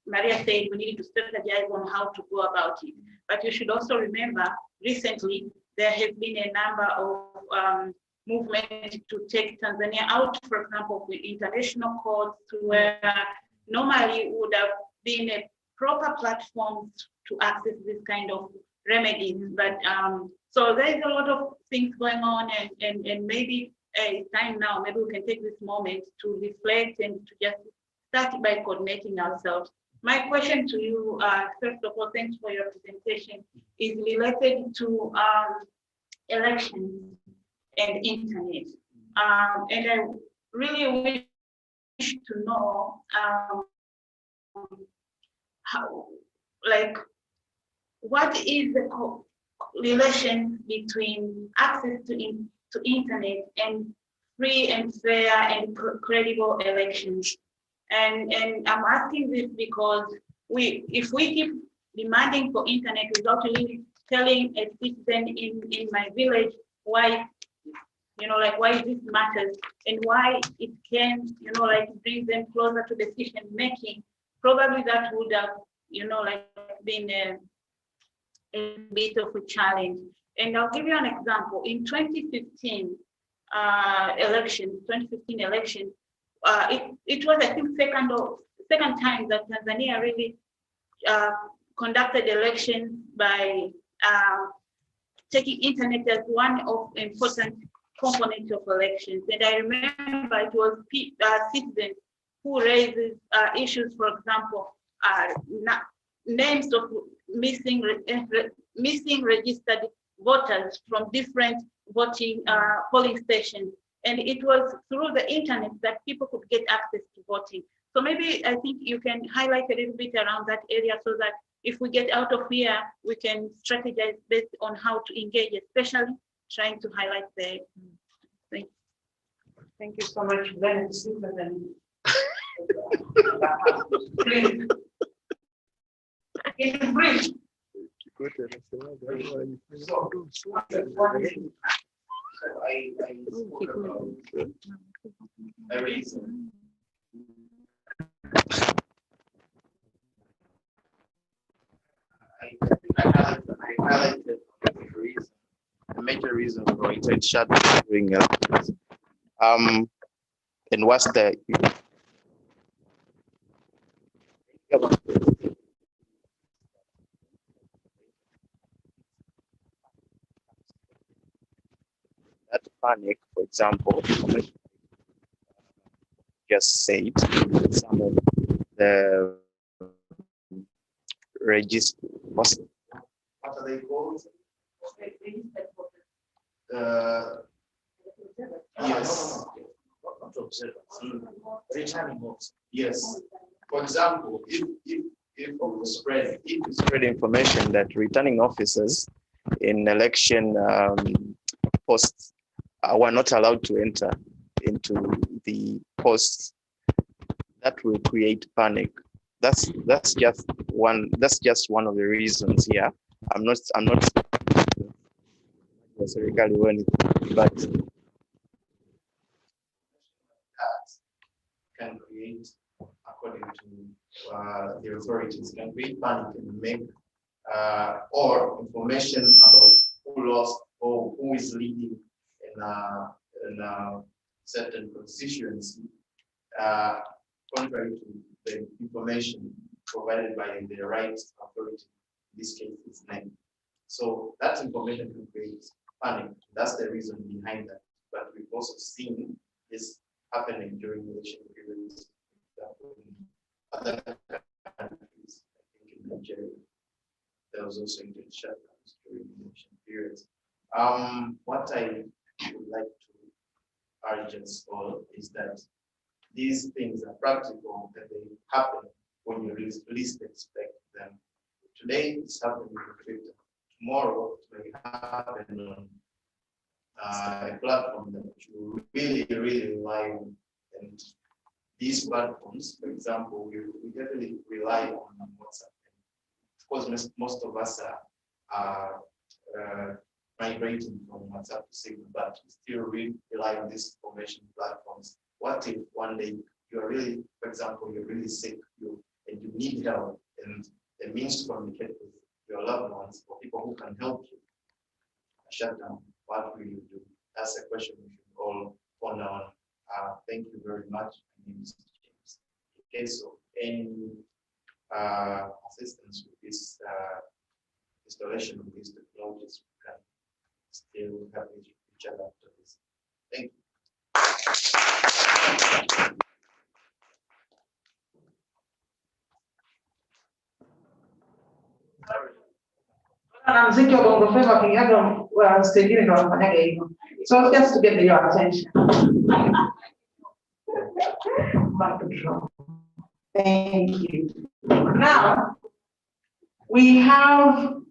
Maria said, we need to strategize on how to go about it. But you should also remember, recently, there has been a number of movements to take Tanzania out, for example, with international courts, where normally would have been a proper platform to access this kind of remedies. But so there's a lot of things going on, and maybe it's time now, maybe we can take this moment to reflect and to just start by coordinating ourselves. My question to you, first of all, thanks for your presentation, is related to elections and internet. And I really wish to know how, like, what is the relation between access to internet and free and fair and credible elections? And I'm asking this because if we keep demanding for internet without really telling a citizen in my village why, why this matters and why it can, bring them closer to decision making, probably that would have, been a bit of a challenge. And I'll give you an example. In 2015 election, it was, I think, second time that Tanzania really conducted elections by taking internet as one of important components of elections. And I remember it was citizens who raises issues, for example, names of missing registered voters from different polling stations. And it was through the internet that people could get access to voting. So maybe I think you can highlight a little bit around that area so that if we get out of here, we can strategize based on how to engage, especially trying to highlight the thing. Thank you so much. Then in brief. I spoke about a reason. I highlighted the major reason for it to shut doing and what's the that panic, for example, just said some of the register. What are they called? Yes. Returning officers. Yes. For example, if we spread information that returning officers in election posts were not allowed to enter into the posts, that will create panic. That's just one of the reasons here. I'm not but that can create, according to the authorities, can create panic and make or information about who lost or who is leading in a certain constituency, contrary to the information provided by the right authority. In this case, it's NEC. So that information can create panic. That's the reason behind that. But we've also seen this happening during election periods. In other countries, I think in Nigeria, there was also intense shutdowns during election periods. What I would like to urge us all is that these things are practical and they happen when you least expect them. Today it's happening on Twitter. Tomorrow it may happen on a platform that you really rely on. And these platforms, for example, we definitely rely on WhatsApp. Of course, most of us are migrating from WhatsApp to Signal, but we still rely on these information platforms. What if one day you are really, for example, you're really sick and you need help, and the means to communicate with your loved ones or people who can help you shut down? What will you do? That's a question we should all ponder on. Thank you very much. My name is James. In case of any assistance with this installation of these technologies, we can still help each other after this. Thank you. Na mziki wa bongo flava wakiingiaga stejini ndo wanafanyaga hivyo. So just to get your attention. Thank you. Now we have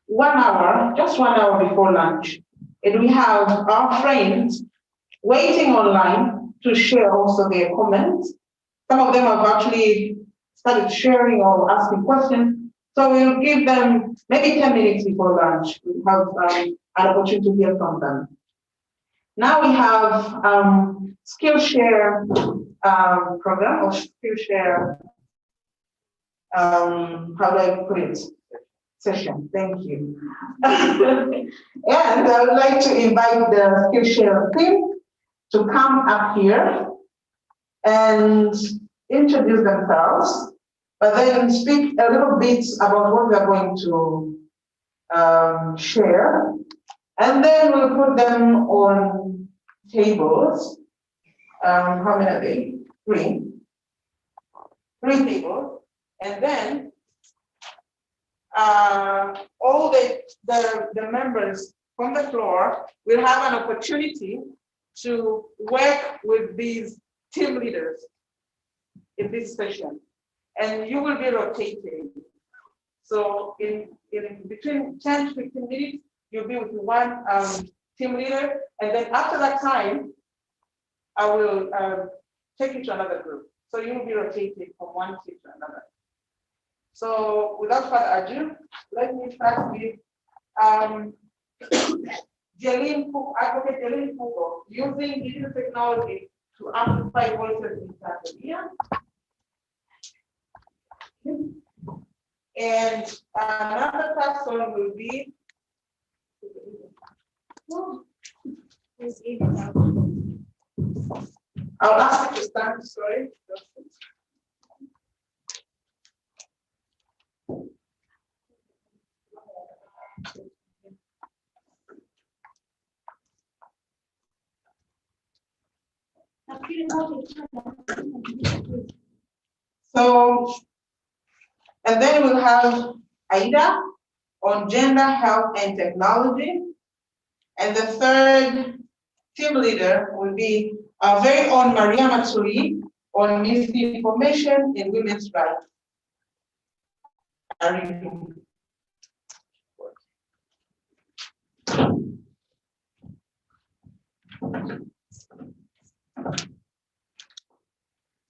1 hour, just 1 hour before lunch, and we have our friends waiting online to share also their comments. Some of them have actually started sharing or asking questions. So we'll give them maybe 10 minutes before lunch. We have an opportunity to hear from them. Now we have Skillshare program or Skillshare, how do I put it? Session, thank you. And I would like to invite the Skillshare team to come up here and introduce themselves, but then speak a little bit about what they're going to share. And then we'll put them on tables. How many are they? 3. 3 tables. And then all the members from the floor will have an opportunity to work with these team leaders in this session. And you will be rotating. So in between 10 to 15 minutes, you'll be with one team leader. And then after that time, I will take you to another group. So you'll be rotating from one team to another. So without further ado, let me start with Advocate Jeline Fugo, using digital technology to amplify voices in Tanzania. And another person will be I'll ask you to stand, sorry. So, and then we'll have Aida on gender, health, and technology. And the third team leader will be our very own Maria Matsuri on misinformation and women's rights.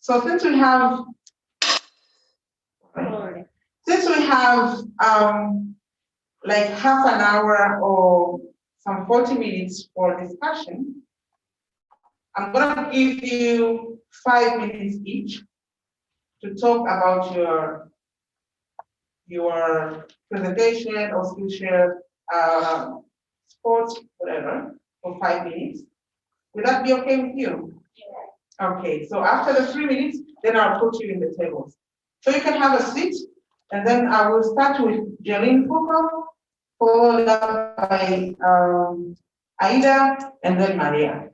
So since we have like half an hour or some 40 minutes for discussion, I'm going to give you 5 minutes each to talk about your presentation or skill share, sports, whatever, for 5 minutes. Would that be okay with you? Yeah. Okay, so after the 3 minutes, then I'll put you in the tables. So you can have a seat, and then I will start with Jeline Fugo, followed up by Aida, and then Maria.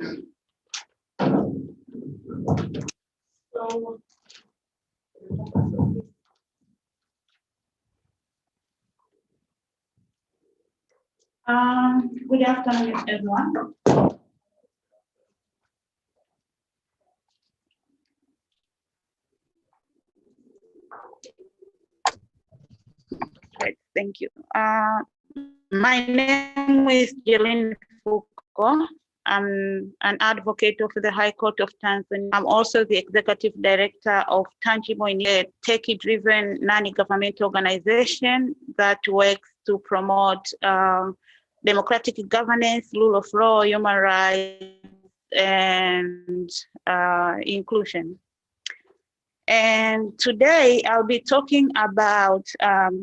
So, good afternoon, everyone. Right, thank you. My name is Jeline Fugo. I'm an advocate of the High Court of Tanzania. I'm also the executive director of Tangible, a tech-driven non-governmental organization that works to promote democratic governance, rule of law, human rights, and inclusion. And today I'll be talking about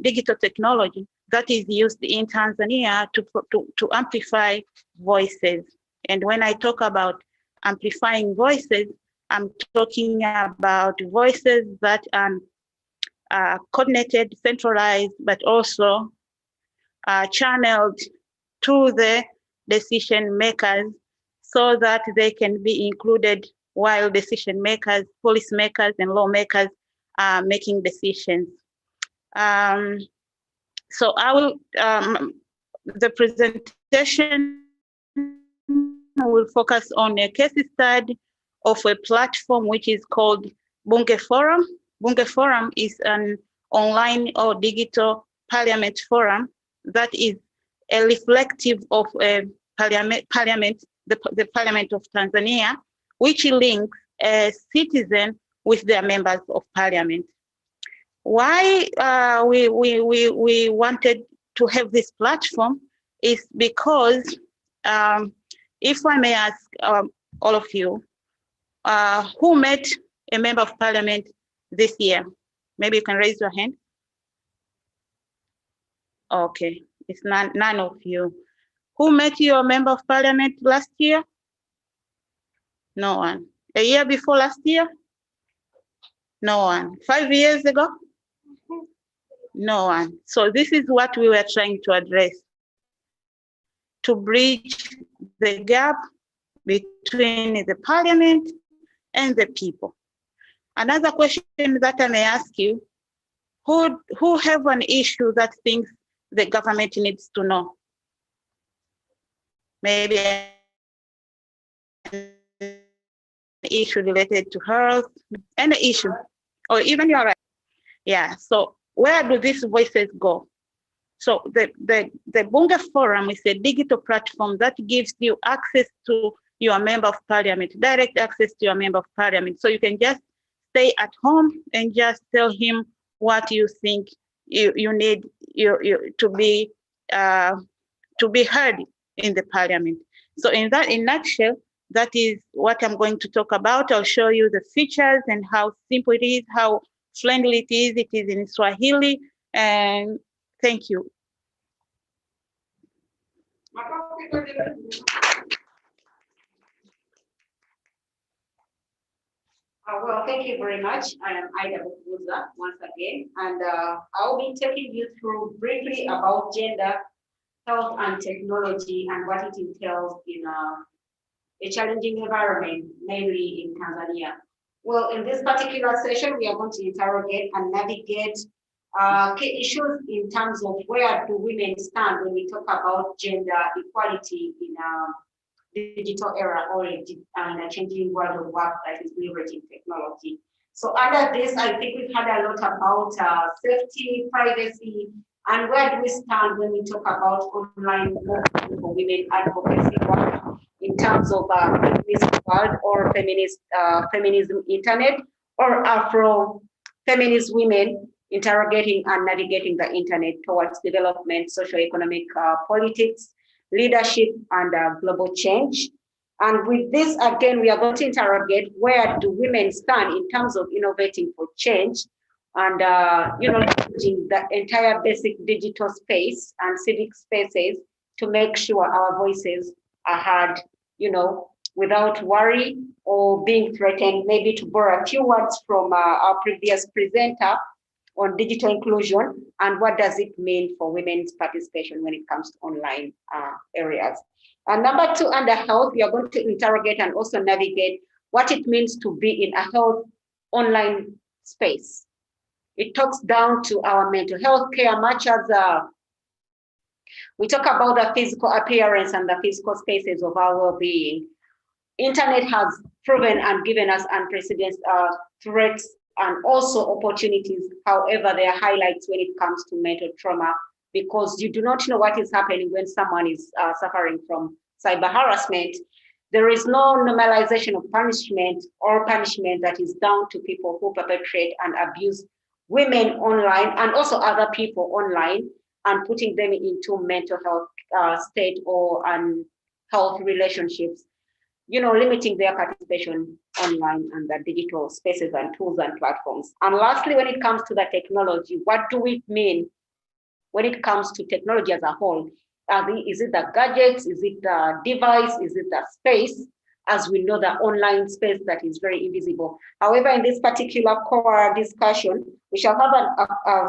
digital technology that is used in Tanzania to amplify voices. And when I talk about amplifying voices, I'm talking about voices that are coordinated, centralized, but also channeled to the decision makers so that they can be included while decision makers, policymakers, and lawmakers are making decisions. So I will, the presentation will focus on a case study of a platform which is called Bunge Forum. Bunge Forum is an online or digital parliament forum that is a reflective of a the Parliament of Tanzania, which links a citizen with their members of parliament. Why we wanted to have this platform is because, if I may ask all of you, who met a member of parliament this year? Maybe you can raise your hand. Okay, it's none of you. Who met your member of parliament last year? No one. A year before last year? No one. 5 years ago? No one. So this is what we were trying to address, to bridge the gap between the parliament and the people. Another question that I may ask you, who have an issue that thinks the government needs to know? Maybe an issue related to health, any issue, or even your right. Yeah, so where do these voices go? So the Bunge Forum is a digital platform that gives you access to your member of parliament, direct access to your member of parliament. So you can just stay at home and just tell him what you think you need to be heard in the parliament. So in nutshell, that is what I'm going to talk about. I'll show you the features and how simple it is, how friendly it is. It is in Swahili, and thank you. Well, thank you very much. I am Ida Bukuza once again, and I'll be taking you through briefly about gender, health, and technology and what it entails in a challenging environment, mainly in Tanzania. Well, in this particular session, we are going to interrogate and navigate key issues in terms of where do women stand when we talk about gender equality in digital era or in a changing world of work that is leveraging technology. So under this, I think we've had a lot about safety, privacy, and where do we stand when we talk about online for women advocacy work in terms of feminist world or feminism internet or Afro-feminist women interrogating and navigating the internet towards development, socioeconomic politics, leadership, and global change. And with this, again, we are going to interrogate where do women stand in terms of innovating for change and, leveraging the entire basic digital space and civic spaces to make sure our voices are heard, without worry or being threatened. Maybe to borrow a few words from our previous presenter on digital inclusion and what does it mean for women's participation when it comes to online areas. And number two, under health, we are going to interrogate and also navigate what it means to be in a health online space. It talks down to our mental health care, much as we talk about the physical appearance and the physical spaces of our well-being. Internet has proven and given us unprecedented threats and also opportunities. However, there are highlights when it comes to mental trauma, because you do not know what is happening when someone is suffering from cyber harassment. There is no normalization of punishment or punishment that is down to people who perpetrate and abuse women online and also other people online and putting them into mental health state or health relationships, limiting their participation online and the digital spaces and tools and platforms. And lastly, when it comes to the technology, what do we mean when it comes to technology as a whole? Is it the gadgets? Is it the device? Is it the space? As we know, the online space that is very invisible. However, in this particular core discussion, we shall have a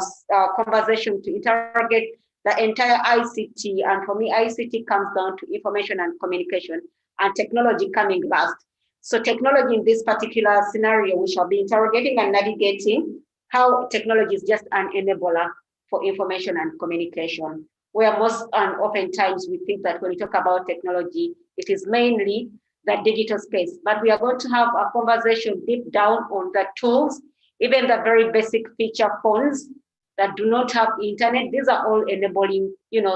conversation to interrogate the entire ICT. And for me, ICT comes down to information and communication, and technology coming last. So technology in this particular scenario, we shall be interrogating and navigating how technology is just an enabler for information and communication, where most and oftentimes we think that when we talk about technology, it is mainly the digital space. But we are going to have a conversation deep down on the tools, even the very basic feature phones that do not have internet. These are all enabling,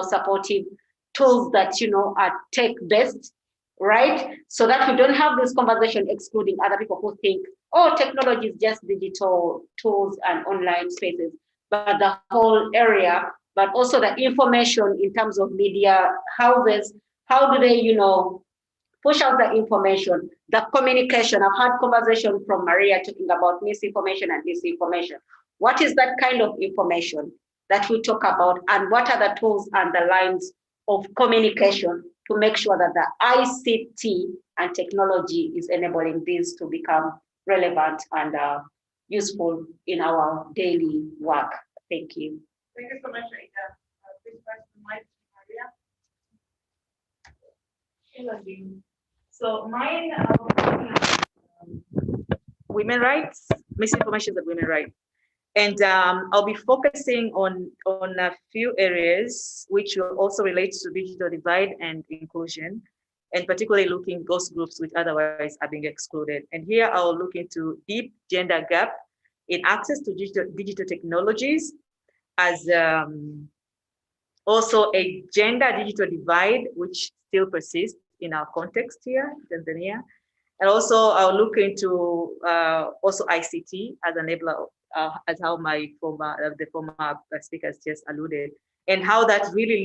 supportive tools that, are tech-based, right? So that we don't have this conversation excluding other people who think, oh, technology is just digital tools and online spaces, but the whole area, but also the information in terms of media houses, how do they, push out the information, the communication. I've had conversation from Maria talking about misinformation and disinformation. What is that kind of information that we talk about, and what are the tools and the lines of communication to make sure that the ICT and technology is enabling these to become relevant and useful in our daily work? Thank you. Thank you so much, Aida. Please pass the mic to Maria. So mine, women rights, misinformation of women rights. And I'll be focusing on a few areas which will also relate to digital divide and inclusion, and particularly looking those groups which otherwise are being excluded. And here I'll look into deep gender gap in access to digital technologies as also a gender digital divide, which still persists in our context here, Tanzania. And also I'll look into also ICT as an enabler, as how my the former speakers just alluded, and how that really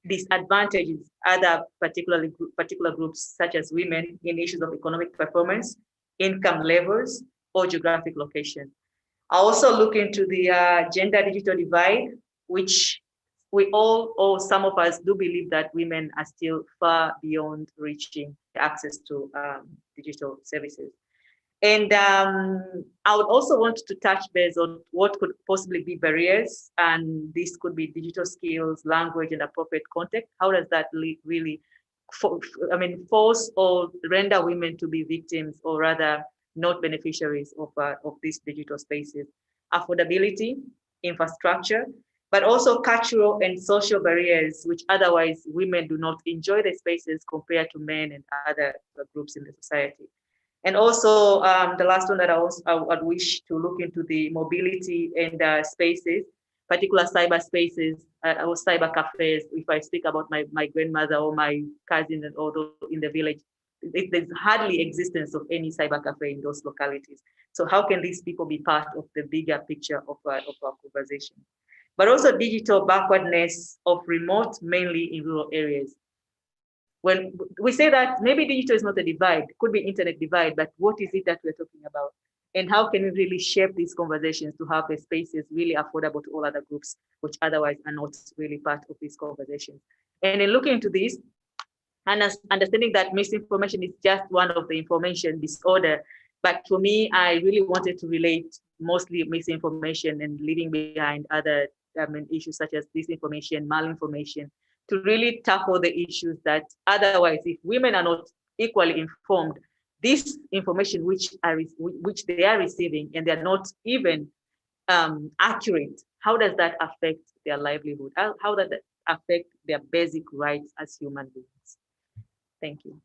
disadvantages other particular groups such as women in issues of economic performance, income levels, or geographic location. I also look into the gender digital divide, which we all, or some of us, do believe that women are still far beyond reaching access to digital services. And I would also want to touch base on what could possibly be barriers, and this could be digital skills, language, and appropriate context. How does that really force or render women to be victims, or rather not beneficiaries of these digital spaces? Affordability, infrastructure, but also cultural and social barriers, which otherwise women do not enjoy the spaces compared to men and other groups in the society. And also the last one that I would wish to look into the mobility and spaces, particular cyber spaces or cyber cafes. If I speak about my grandmother or my cousin and all those in the village, there's hardly existence of any cyber cafe in those localities. So how can these people be part of the bigger picture of our conversation? But also digital backwardness of remote, mainly in rural areas. When we say that maybe digital is not a divide, it could be internet divide, but what is it that we're talking about? And how can we really shape these conversations to have the spaces really affordable to all other groups, which otherwise are not really part of these conversations? And in looking into this, and understanding that misinformation is just one of the information disorder, but for me, I really wanted to relate mostly misinformation and leaving behind other issues such as disinformation, malinformation, to really tackle the issues that otherwise, if women are not equally informed, this information which they are receiving and they're not even accurate, how does that affect their livelihood? How does that affect their basic rights as human beings? Thank you.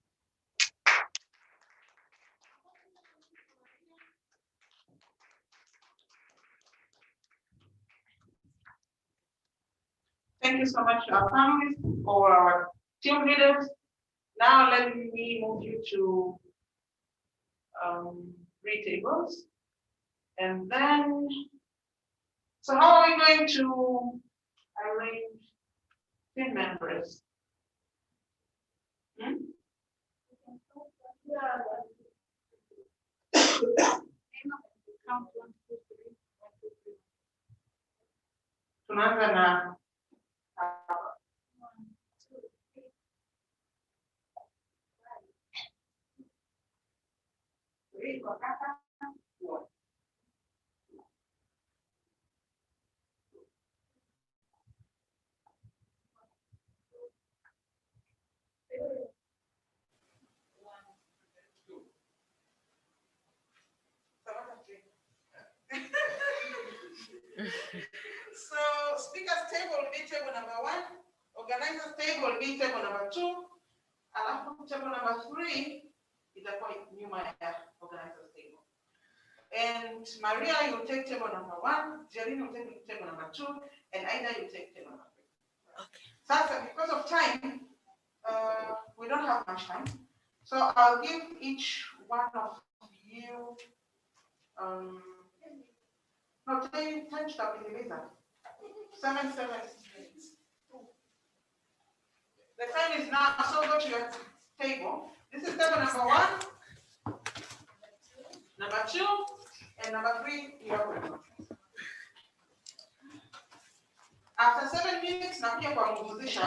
Thank you so much to our panelists, or our team leaders. Now let me move you to three tables. And then, so how are we going to arrange team members? Tunaanza na so speakers table will be table number 1, organizers table will be table number 2, alafu table number 3 itakuwa nyuma ya organizers table. And Maria, you take table number 1, Jerry, you take table number 2, and Aida, you take table number 3. Okay. So because of time, we don't have much time. So I'll give each one of you no, time stop in the laser. 7 minutes. The time is now, so go to your table. This is table number 1, number 2, and number 3, your after 7 minutes, now here for position.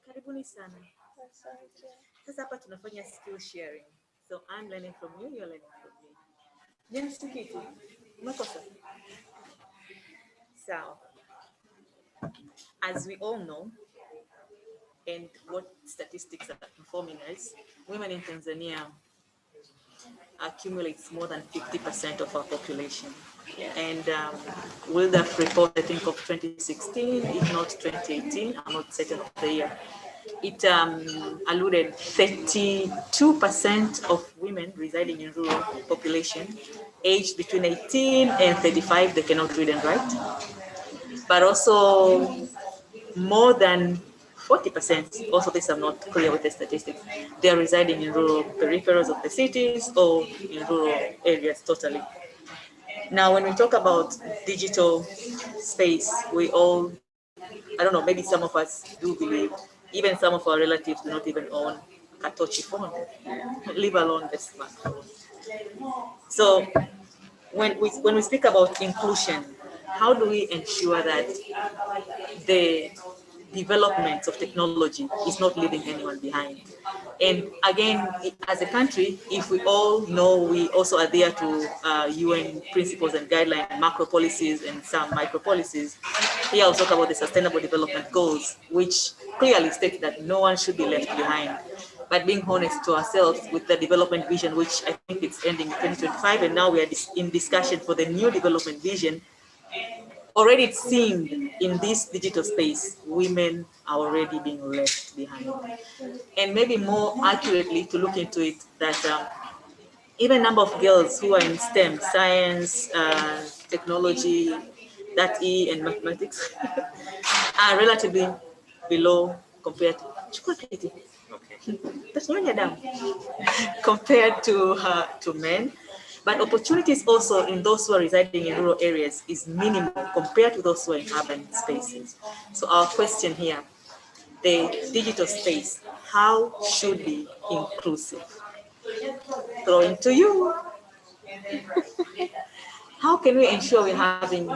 Karibuni sana. Sasa hapa tunafanya skill sharing. So I'm learning from you, you're learning from me. James Kitu, umekosa? So, as we all know, and what statistics are informing us, women in Tanzania accumulates more than 50% of our population. And WILDAF report, I think of 2016, if not 2018, I'm not certain of the year, it alluded 32% of women residing in rural population, aged between 18 and 35, they cannot read and write. But also more than 40%, also this I'm not clear with the statistics, they are residing in rural peripherals of the cities or in rural areas totally. Now, when we talk about digital space, we all, I don't know, maybe some of us do believe, even some of our relatives do not even own a touchy phone, leave alone the smartphone. So when we speak about inclusion, how do we ensure that the development of technology is not leaving anyone behind? And again, as a country, if we all know we also adhere to UN principles and guidelines, macro policies and some micro policies, here I'll talk about the Sustainable Development Goals, which clearly state that no one should be left behind. But being honest to ourselves with the development vision, which I think it's ending in 2025, and now we are in discussion for the new development vision, already it seemed in this digital space, women are already being left behind. And maybe more accurately to look into it, that even number of girls who are in STEM, science, technology, that E and mathematics, are relatively below compared to compared to men. But opportunities also in those who are residing in rural areas is minimal compared to those who are in urban spaces. So our question here, the digital space, how should be inclusive? Throwing to you. How can we ensure we're having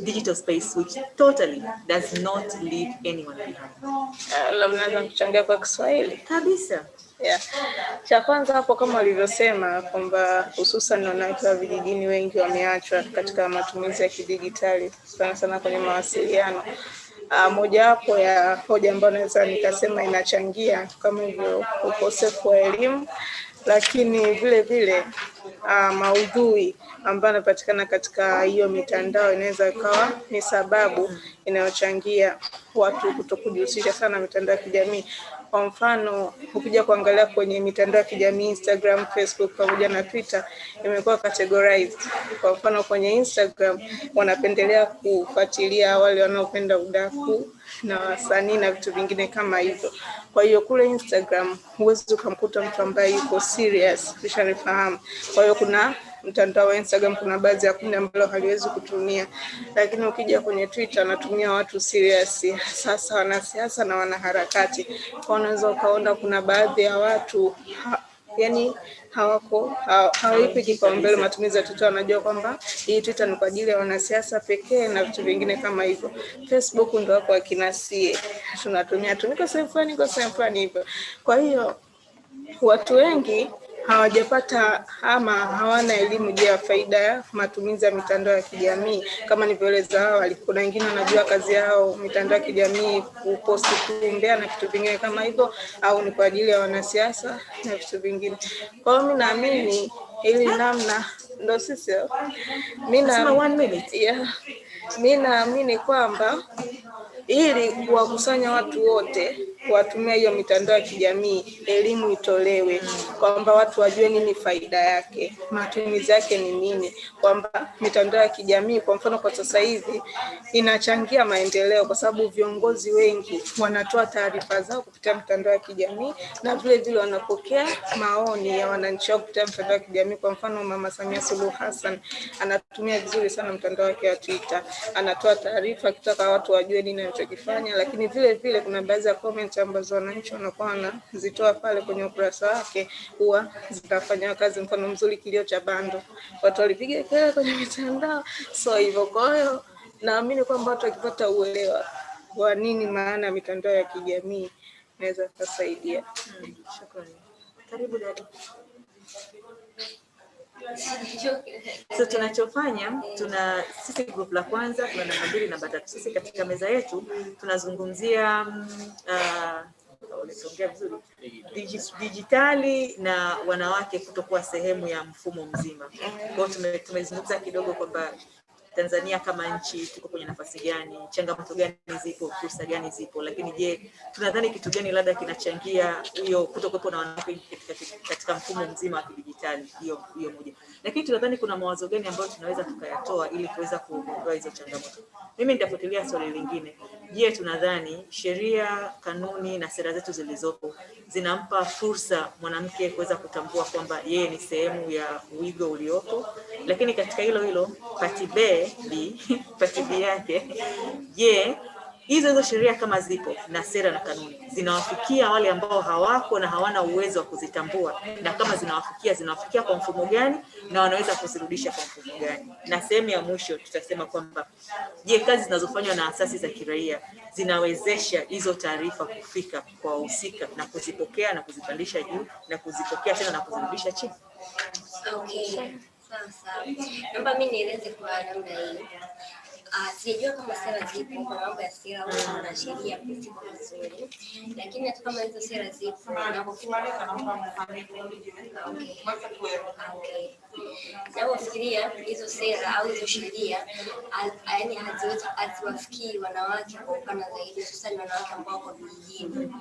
digital space which totally does not leave anyone behind? Labda naweza kuchangia kwa Kiswahili kabisa. Yeah. Cha kwanza hapo kama walivyosema kwamba hususan wanawake wa vijijini wengi wameachwa katika matumizi ya kidijitali sana sana kwenye mawasiliano. Mojawapo ya hoja ambayo naweza nikasema inachangia kama hivyo ukosefu wa elimu, lakini vile vile maudhui ambayo yanapatikana katika hiyo mitandao inaweza ikawa ni sababu inayochangia watu kutokujihusisha sana mitandao ya kijamii. Kwa mfano, ukija kuangalia kwenye mitandao ya kijamii Instagram, Facebook pamoja na Twitter imekuwa categorized. Kwa mfano kwenye Instagram wanapendelea kufuatilia wale wanaopenda udaku na wasanii na vitu vingine kama hivyo. Kwa hiyo kule Instagram huwezi ukamkuta mtu ambaye yuko serious, ushanifahamu. Kwa hiyo kuna mtandao wa Instagram kuna baadhi ya kundi ambalo haliwezi kutumia, lakini ukija kwenye Twitter anatumia watu serious, sasa wanasiasa na wanaharakati. Kwa unaweza ukaona kuna baadhi ya watu yani hawaipi kipaumbele matumizi ya Twitter, wanajua kwamba hii Twitter ni kwa ajili ya wanasiasa pekee na vitu vingine kama hivyo. Facebook ndio wako akinasie tunatumia tuniko sehemu fulani hivyo. Kwa hiyo watu wengi hawajapata ama hawana elimu juu ya faida ya matumizi ya mitandao ya kijamii. Kama nilivyoeleza awali, kuna wengine wanajua kazi yao mitandao ya kijamii kuposti kumbea na vitu vingine kama hivyo, au ni kwa ajili ya wanasiasa na vitu vingine. Kwa hiyo mimi naamini ili namna ndio sisi mimi naamini kwamba ili kuwakusanya watu wote watumia hiyo mitandao ya kijamii, elimu itolewe kwamba watu wajue nini faida yake, matumizi yake ni nini, kwamba mitandao ya kijamii kwa mfano kwa sasa hivi inachangia maendeleo kwa sababu viongozi wengi wanatoa taarifa zao kupitia mitandao ya kijamii na vile vile wanapokea maoni ya wananchi wao kupitia mitandao ya kijamii. Kwa mfano Mama Samia Suluhu Hassan anatumia vizuri sana mtandao wake wa Twitter, anatoa taarifa kitaka watu wajue nini anachokifanya, lakini vile vile kuna baadhi ya comment ambazo wananchi wanakuwa wanazitoa pale kwenye ukurasa wake huwa zitafanya kazi. Mfano mzuri kilio cha bando, watu walipiga kelele kwenye mitandao, so hivyo. Kwa hiyo naamini kwamba watu wakipata uelewa wa nini maana ya mitandao ya kijamii inaweza kusaidia. Shukrani. Karibu dada. So tunachofanya, sisi group la kwanza, tuna namba 2 na namba 3. Sisi katika meza yetu tunazungumzia dijitali na wanawake kutokuwa sehemu ya mfumo mzima. Kwa hiyo tumezungumza kidogo kwamba Tanzania kama nchi tuko kwenye nafasi gani, changamoto gani zipo, fursa gani zipo, lakini je, tunadhani kitu gani labda kinachangia hiyo kutokuwepo na wanawake katika mfumo mzima wa kidijitali, hiyo moja. Lakini tunadhani kuna mawazo gani ambayo tunaweza tukayatoa ili kuweza kuondoa hizo changamoto. Mimi nitafuatilia swali lingine. Je, tunadhani sheria, kanuni na sera zetu zilizopo zinampa fursa mwanamke kuweza kutambua kwamba yeye ni sehemu ya wigo uliopo? Lakini katika hilo pati B yake, je, hizo sheria kama zipo na sera na kanuni zinawafikia wale ambao hawako na hawana uwezo wa kuzitambua, na kama zinawafikia kwa mfumo gani na wanaweza kuzirudisha kwa mfumo gani? Na sehemu ya mwisho tutasema kwamba je, kazi zinazofanywa na asasi za kiraia zinawezesha hizo taarifa kufika kwa wahusika na kuzipokea na kuzipandisha juu na kuzipokea tena na kuzirudisha chini? Okay. Sasa naomba mimi nieleze kwa namna hii. Sijajua kama sera zipo kwa mambo ya sera au na sheria ziko vizuri, lakini hata kama hizo sera zipo na kukimaliza naomba mfanye nafikiria hizo sera au hizo sheria yaani haziwafikii wanawake kwa upana zaidi, hususan wanawake ambao wako vijijini.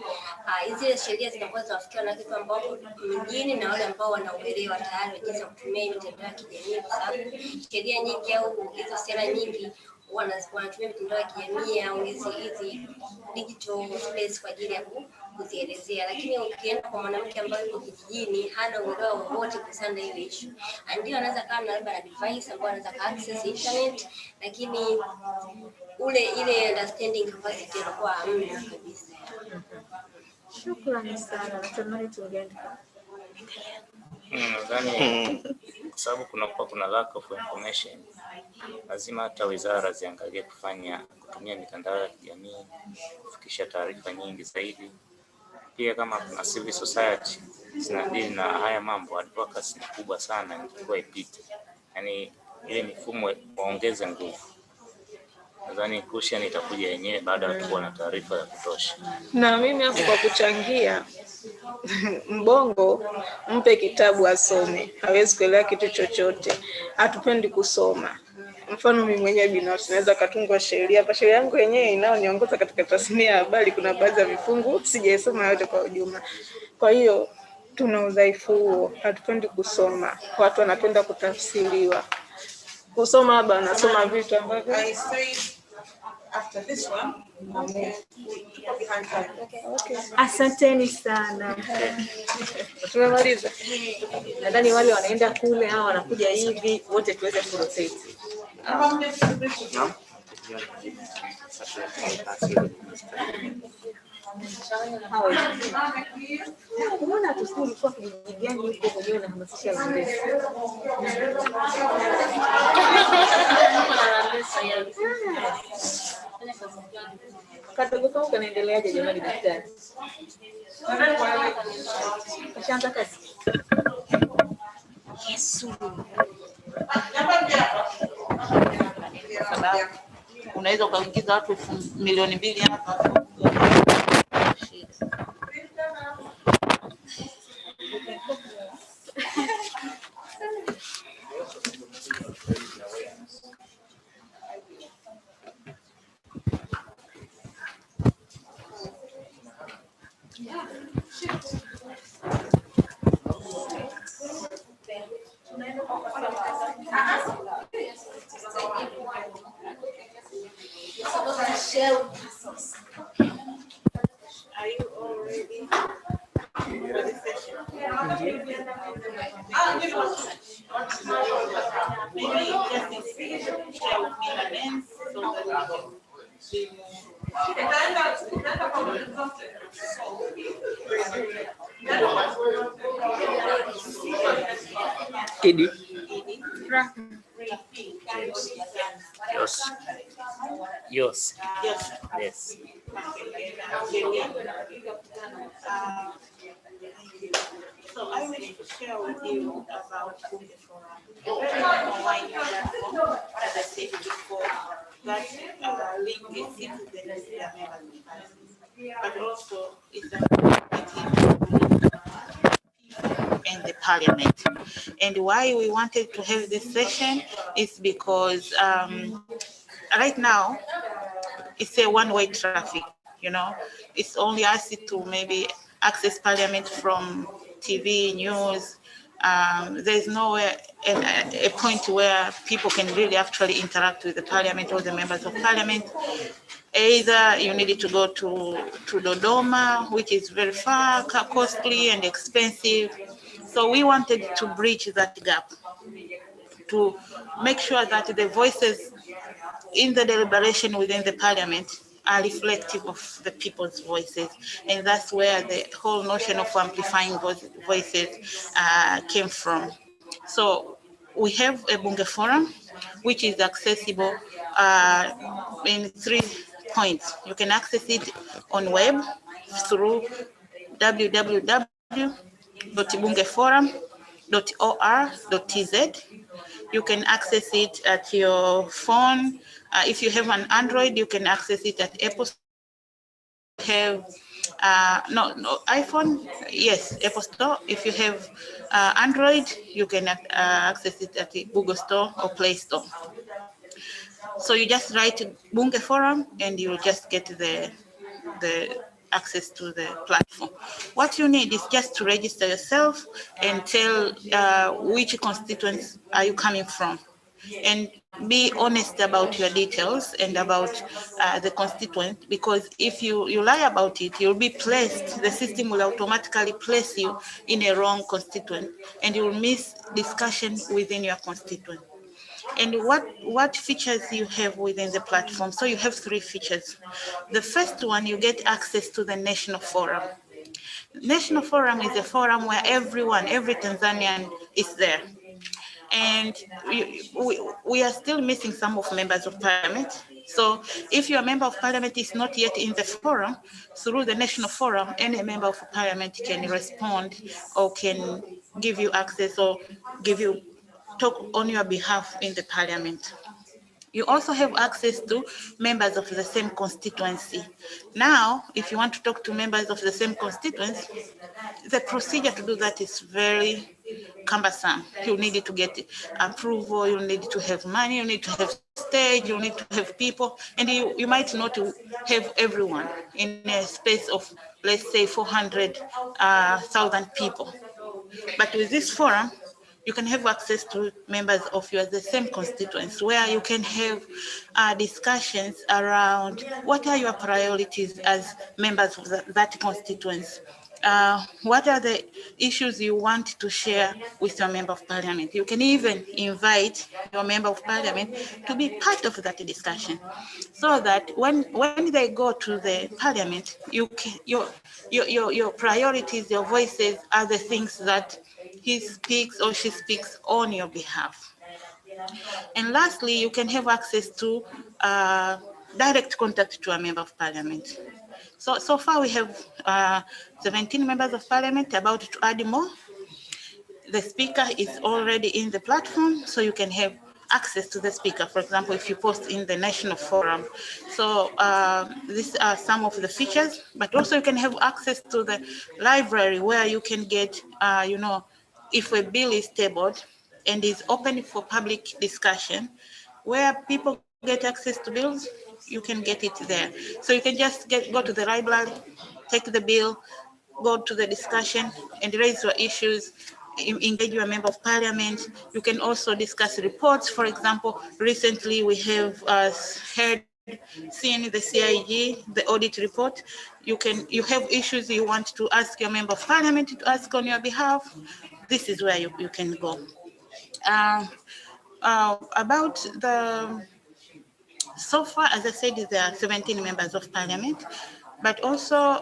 Hizi sheria zinakuwa zinawafikia wanawake ambao wako vijijini na wale ambao wanauelewa tayari jinsi ya kutumia mitandao ya kijamii, kwa sababu sheria nyingi au hizo sera nyingi wanatumia mitandao ya kijamii au hizi digital space kwa ajili ya kuzielezea. Lakini ukienda kwa mwanamke ambaye yuko kijijini, hana uelewa wowote kuhusiana na hiyo issue, ndio anaweza kama labda na device ambayo anaweza access internet, lakini ile understanding capacity inakuwa hamna kabisa. Shukrani sana. Natamani tuongee. Nadhani kwa sababu kuna lack of information, lazima hata wizara ziangalie kutumia mitandao ya kijamii kufikisha taarifa nyingi zaidi. Pia kama kuna civil society zinadili na haya mambo, advocacy ni kubwa sana, ilikuwa ipite. Yaani ile mifumo waongeze nguvu. Nadhani cushion itakuja yenyewe baada ya kuwa na taarifa ya kutosha. Na mimi hapo kwa kuchangia, Mbongo mpe kitabu asome, hawezi kuelewa kitu chochote. Hatupendi kusoma. Mfano mimi mwenyewe binafsi naweza katungwa sheria, hapa sheria yangu yenyewe inaoniongoza katika tasnia ya habari, kuna baadhi ya vifungu sijaisoma yote kwa ujumla. Kwa hiyo tuna udhaifu huo, hatupendi kusoma. Watu wanapenda kutafsiriwa. Kusoma haba nasoma vitu ambavyo after this one, behind time. Okay. Asanteni sana. Tumemaliza. Nadhani wale wanaenda kule au wanakuja hivi wote tuweze kurotate. Unaona tusikuli kwa kijiji gani huko mwenyewe na hamasisha Landesi. Kadogo kama kanaendeleaje jamani daktari? Kashaanza kazi. Yesu. Sababu unaweza ukaingiza watu 2,000,000 hapa. Are you all ready? Kidi. Yes. Yes. So I wish to share with you about Bunge Forum. Online platform, as I said before, that link is citizens their members, but also it's and the parliament. And why we wanted to have this session is because right now it's a one-way traffic, you know. It's only us to maybe access parliament from TV, news. There's nowhere, a point where people can really actually interact with the parliament or the members of parliament. Either you needed to go to Dodoma, which is very far, costly and expensive. So we wanted to bridge that gap to make sure that the voices in the deliberation within the parliament are reflective of the people's voices. And that's where the whole notion of amplifying voices came from. So we have a Bunge Forum, which is accessible in 3 points. You can access it on web through www.bungeforum.or.tz. You can access it at your phone. If you have an Android, you can access it at Apple. Have no iPhone, yes, Apple Store. If you have Android, you can access it at the Google Store or Play Store. So you just write Bunge Forum and you'll just get the access to the platform. What you need is just to register yourself and tell which constituents are you coming from, and be honest about your details and about the constituent, because if you lie about it, you'll be placed, the system will automatically place you in a wrong constituent and you'll miss discussion within your constituent. And what features you have within the platform? So you have 3 features. The first one, you get access to the National Forum. National Forum is a forum where everyone, every Tanzanian is there. And we are still missing some of members of parliament. So if your member of parliament is not yet in the forum, through the National Forum, any member of parliament can respond or can give you access or talk on your behalf in the parliament. You also have access to members of the same constituency. Now, if you want to talk to members of the same constituency, the procedure to do that is very cumbersome. You need to get approval, you need to have money, you need to have stage, you need to have people, and you might not have everyone in a space of, let's say, 400,000 people. But with this forum, you can have access to members of the same constituents, where you can have discussions around what are your priorities as members of that constituency. What are the issues you want to share with your member of parliament? You can even invite your member of parliament to be part of that discussion, so that when they go to the parliament, your priorities, your voices are the things that he speaks or she speaks on your behalf. And lastly, you can have access to direct contact to a member of parliament. So far we have 17 members of parliament, about to add more. The speaker is already in the platform, so you can have access to the speaker. For example, if you post in the National Forum. So these are some of the features, but also you can have access to the library, where you can get, if a bill is tabled and is open for public discussion, where people get access to bills, you can get it there. So you can just go to the library, take the bill, go to the discussion and raise your issues, engage your member of parliament. You can also discuss reports. For example, recently we have seen the CIG, the audit report. You have issues you want to ask your member of parliament to ask on your behalf. This is where you can go. About so far, as I said, there are 17 members of parliament, but also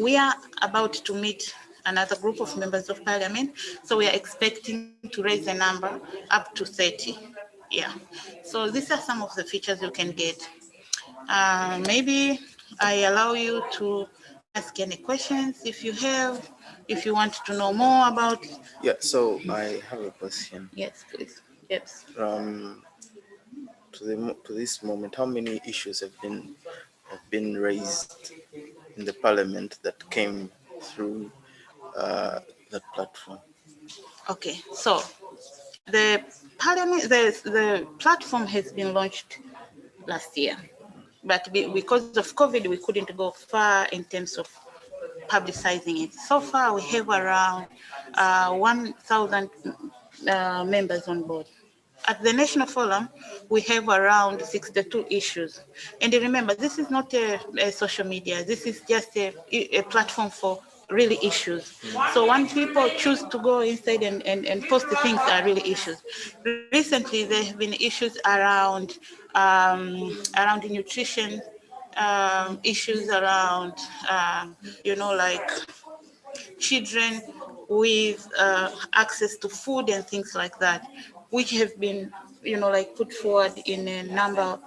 we are about to meet another group of members of parliament. So we are expecting to raise the number up to 30. Yeah. So these are some of the features you can get. Maybe I allow you to ask any questions if you have, if you want to know more about. Yeah, so I have a question. Yes, please. Yes. To this moment, how many issues have been raised in the parliament that came through that platform? Okay, so the parliament, the platform has been launched last year, but because of COVID, we couldn't go far in terms of publicizing it. So far, we have around 1,000 members on board. At the National Forum, we have around 62 issues. And remember, this is not a social media. This is just a platform for really issues. So when people choose to go inside and post the things are really issues. Recently, there have been issues around nutrition, issues around, like children with access to food and things like that, which have been, put forward in a number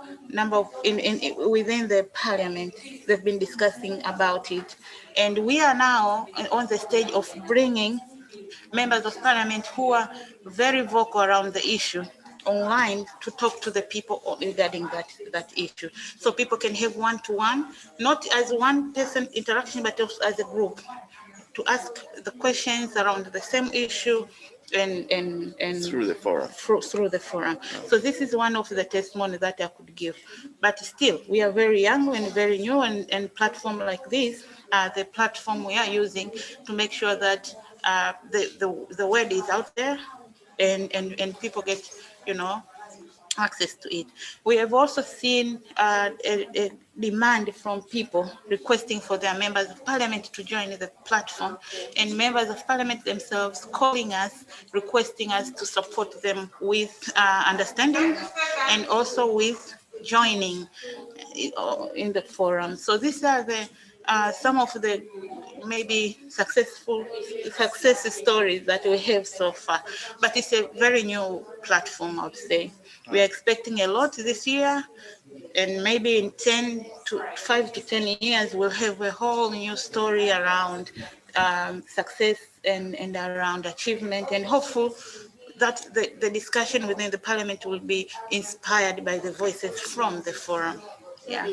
of within the parliament. They've been discussing about it, and we are now on the stage of bringing members of parliament who are very vocal around the issue online to talk to the people regarding that issue. So people can have one-to-one, not as one person interaction, but also as a group, to ask the questions around the same issue and through the forum. Through the forum. So this is one of the testimony that I could give. But still, we are very young and very new, and platform like this, the platform we are using to make sure that the word is out there and people get, access to it. We have also seen a demand from people requesting for their members of parliament to join the platform, and members of parliament themselves calling us, requesting us to support them with understanding and also with joining in the forum. So these are the some of the maybe success stories that we have so far, but it's a very new platform, I would say. We are expecting a lot this year, and maybe in 5 to 10 years, we'll have a whole new story around success and around achievement, and hopeful that the discussion within the parliament will be inspired by the voices from the forum. Yeah.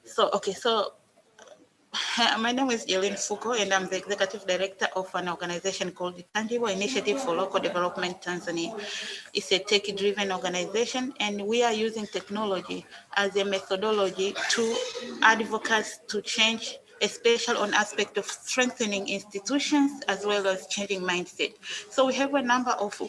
So, okay, so my name is Jolene Fuko, and I'm the executive director of an organization called the Tangible Initiative for Local Development Tanzania. It's a tech-driven organization, and we are using technology as a methodology to advocate to change, especially on aspect of strengthening institutions as well as changing mindset. So we have a number of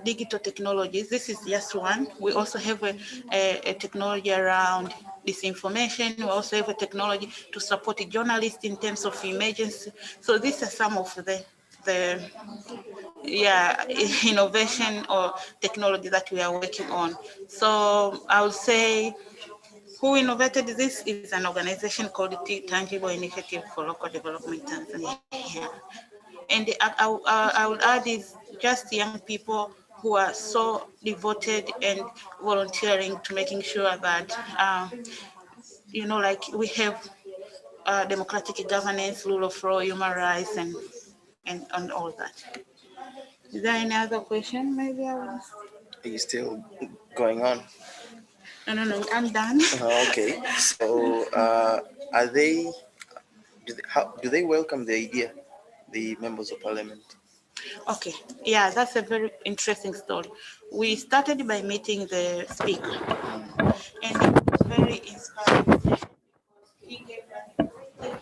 digital technologies. This is just one. We also have a technology around disinformation. We also have a technology to support a journalist in terms of emergency. So these are some of the innovation or technology that we are working on. So I would say who innovated this is an organization called the Tangible Initiative for Local Development Tanzania. And I would add is just young people who are so devoted and volunteering to making sure that, like we have democratic governance, rule of law, human rights, and all that. Is there any other question? Maybe I will. Are you still going on? No, I'm done. Okay, so do they welcome the idea, the members of parliament? Okay, yeah, that's a very interesting story. We started by meeting the speaker, and it was very inspiring. He gave us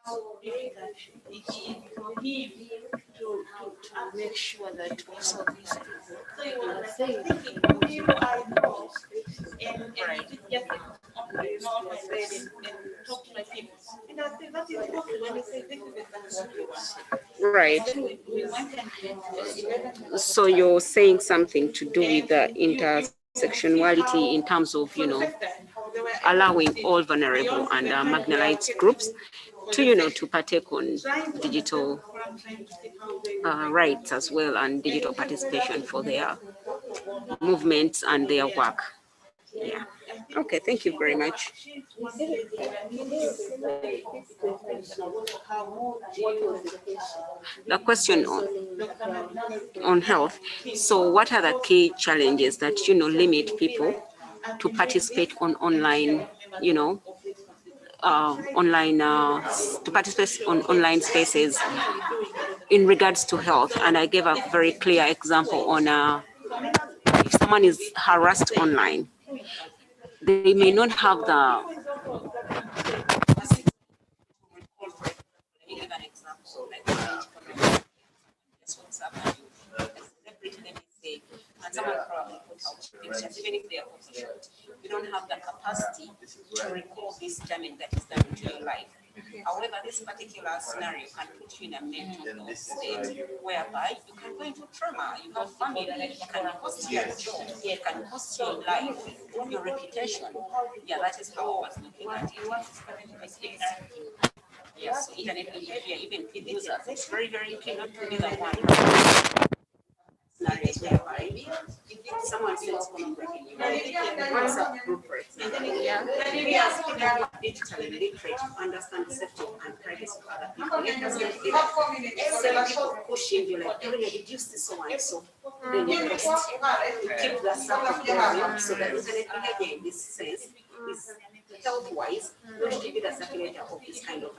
how difficult it is for him to make sure that we solve this problem. So he was saying, people I know, and it is just on my bed and talk to my people. And I said, that is possible. And he said, this is exactly what we want. Right. So you're saying something to do with the intersectionality in terms of, allowing all vulnerable and marginalized groups to, to partake on digital rights as well, and digital participation for their movements and their work. Yeah. Okay, thank you very much. The question on health. So what are the key challenges that, limit people to participate on online, to participate on online spaces in regards to health? And I gave a very clear example on if someone is harassed online, they may not have the and someone probably put out pictures, even if they are photoshopped, you don't have the capacity to recall this damage that is done to your life. However, this particular scenario can put you in a mental state whereby you can go into trauma, you have family, it can cost you a job, it can cost your life, your reputation. Yeah, that is how I was looking at it. Yes, internet behavior, even for users, it's very, very key not to be the one scenarios whereby if someone feels pornography, WhatsApp group, for example, we as digitally literate understand the safety and privacy of other people. Let us not get people pushing you like, reduce this one, so then you post to keep that circle going. So the internet behavior in this sense is health-wise, not to be the circulator of this kind of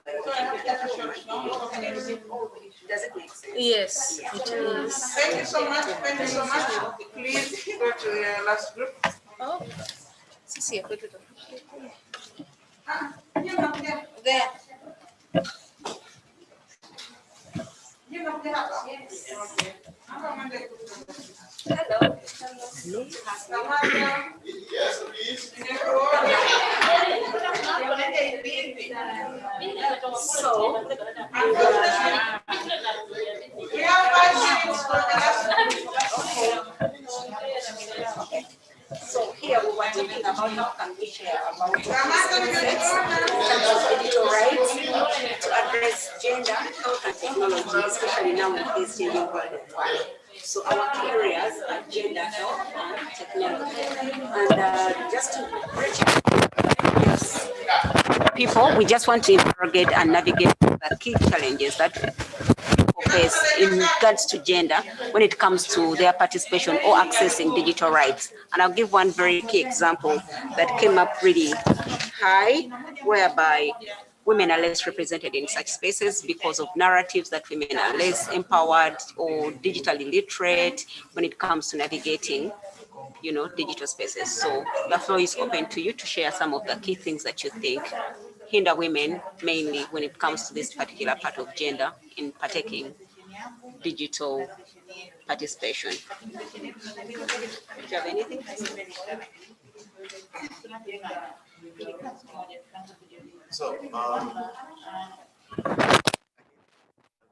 Does it make sense? Yes, it is. Thank you so much. Thank you so much. Please go to the last group. Oh, sí, There. Hello. So, we have 5 minutes for the last okay. So here we were talking about how can we share about digital rights to address gender, health and technology, especially now in this changing world. So our key areas are gender, health and technology. And just to people, we just want to interrogate and navigate the key challenges that people face in regards to gender when it comes to their participation or accessing digital rights. And I'll give one very key example that came up really high, whereby women are less represented in such spaces because of narratives that women are less empowered or digitally literate when it comes to navigating, digital spaces. So the floor is open to you to share some of the key things that you think hinder women, mainly when it comes to this particular part of gender in partaking digital participation. Do you have anything? So,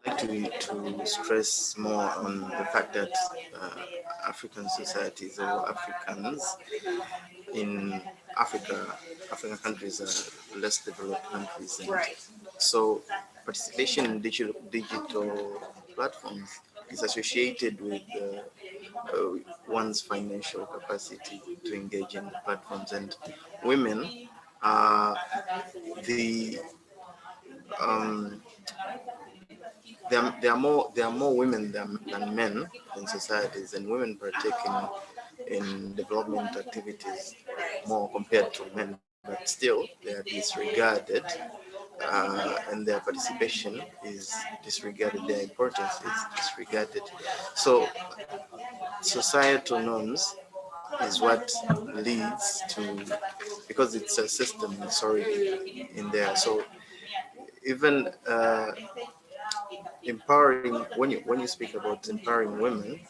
I'd like to stress more on the fact that African societies or Africans in African countries are less developed countries. Right. So participation in digital platforms is associated with one's financial capacity to engage in the platforms, and women are there are more women than men in societies, and women partake in development activities more compared to men, but still they are disregarded, and their participation is disregarded, their importance is disregarded. So societal norms is what leads to, because it's a system, it's already in there. So even empowering, when you speak about empowering women,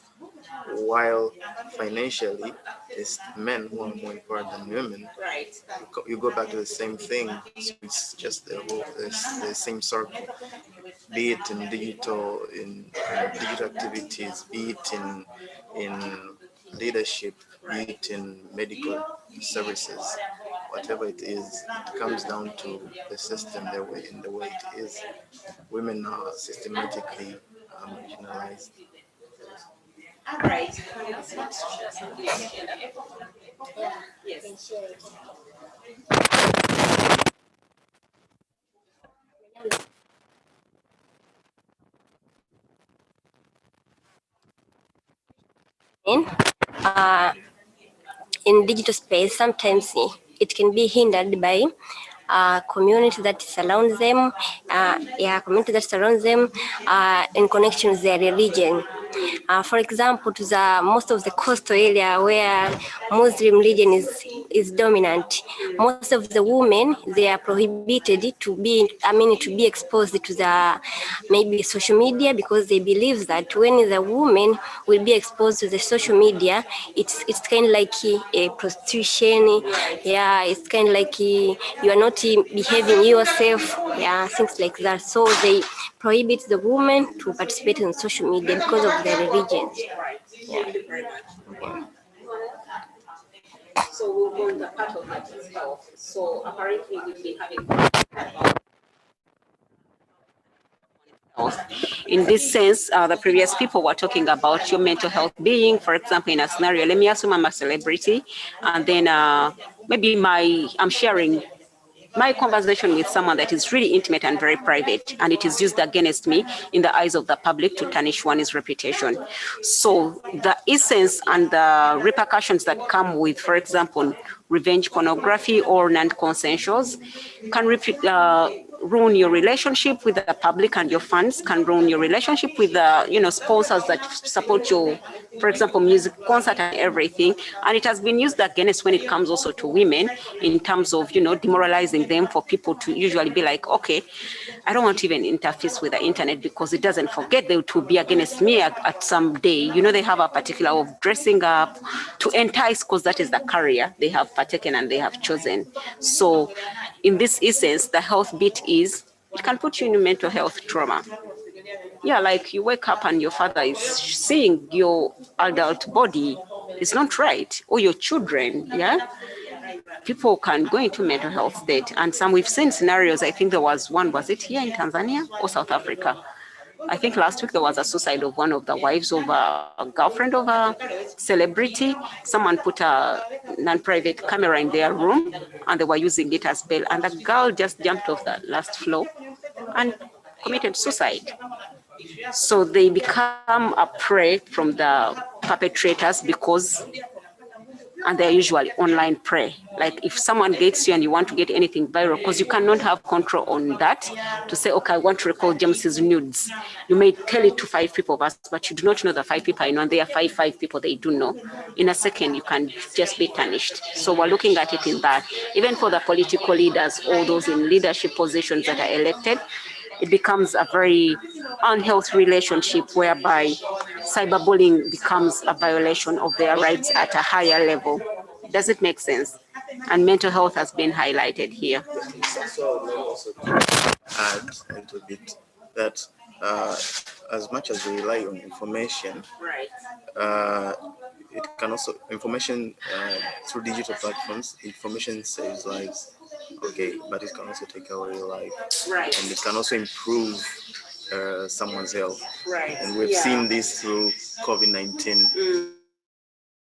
while financially it's men who are more empowered than women, right? You go back to the same thing. So it's just the same circle, be it in digital activities, be it in leadership, be it in medical services, whatever it is, it comes down to the system, the way it is. Women are systematically marginalized. All right. Yeah. Yes. Uh, in digital space, sometimes it can be hindered by community that surrounds them, community that surrounds them in connection with their religion. For example, to the most of the coastal area where Muslim religion is dominant, most of the women, they are prohibited to be exposed to the maybe social media, because they believe that when the woman will be exposed to the social media, it's kind of like a prostitution. Yeah, it's kind of like you are not behaving yourself. Yeah, things like that. So they prohibit the women to participate in social media because of their religion. Yeah. So we'll go on the part of that itself. So apparently we've been having in this sense, the previous people were talking about your mental health being, for example, in a scenario, let me assume I'm a celebrity, and then maybe I'm sharing my conversation with someone that is really intimate and very private, and it is used against me in the eyes of the public to tarnish one's reputation. So the essence and the repercussions that come with, for example, revenge pornography or non-consensuals can ruin your relationship with the public, and your fans can ruin your relationship with the sponsors that support your, for example, music concert and everything. And it has been used against when it comes also to women in terms of demoralizing them, for people to usually be like, okay, I don't want to even interface with the internet because it doesn't forget they will be against me at some day. They have a particular of dressing up to entice, because that is the career they have partaken and they have chosen. So in this essence, the health bit is, it can put you in mental health trauma. Yeah, like you wake up and your father is seeing your adult body is not right, or your children, yeah? People can go into mental health state. And some, we've seen scenarios, I think there was one, was it here in Tanzania or South Africa? I think last week there was a suicide of one of the wives of a girlfriend of a celebrity. Someone put a non-private camera in their room and they were using it as bail. And the girl just jumped off the last floor and committed suicide. So they become a prey from the perpetrators, and they're usually online prey. Like if someone gets you and you want to get anything viral, because you cannot have control on that, to say, okay, I want to record James's nudes. You may tell it to 5 people, but you do not know the 5 people I know, and there are five people they do know. In a second, you can just be tarnished. So we're looking at it in that. Even for the political leaders, all those in leadership positions that are elected, it becomes a very unhealthy relationship whereby cyberbullying becomes a violation of their rights at a higher level. Does it make sense? And mental health has been highlighted here. So let me also add a little bit that as much as we rely on information, it can also, information through digital platforms, information saves lives. Okay, but it can also take away your life. Right. And it can also improve someone's health. Right. And we've seen this through COVID-19.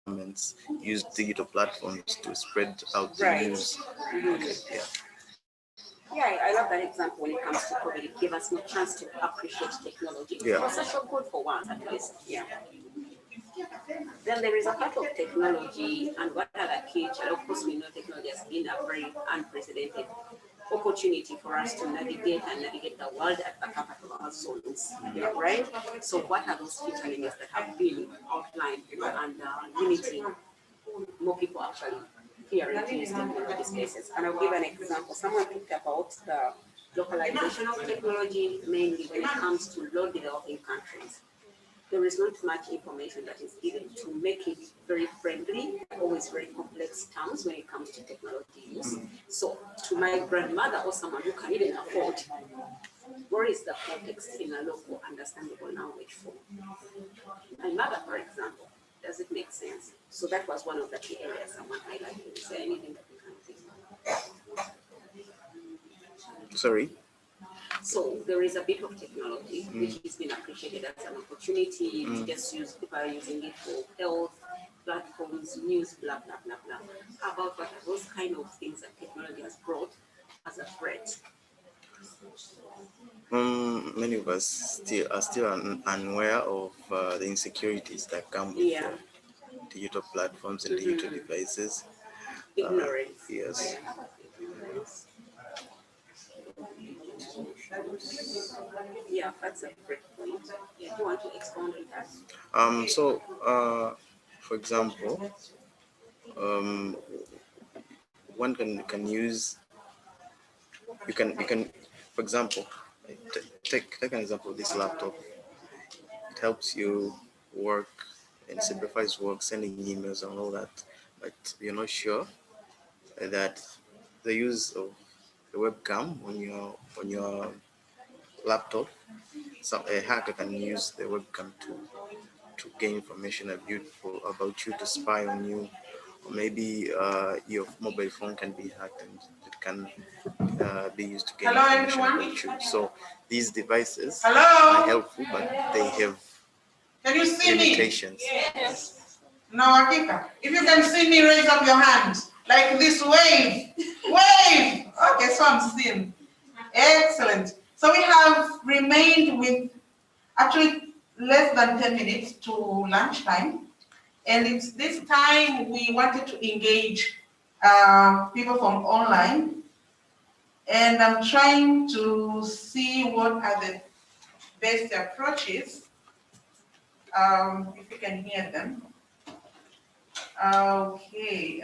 Governments use digital platforms to spread out the news. Okay, yeah. Yeah, I love that example when it comes to COVID. It gave us no chance to appreciate technology. Yeah. It was such a good for once, at least. Yeah. Then there is a part of technology and what are the key challenges. Of course, we know technology has been a very unprecedented opportunity for us to navigate the world at the comfort of our zones, right? So what are those key challenges that have been outlined and limiting more people actually hearing to use technology spaces? And I'll give an example. Someone talked about the localization of technology, mainly when it comes to low developing countries. There is not much information that is given to make it very friendly, always very complex terms when it comes to technology use. So to my grandmother or someone who can even afford, where is the context in a local understandable language for? My mother, for example, does it make sense? So that was one of the key areas someone highlighted. Is there anything that we can think of? Sorry? So there is a bit of technology which has been appreciated as an opportunity to just use people are using it for health platforms, news, blah blah blah blah. How about what are those kind of things that technology has brought as a threat? Many of us are still unaware of the insecurities that come with digital platforms and digital devices. Ignorance. Yes. Yeah, that's a great point. Yeah, you want to expound on that? For example, one can use. You can, for example, take an example of this laptop. It helps you work and simplifies work, sending emails and all that. But you're not sure that the use of the webcam on your laptop, a hacker can use the webcam to gain information about you, to spy on you, or maybe your mobile phone can be hacked and it can be used to gain information about you. So these devices are helpful, but they have limitations. Yes. No, Akika. If you can see me, raise up your hand. Like this wave. Wave! Okay, so I'm seeing. Excellent. So we have remained with actually less than 10 minutes to lunchtime. And it's this time we wanted to engage people from online. And I'm trying to see what are the best approaches. If you can hear them. Okay,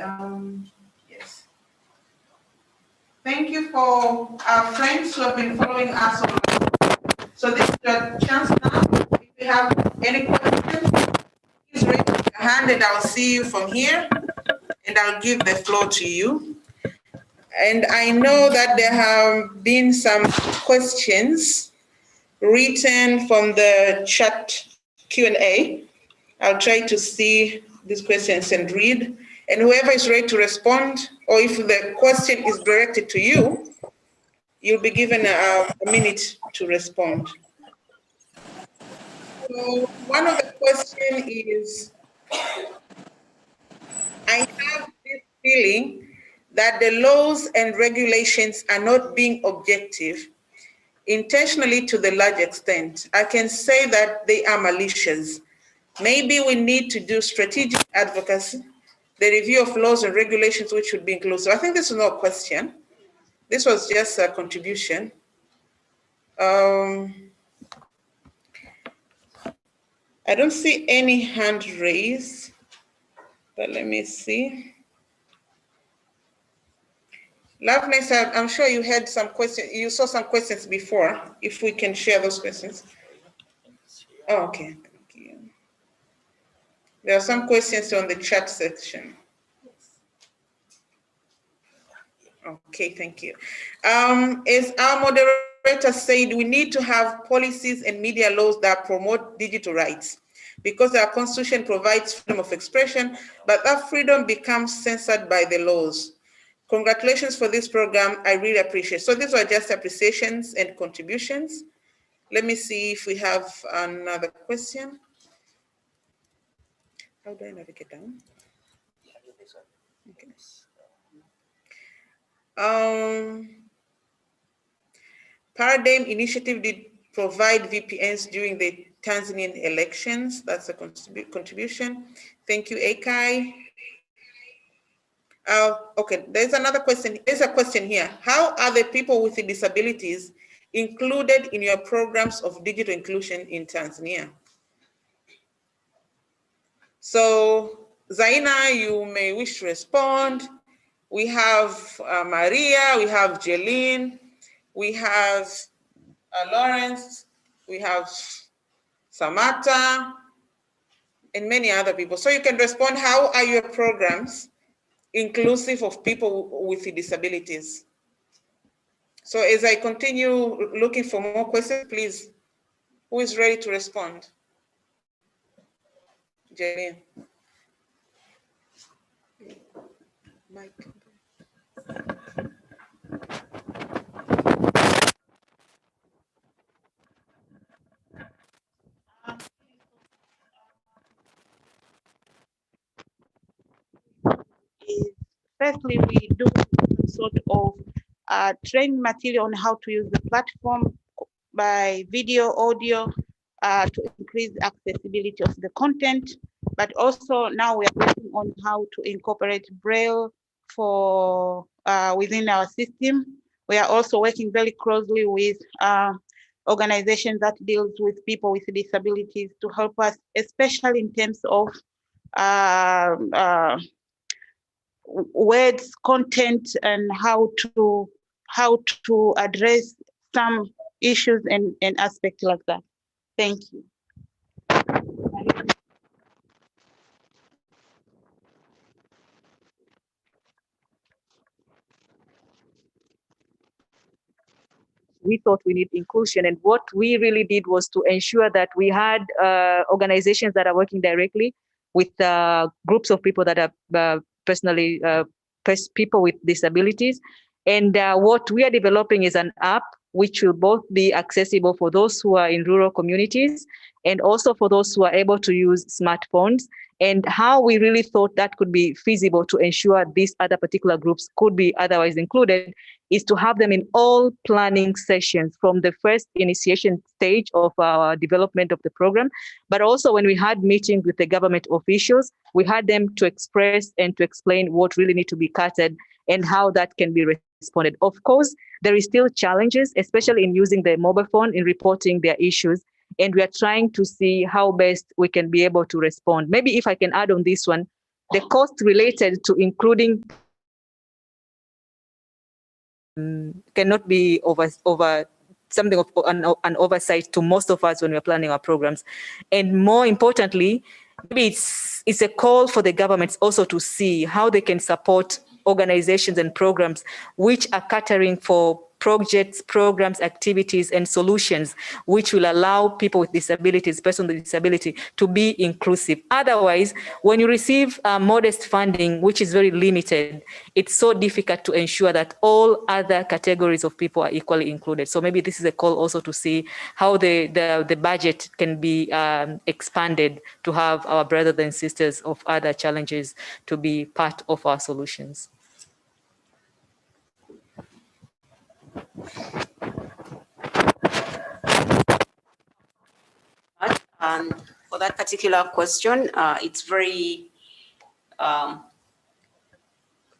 yes. Thank you for our friends who have been following us online. So this is your chance now. If you have any questions, please raise your hand and I'll see you from here and I'll give the floor to you. And I know that there have been some questions written from the chat Q&A. I'll try to see these questions and read. And whoever is ready to respond, or if the question is directed to you, you'll be given a minute to respond. So one of the questions is, I have this feeling that the laws and regulations are not being objective intentionally to the large extent. I can say that they are malicious. Maybe we need to do strategic advocacy, the review of laws and regulations which should be inclusive. I think this is not a question. This was just a contribution. I don't see any hand raised, but let me see. Loveness, I'm sure you had some questions. You saw some questions before. If we can share those questions. Oh, okay, thank you. There are some questions on the chat section. Okay, thank you. As our moderator said, we need to have policies and media laws that promote digital rights because our constitution provides freedom of expression, but that freedom becomes censored by the laws. Congratulations for this program, I really appreciate it. So these were just appreciations and contributions. Let me see if we have another question. How do I navigate down? Okay. Paradigm Initiative did provide VPNs during the Tanzanian elections. That's a contribution. Thank you, Ekai. Okay, there's another question. There's a question here. How are the people with disabilities included in your programs of digital inclusion in Tanzania? So, Zaina, you may wish to respond. We have Maria, we have Jeline, we have Lawrence, we have Samata, and many other people. So you can respond, how are your programs inclusive of people with disabilities? So as I continue looking for more questions, please, who is ready to respond? Jeline. Mike. firstly, we do some sort of training material on how to use the platform by video, audio, to increase accessibility of the content. But also now we are working on how to incorporate Braille for within our system. We are also working very closely with organizations that deals with people with disabilities to help us, especially in terms of words, content, and how to address some issues and aspects like that. Thank you. We thought we need inclusion, and what we really did was to ensure that we had organizations that are working directly with groups of people that are personally people with disabilities. And what we are developing is an app which will both be accessible for those who are in rural communities and also for those who are able to use smartphones. And how we really thought that could be feasible to ensure these other particular groups could be otherwise included is to have them in all planning sessions from the first initiation stage of our development of the program. But also when we had meetings with the government officials, we had them to express and to explain what really need to be cutted and how that can be responded. Of course, there is still challenges, especially in using the mobile phone in reporting their issues. And we are trying to see how best we can be able to respond. Maybe if I can add on this one, the cost related to including cannot be over something of an oversight to most of us when we're planning our programs. And more importantly, maybe it's a call for the governments also to see how they can support organizations and programs which are catering for projects, programs, activities, and solutions which will allow people with disabilities, persons with disability, to be inclusive. Otherwise, when you receive modest funding, which is very limited, it's so difficult to ensure that all other categories of people are equally included. So maybe this is a call also to see how the budget can be expanded to have our brothers and sisters of other challenges to be part of our solutions. For that particular question,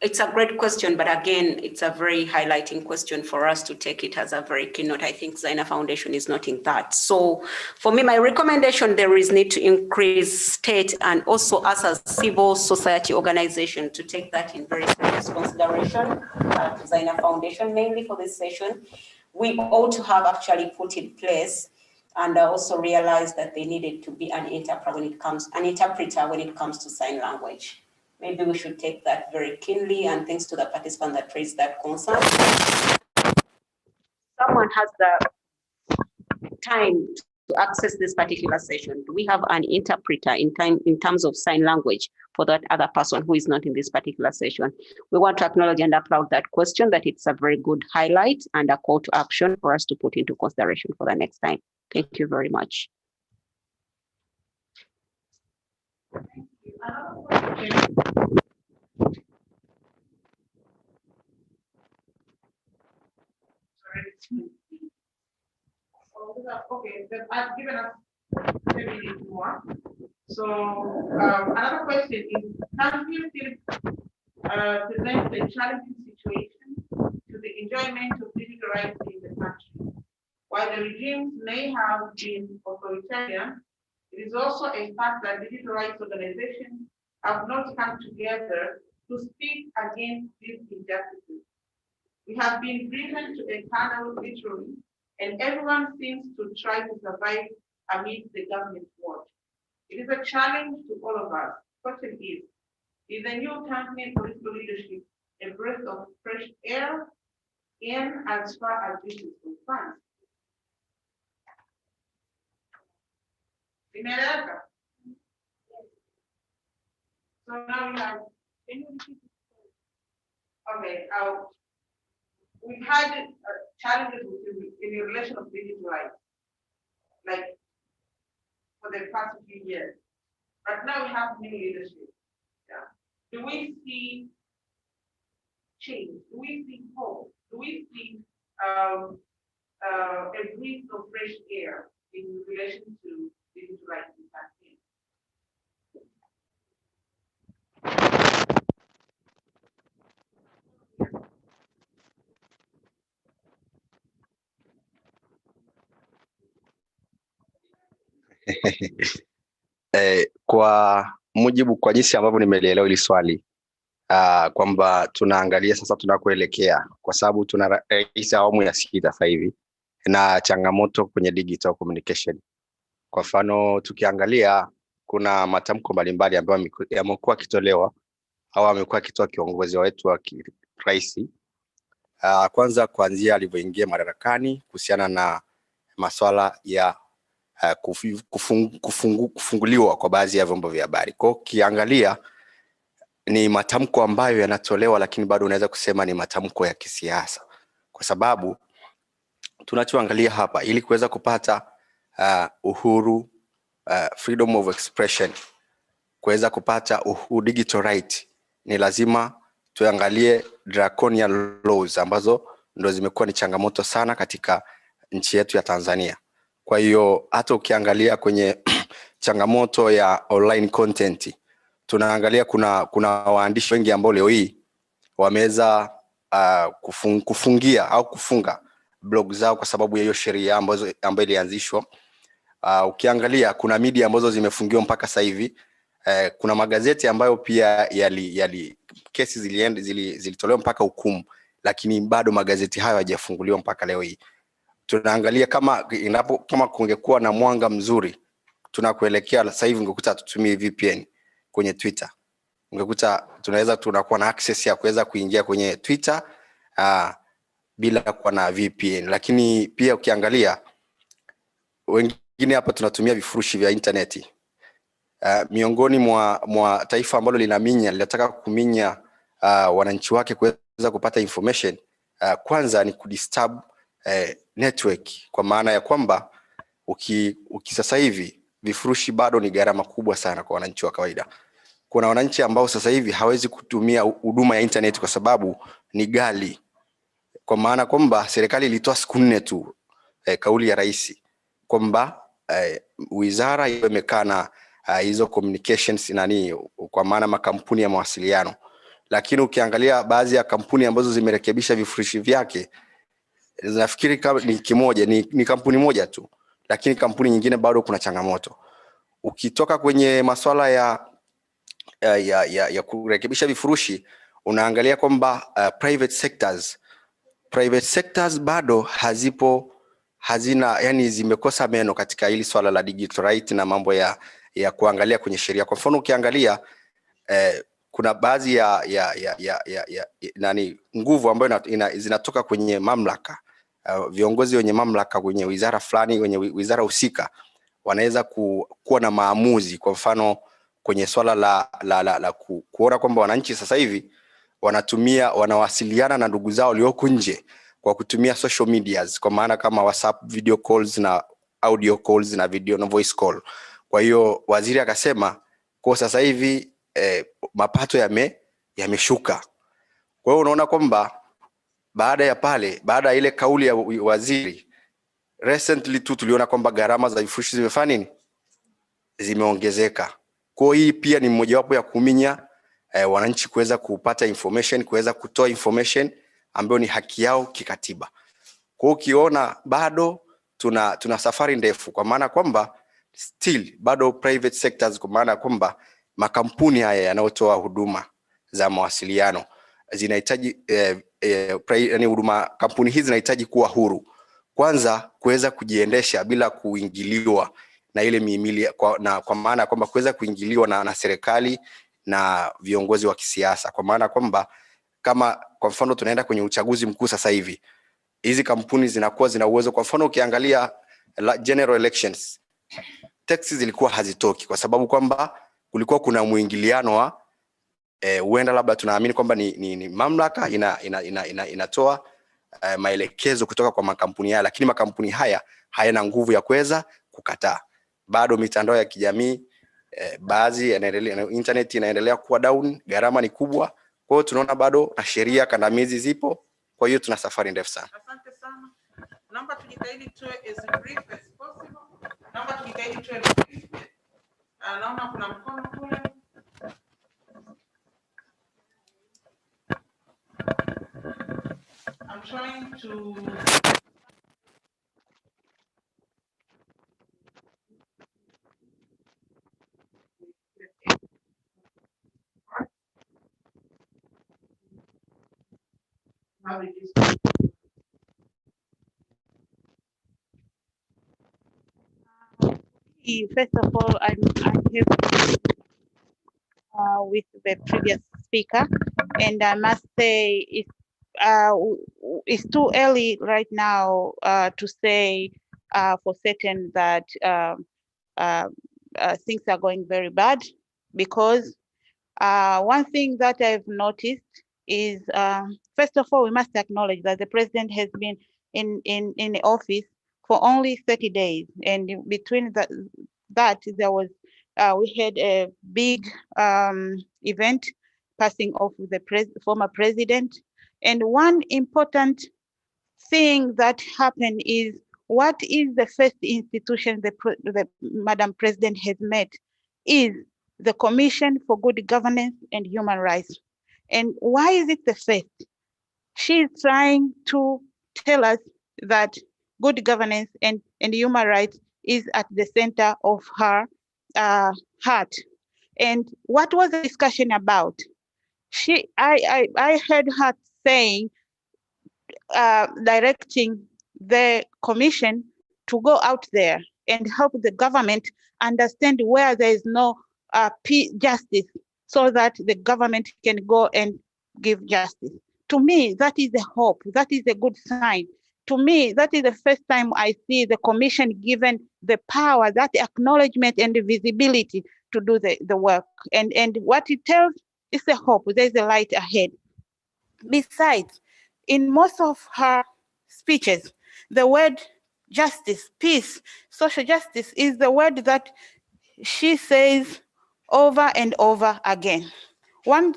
it's a great question, but again, it's a very highlighting question for us to take it as a very keynote. I think Zaina Foundation is noting that. So for me, my recommendation, there is need to increase state and also us as civil society organization to take that in very serious consideration. Zaina Foundation, mainly for this session, we ought to have actually put in place and also realized that they needed to be an interpreter when it comes to sign language. Maybe we should take that very keenly, and thanks to the participant that raised that concern. Someone has the time to access this particular session. Do we have an interpreter in terms of sign language for that other person who is not in this particular session? We want to acknowledge and applaud that question, that it's a very good highlight and a call to action for us to put into consideration for the next time. Thank you very much. Okay, I've given us 10 minutes more. So another question is, can you still present a challenging situation to the enjoyment of digital rights in the country? While the regimes may have been authoritarian, it is also a fact that digital rights organizations have not come together to speak against these injustices. We have been driven to a tunnel literally, and everyone seems to try to survive amid the government watch. It is a challenge to all of us. Question is the new Tanzanian political leadership a breath of fresh air in as far as this is concerned? So now we have, can you repeat this? Okay, we've had challenges in the relation of digital rights, like for the past few years. But now we have new leadership. Yeah. Do we see change? Do we see hope? Do we see a breath of fresh air in relation to digital rights in Tanzania? Kwa mujibu kwa jinsi ambavyo nimelielewa hili swali kwamba tunaangalia sasa tunakoelekea, kwa sababu tuna rais awamu ya 6 sasa hivi na changamoto kwenye digital communication. Kwa mfano tukiangalia kuna matamko mbalimbali ambayo yamekuwa kitolewa au amekuwa akitoa kiongozi wetu wa rais. Kwanza kuanzia alivyoingia madarakani kuhusiana na masuala ya kufunguliwa kwa baadhi ya vyombo vya habari. Kwa kiangalia ni matamko ambayo yanatolewa, lakini bado unaweza kusema ni matamko ya kisiasa, kwa sababu tunachoangalia hapa ili kuweza kupata uhuru, freedom of expression, kuweza kupata digital right, ni lazima tuangalie draconian laws ambazo ndo zimekuwa ni changamoto sana katika nchi yetu ya Tanzania. Kwa hiyo hata ukiangalia kwenye changamoto ya online content, tunaangalia kuna waandishi wengi ambao leo hii wameweza kufungia au kufunga blog zao kwa sababu ya hiyo sheria ambayo ilianzishwa. Ukiangalia kuna media ambazo zimefungiwa mpaka sasa hivi. Kuna magazeti ambayo pia kesi zilitolewa mpaka hukumu, lakini bado magazeti hayo hayajafunguliwa mpaka leo hii. Tunaangalia kama kungekuwa na mwanga mzuri tunakuelekea sasa hivi, ungekuta tutumie VPN kwenye Twitter. Ungekuta tunakuwa na access ya kuweza kuingia kwenye Twitter bila kuwa na VPN. Lakini pia ukiangalia wengine hapa tunatumia vifurushi vya interneti. Miongoni mwa taifa ambalo linataka kuminya wananchi wake kuweza kupata information, kwanza ni kudisturb network, kwa maana ya kwamba sasa hivi vifurushi bado ni gharama kubwa sana kwa wananchi wa kawaida. Kuna wananchi ambao sasa hivi hawezi kutumia huduma ya internet kwa sababu ni ghali, kwa maana kwamba serikali ilitoa siku 4 tu kauli ya rais kwamba wizara imekaa na hizo communications kwa maana makampuni ya mawasiliano. Lakini ukiangalia baadhi ya kampuni ambazo zimerekebisha vifurushi vyake, nafikiri ni kampuni moja tu, lakini kampuni nyingine bado kuna changamoto. Ukitoka kwenye masuala ya kurekebisha vifurushi, unaangalia kwamba private sectors bado hazina, yani zimekosa meno katika hili swala la digital right na mambo ya kuangalia kwenye sheria. Kwa mfano ukiangalia kuna baadhi ya nguvu ambayo zinatoka kwenye mamlaka, viongozi wenye mamlaka kwenye wizara fulani, kwenye wizara husika, wanaweza kuwa na maamuzi. Kwa mfano kwenye swala la kuona kwamba wananchi sasa hivi wanawasiliana na ndugu zao walioko nje kwa kutumia social medias, kwa maana kama WhatsApp video calls na audio calls na video na voice call. Kwa hiyo waziri akasema kwa sasa hivi mapato yameshuka. Kwa hiyo unaona kwamba baada ya ile kauli ya waziri, recently tu tuliona kwamba gharama za vifurushi zimefanya nini, zimeongezeka. Kwa hiyo hii pia ni mmojawapo ya kuminya wananchi kuweza kupata information, kuweza kutoa information ambayo ni haki yao kikatiba. Kwa hiyo ukiona bado tuna safari ndefu, kwa maana kwamba still bado private sectors, kwa maana kwamba makampuni haya yanayotoa huduma za mawasiliano zinahitaji kampuni hizi zinahitaji kuwa huru, kwanza kuweza kujiendesha bila kuingiliwa na ile mihimili, kwa maana kwamba kuweza kuingiliwa na serikali na viongozi wa kisiasa. Kwa maana kwamba kama kwa mfano tunaenda kwenye uchaguzi mkuu sasa hivi, hizi kampuni zinakuwa zina uwezo. Kwa mfano ukiangalia general elections, taxes zilikuwa hazitoki kwa sababu kwamba kulikuwa kuna muingiliano wa huenda labda tunaamini kwamba ni mamlaka inatoa maelekezo kutoka kwa makampuni haya, lakini makampuni haya hayana nguvu ya kuweza kukataa. Bado mitandao ya kijamii baadhi internet inaendelea kuwa down, gharama ni kubwa. Kwa hiyo tunaona bado na sheria kandamizi zipo, kwa hiyo tuna safari ndefu sana. Asante sana. Naomba tujitahidi tuwe as brief as possible. Naomba tujitahidi tuwe brief. Naona kuna mkono kule. I'm trying to First of all, I'm happy with the previous speaker, and I must say it's too early right now to say for certain that things are going very bad, because one thing that I've noticed is, first of all, we must acknowledge that the president has been in office for only 30 days. And between that there was, we had a big event, passing off the former president. And one important thing that happened is, what is the first institution the Madam President has met is the Commission for Good Governance and Human Rights. And why is it the first? She's trying to tell us that good governance and human rights is at the center of her heart. And what was the discussion about? I heard her saying, directing the commission to go out there and help the government understand where there is no justice, so that the government can go and give justice. To me, that is a hope. That is a good sign. To me, that is the first time I see the commission given the power, that acknowledgement and the visibility to do the work. And what it tells is a hope. There's a light ahead. Besides, in most of her speeches, the word justice, peace, social justice is the word that she says over and over again. One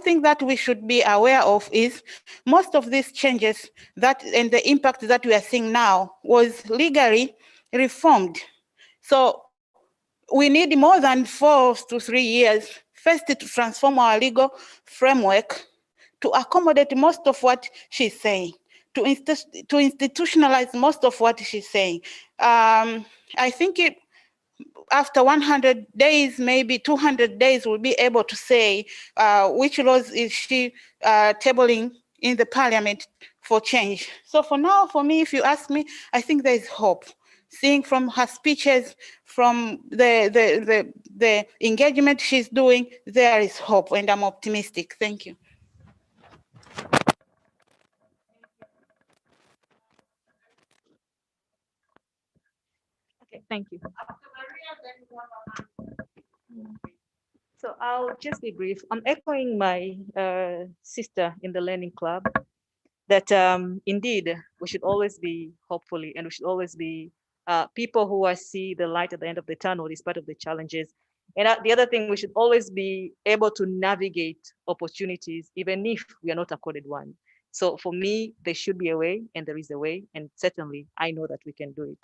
thing that we should be aware of is, most of these changes and the impact that we are seeing now was legally reformed. So we need more than 4 to 3 years first to transform our legal framework to accommodate most of what she's saying, to institutionalize most of what she's saying. I think after 100 days, maybe 200 days, we'll be able to say which laws is she tabling in the parliament for change. So for now, for me, if you ask me, I think there is hope. Seeing from her speeches, from the engagement she's doing, there is hope, and I'm optimistic. Thank you. Okay, thank you. So I'll just be brief. I'm echoing my sister in the Learning Club that indeed we should always be hopefully, and we should always be people who see the light at the end of the tunnel despite of the challenges. And the other thing, we should always be able to navigate opportunities even if we are not accorded one. So for me, there should be a way, and there is a way, and certainly I know that we can do it.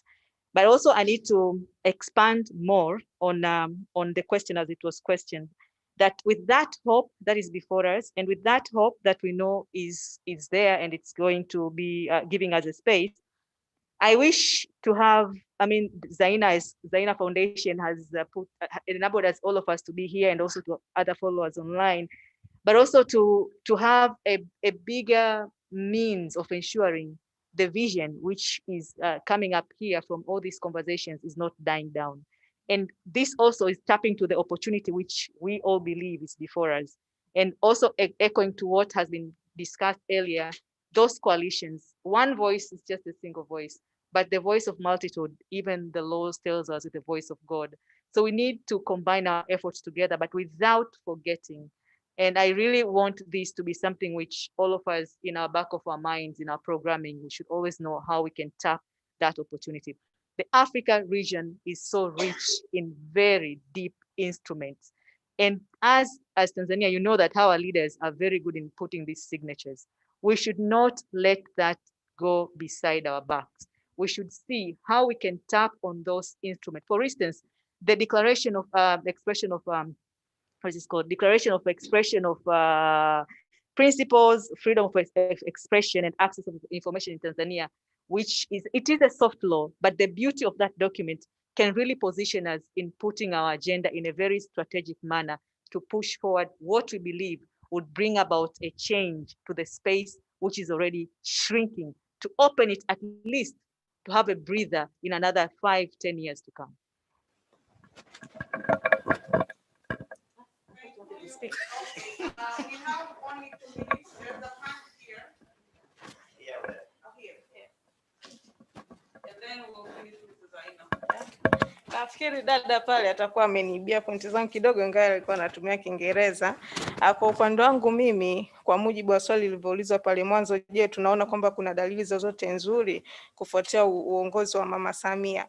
But also I need to expand more on the question as it was questioned, that with that hope that is before us, and with that hope that we know is there and it's going to be giving us a space, I wish to have, I mean, Zaina Foundation has enabled us, all of us, to be here, and also to other followers online, but also to have a bigger means of ensuring the vision which is coming up here from all these conversations is not dying down. And this also is tapping to the opportunity which we all believe is before us. And also echoing to what has been discussed earlier, those coalitions, one voice is just a single voice, but the voice of multitude, even the laws tells us, is the voice of God. So we need to combine our efforts together, but without forgetting. And I really want this to be something which all of us, in our back of our minds, in our programming, we should always know how we can tap that opportunity. The Africa region is so rich in very deep instruments. And as Tanzania, you know that our leaders are very good in putting these signatures. We should not let that go beside our backs. We should see how we can tap on those instruments. For instance, the Declaration of Expression of what is it called? Declaration of Expression of Principles, Freedom of Expression and Access of Information in Tanzania, which is, it is a soft law, but the beauty of that document can really position us in putting our agenda in a very strategic manner to push forward what we believe would bring about a change to the space which is already shrinking, to open it at least to have a breather in another 5-10 years to come. We have only 2 minutes. There's a hand here. Here. And then we'll finish with Zaina. Nafikiri dada pale atakuwa ameniibia pointi zangu kidogo, ingawa alikuwa anatumia Kiingereza. Kwa upande wangu mimi, kwa mujibu wa swali lilivyoulizwa pale mwanzo, je, tunaona kwamba kuna dalili zozote nzuri kufuatia uongozi wa Mama Samia?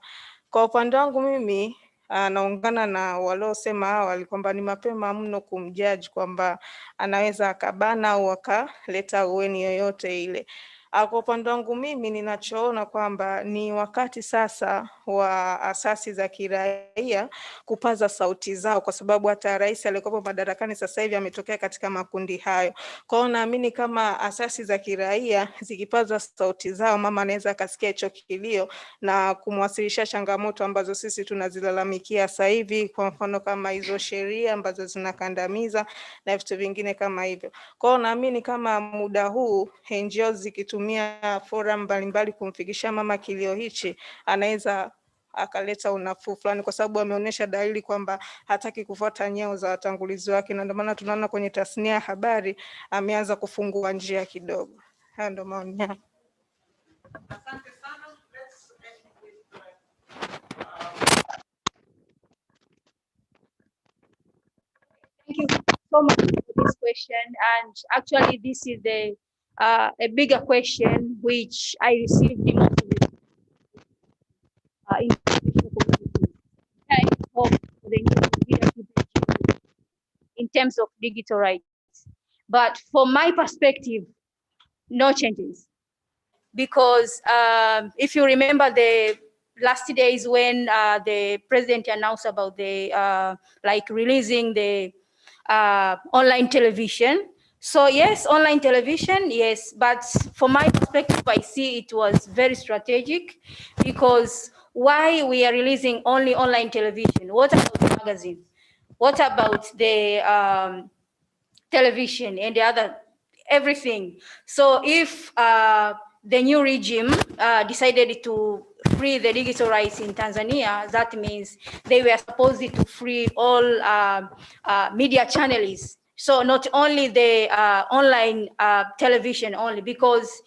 Kwa upande wangu mimi, naungana na waliosema awali kwamba ni mapema mno kumjudge kwamba anaweza akabana au akaleta uweni yoyote ile. Kwa upande wangu mimi ninachoona kwamba ni wakati sasa wa asasi za kiraia kupaza sauti zao, kwa sababu hata rais aliyekuwa madarakani sasa hivi ametokea katika makundi hayo. Kwa hiyo naamini kama asasi za kiraia zikipaza sauti zao, mama anaweza akasikia hicho kilio na kumwasilisha changamoto ambazo sisi tunazilalamikia sasa hivi, kwa mfano kama hizo sheria ambazo zinakandamiza na vitu vingine kama hivyo. Kwa hiyo naamini kama muda huu NGOs zikitumia forum mbalimbali kumfikisha mama kilio hichi, anaweza akaleta unafuu fulani, kwa sababu ameonyesha dalili kwamba hataki kufuata nyao za watangulizi wake, na ndio maana tunaona kwenye tasnia ya habari ameanza kufungua njia kidogo. Hayo ndio maoni yangu. Asante sana. Let's end with Thank you so much for this question. And actually, this is a bigger question which I received in in terms of digital rights. But from my perspective, no changes. Because if you remember the last days when the president announced about the releasing the online television. So yes, online television, yes, but from my perspective, I see it was very strategic, because why we are releasing only online television? What about the magazine? What about the television and the other, everything? So if the new regime decided to free the digital rights in Tanzania, that means they were supposed to free all media channels. So not only the online television only, because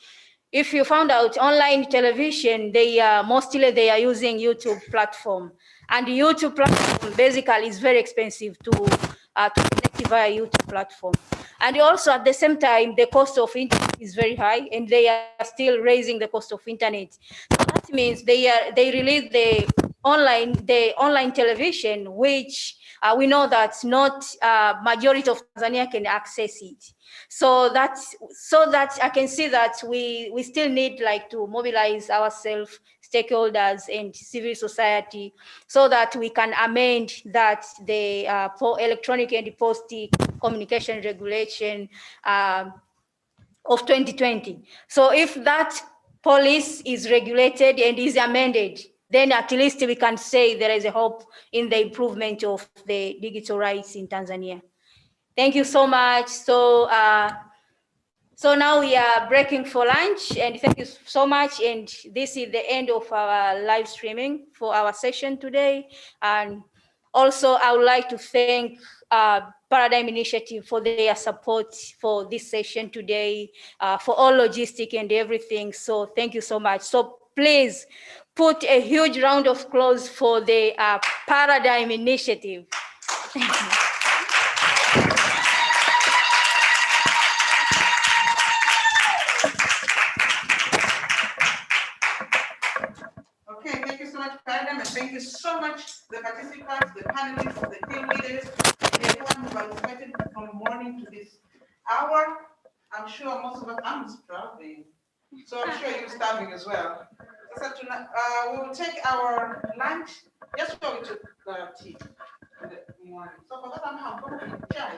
if you found out online television, they mostly they are using YouTube platform, and YouTube platform basically is very expensive to connect via YouTube platform. And also at the same time, the cost of internet is very high, and they are still raising the cost of internet. So that means they release the online television, which we know that not majority of Tanzania can access it. So that I can see that we still need to mobilize ourselves, stakeholders and civil society, so that we can amend that the electronic and post communication regulation of 2020. So if that policy is regulated and is amended, then at least we can say there is a hope in the improvement of the digital rights in Tanzania. Thank you so much. So now we are breaking for lunch, and thank you so much. And this is the end of our live streaming for our session today. And also I would like to thank Paradigm Initiative for their support for this session today, for all logistic and everything. So thank you so much. So please put a huge round of applause for the Paradigm Initiative. Thank you. Okay, thank you so much, Paradigm, and thank you so much, the participants, the panelists, the team leaders, everyone morning to this hour. I'm sure most of us, I'm starving, so I'm sure you're starving as well. So tonight, we will take our lunch. Just so we took tea in the morning. So for that, I'm going to chai.